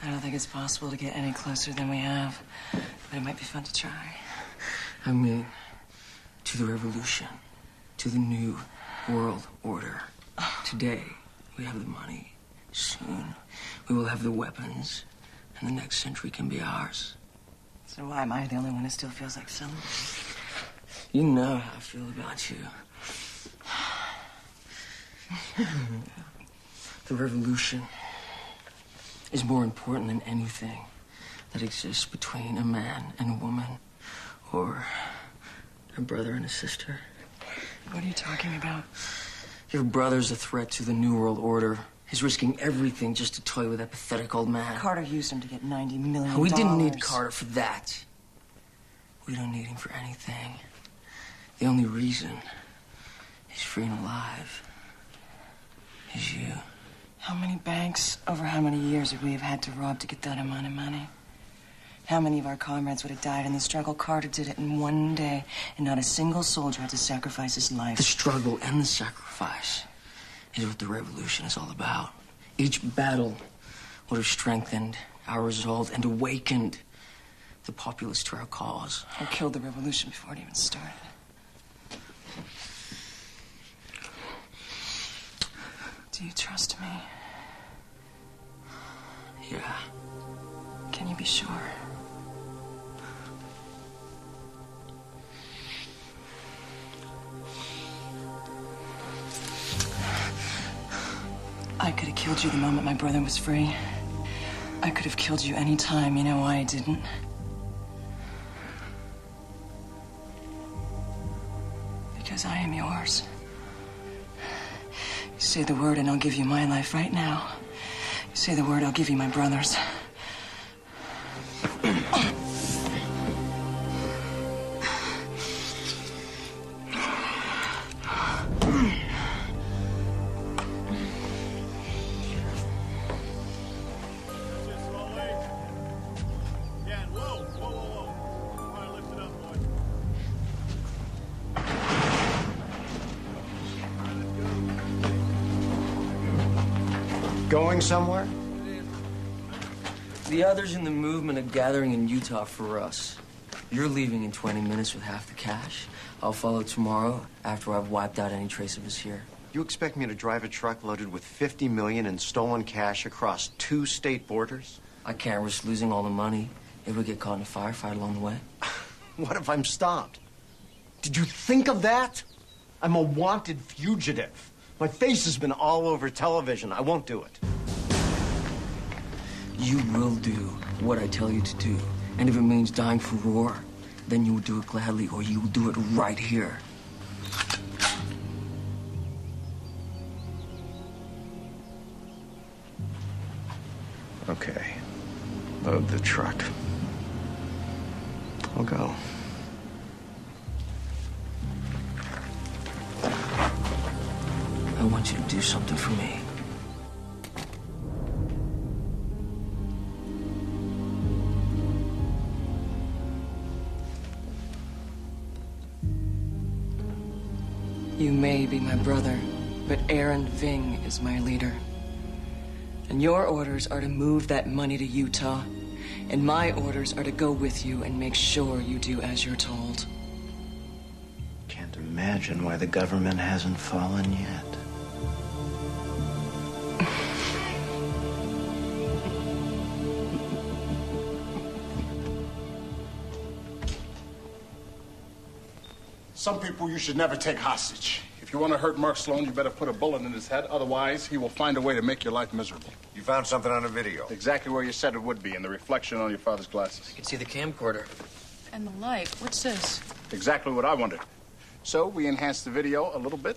I don't think it's possible to get any closer than we have, but it might be fun to try. I mean, to the revolution, to the new world order. Today, we have the money. Soon, we will have the weapons, and the next century can be ours. So why am I the only one who still feels like selling? You know how I feel about you. The revolution is more important than anything that exists between a man and a woman, or a brother and a sister. What are you talking about? Your brother's a threat to the New World Order. He's risking everything just to toy with that pathetic old man. Carter used him to get $90 million. We didn't need Carter for that. We don't need him for anything. The only reason he's free and alive is you. How many banks over how many years would we have had to rob to get that amount of money? How many of our comrades would have died in the struggle? Carter did it in one day, and not a single soldier had to sacrifice his life. The struggle and the sacrifice is what the revolution is all about. Each battle would have strengthened our resolve and awakened the populace to our cause. Or killed the revolution before it even started. Do you trust me? Yeah. Can you be sure? I could have killed you the moment my brother was free. I could have killed you any time. You know why I didn't? Because I am yours. You say the word and I'll give you my life right now. You say the word, I'll give you my brother's. Going somewhere? The others in the movement are gathering in Utah for us. You're leaving in 20 minutes with half the cash. I'll follow tomorrow after I've wiped out any trace of us here. You expect me to drive a truck loaded with $50 million in stolen cash across 2 state borders? I can't risk losing all the money if we get caught in a firefight along the way. What if I'm stopped? Did you think of that? I'm a wanted fugitive. My face has been all over television. I won't do it. You will do what I tell you to do. And if it means dying for Roar, then you will do it gladly, or you will do it right here. Okay. Load the truck. I'll go. I want you to do something for me. You may be my brother, but Aaron Ving is my leader. And your orders are to move that money to Utah, and my orders are to go with you and make sure you do as you're told. Can't imagine why the government hasn't fallen yet. Some people you should never take hostage. If you want to hurt Mark Sloan, you better put a bullet in his head. Otherwise, he will find a way to make your life miserable. You found something on the video? Exactly where you said it would be, in the reflection on your father's glasses. You can see the camcorder. And the light. What's this? Exactly what I wanted. So we enhanced the video a little bit.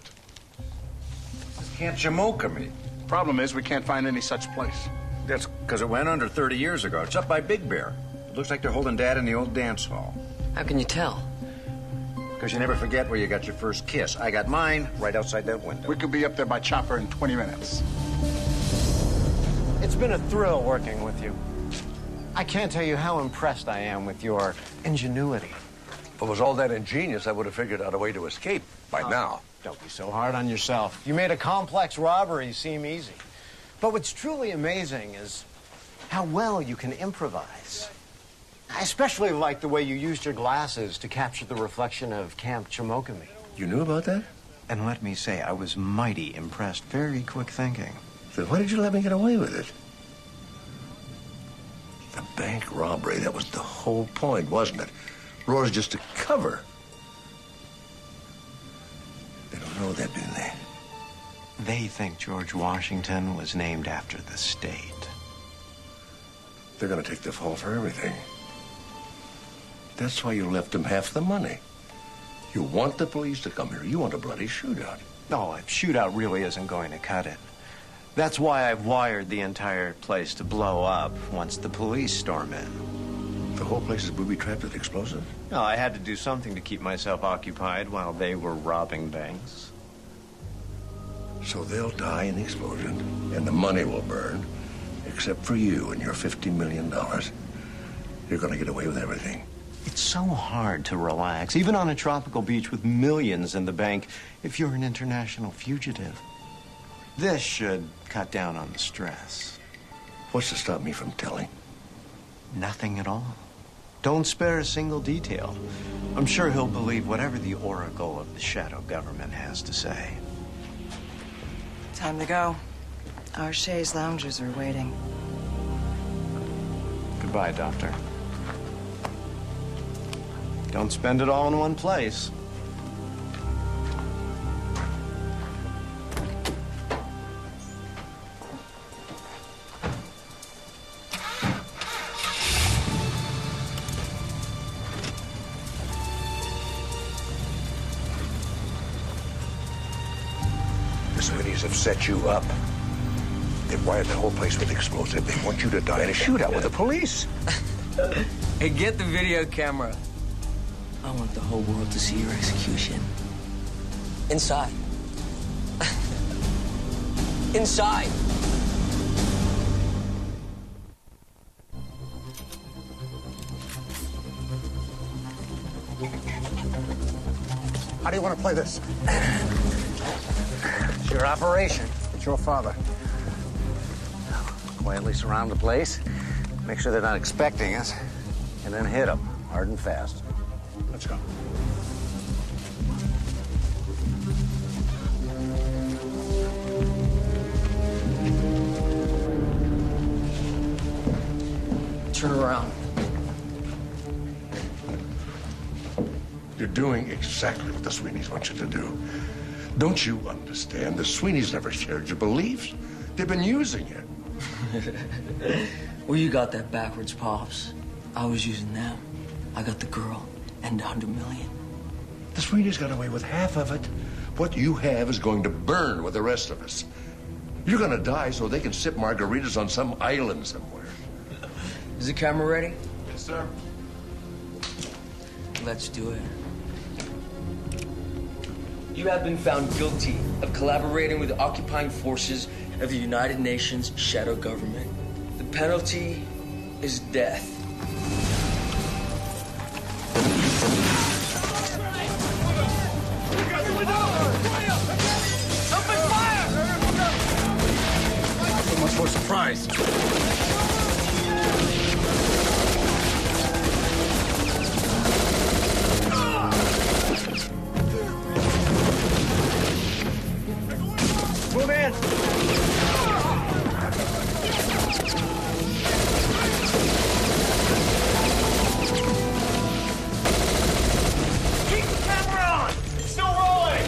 Camp Chimokami. Problem is, we can't find any such place. That's because it went under 30 years ago. It's up by Big Bear. It looks like they're holding Dad in the old dance hall. How can you tell? Because you never forget where you got your first kiss. I got mine right outside that window. We could be up there by chopper in 20 minutes. It's been a thrill working with you. I can't tell you how impressed I am with your ingenuity. If it was all that ingenious, I would have figured out a way to escape by now. Don't be so hard on yourself. You made a complex robbery seem easy. But what's truly amazing is how well you can improvise. I especially like the way you used your glasses to capture the reflection of Camp Chimokami. You knew about that? And let me say, I was mighty impressed. Very quick thinking. Then why did you let me get away with it? The bank robbery, that was the whole point, wasn't it? Roar's just a cover. They don't know that, do they? They think George Washington was named after the state. They're gonna take the fall for everything. That's why you left them half the money. You want the police to come here. You want a bloody shootout. No, a shootout really isn't going to cut it. That's why I've wired the entire place to blow up once the police storm in. The whole place is booby-trapped with explosives? No, I had to do something to keep myself occupied while they were robbing banks. So they'll die in the explosion, and the money will burn, except for you and your $50 million. You're gonna get away with everything. It's so hard to relax, even on a tropical beach with millions in the bank, if you're an international fugitive. This should cut down on the stress. What's to stop me from telling? Nothing at all. Don't spare a single detail. I'm sure he'll believe whatever the oracle of the shadow government has to say. Time to go. Our chaise loungers are waiting. Goodbye, Doctor. Don't spend it all in one place. The Sweeneys have set you up. They've wired the whole place with explosives. They want you to die in a shootout with the police. Hey, get the video camera. I want the whole world to see your execution. Inside. Inside. How do you want to play this? It's your operation. It's your father. Quietly surround the place, make sure they're not expecting us, and then hit them hard and fast. Let's go. Turn around. You're doing exactly what the Sweeneys want you to do. Don't you understand? The Sweeneys never shared your beliefs. They've been using you. Well, you got that backwards, Pops. I was using them. I got the girl and 100 million. The Sweeneys got away with half of it. What you have is going to burn with the rest of us. You're going to die so they can sip margaritas on some island somewhere. Is the camera ready? Yes, sir. Let's do it. You have been found guilty of collaborating with the occupying forces of the United Nations shadow government. The penalty is death. Open fire! So much for surprise. Move in! Keep the camera on! It's still rolling!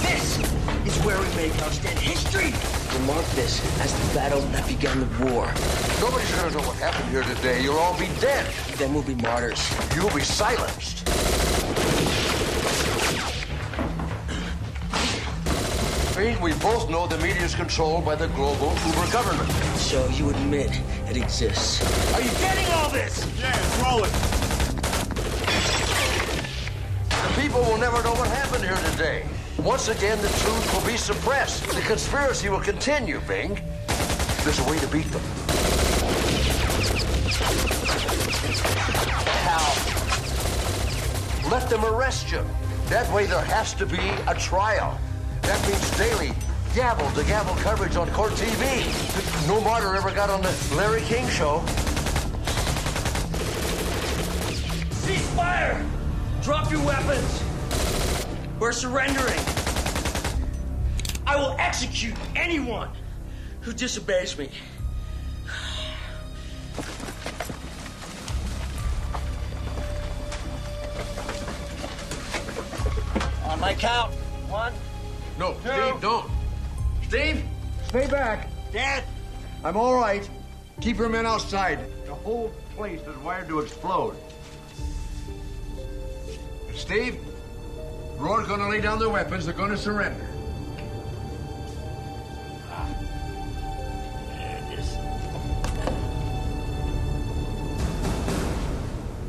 This is where we make our stand history. We'll mark this as the battle that began the war. Nobody's going to know what happened here today. You'll all be dead. Then we'll be martyrs. You'll be silenced. We both know the media is controlled by the global Uber government. So you admit it exists. Are you getting all this? Yeah, it's rolling. The people will never know what happened here today. Once again, the truth will be suppressed. The conspiracy will continue, Bing. There's a way to beat them. How? Let them arrest you. That way there has to be a trial. That means daily gavel-to-gavel coverage on court TV. No martyr ever got on the Larry King show. Cease fire! Drop your weapons. We're surrendering. I will execute anyone who disobeys me. On my count. 1. No, Steve, don't. Steve? Stay back. Dad? I'm all right. Keep your men outside. The whole place is wired to explode. Steve? Roar's gonna lay down their weapons. They're gonna surrender. There it is.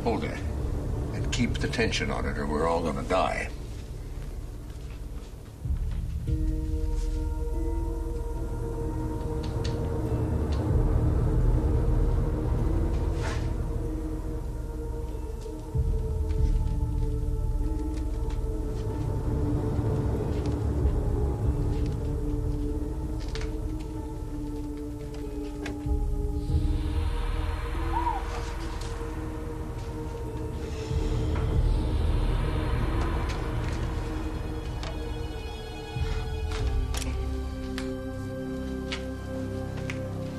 Hold that. And keep the tension on it or we're all gonna die.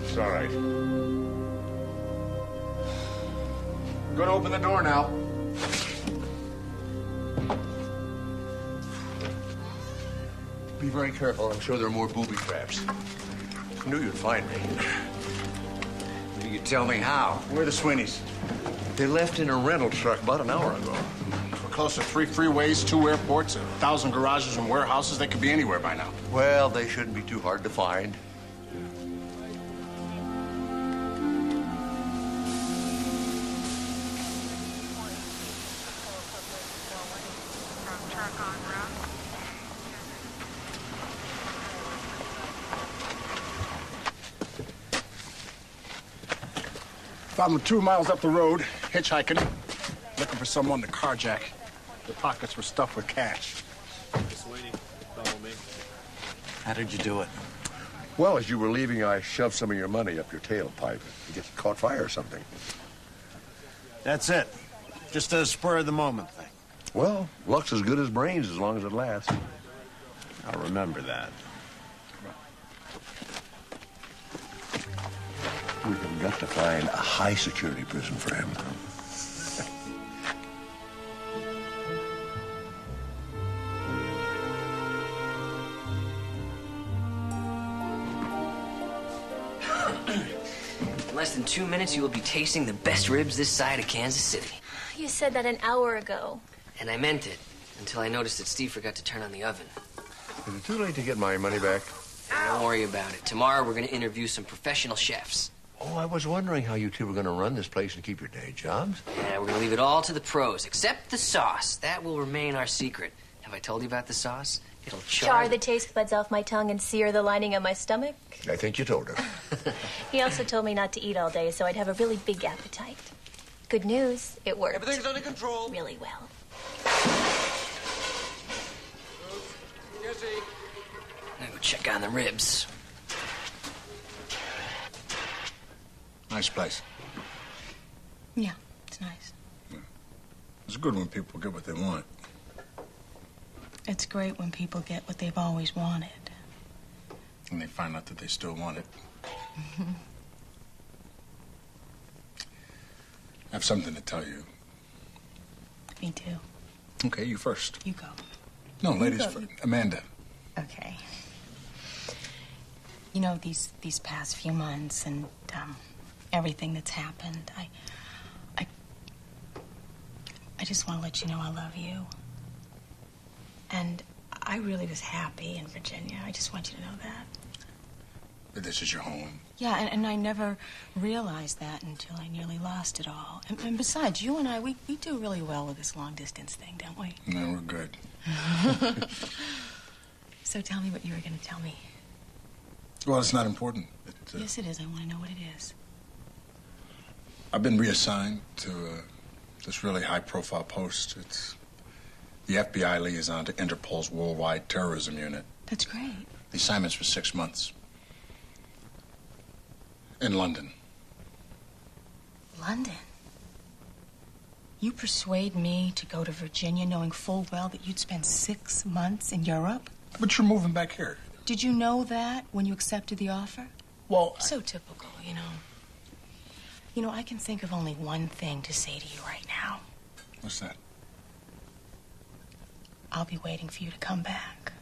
It's all right. I'm gonna open the door now. Be very careful. I'm sure there are more booby traps. I knew you'd find me. You tell me how. Where are the Sweeneys? They left in a rental truck about an hour ago. We're close to 3 freeways, 2 airports, 1,000 garages and warehouses. They could be anywhere by now. Well, they shouldn't be too hard to find. Found them 2 miles up the road, hitchhiking, looking for someone to carjack. Their pockets were stuffed with cash. Sweeney, follow me. How did you do it? Well, as you were leaving, I shoved some of your money up your tailpipe. You get caught fire or something. That's it. Just a spur of the moment thing. Well, luck's as good as brains as long as it lasts. I'll remember that. We've got to find a high-security prison for him. In less than 2 minutes, you will be tasting the best ribs this side of Kansas City. You said that an hour ago. And I meant it, until I noticed that Steve forgot to turn on the oven. Is it too late to get my money back? Don't worry about it. Tomorrow, we're going to interview some professional chefs. Oh, I was wondering how you two were going to run this place and keep your day jobs. Yeah, we're going to leave it all to the pros, except the sauce. That will remain our secret. Have I told you about the sauce? It'll Char the taste buds off my tongue and sear the lining of my stomach. I think you told her. He also told me not to eat all day, so I'd have a really big appetite. Good news, it worked. Everything's under control. Really well. I'm going to go check on the ribs. Nice place. Yeah, it's nice. It's good when people get what they want. It's great when people get what they've always wanted. And they find out that they still want it. I have something to tell you. Me too. Okay, you first. You go. No, ladies first. Amanda. Okay. You know, these past few months and everything that's happened, I just want to let you know I love you. And I really was happy in Virginia. I just want you to know that. But this is your home. Yeah, and I never realized that until I nearly lost it all. And besides, you and I, we do really well with this long-distance thing, don't we? No, we're good. So tell me what you were going to tell me. Well, it's not important. Yes, it is. I want to know what it is. I've been reassigned to this really high-profile post. It's the FBI liaison to Interpol's Worldwide Terrorism Unit. That's great. The assignment's for 6 months. In London. London? You persuade me to go to Virginia knowing full well that you'd spend 6 months in Europe? But you're moving back here. Did you know that when you accepted the offer? Well, so typical, you know. You know, I can think of only one thing to say to you right now. What's that? I'll be waiting for you to come back.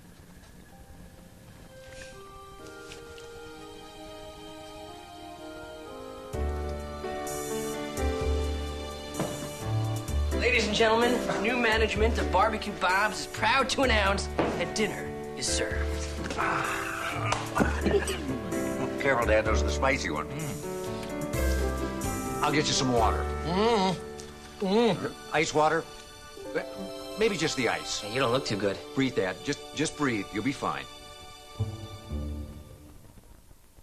Ladies and gentlemen, new management of Barbecue Bob's is proud to announce that dinner is served. Careful, Dad. Those are the spicy ones. I'll get you some water. Ice water? Maybe just the ice. Hey, you don't look too good. Breathe, Dad. Just breathe. You'll be fine.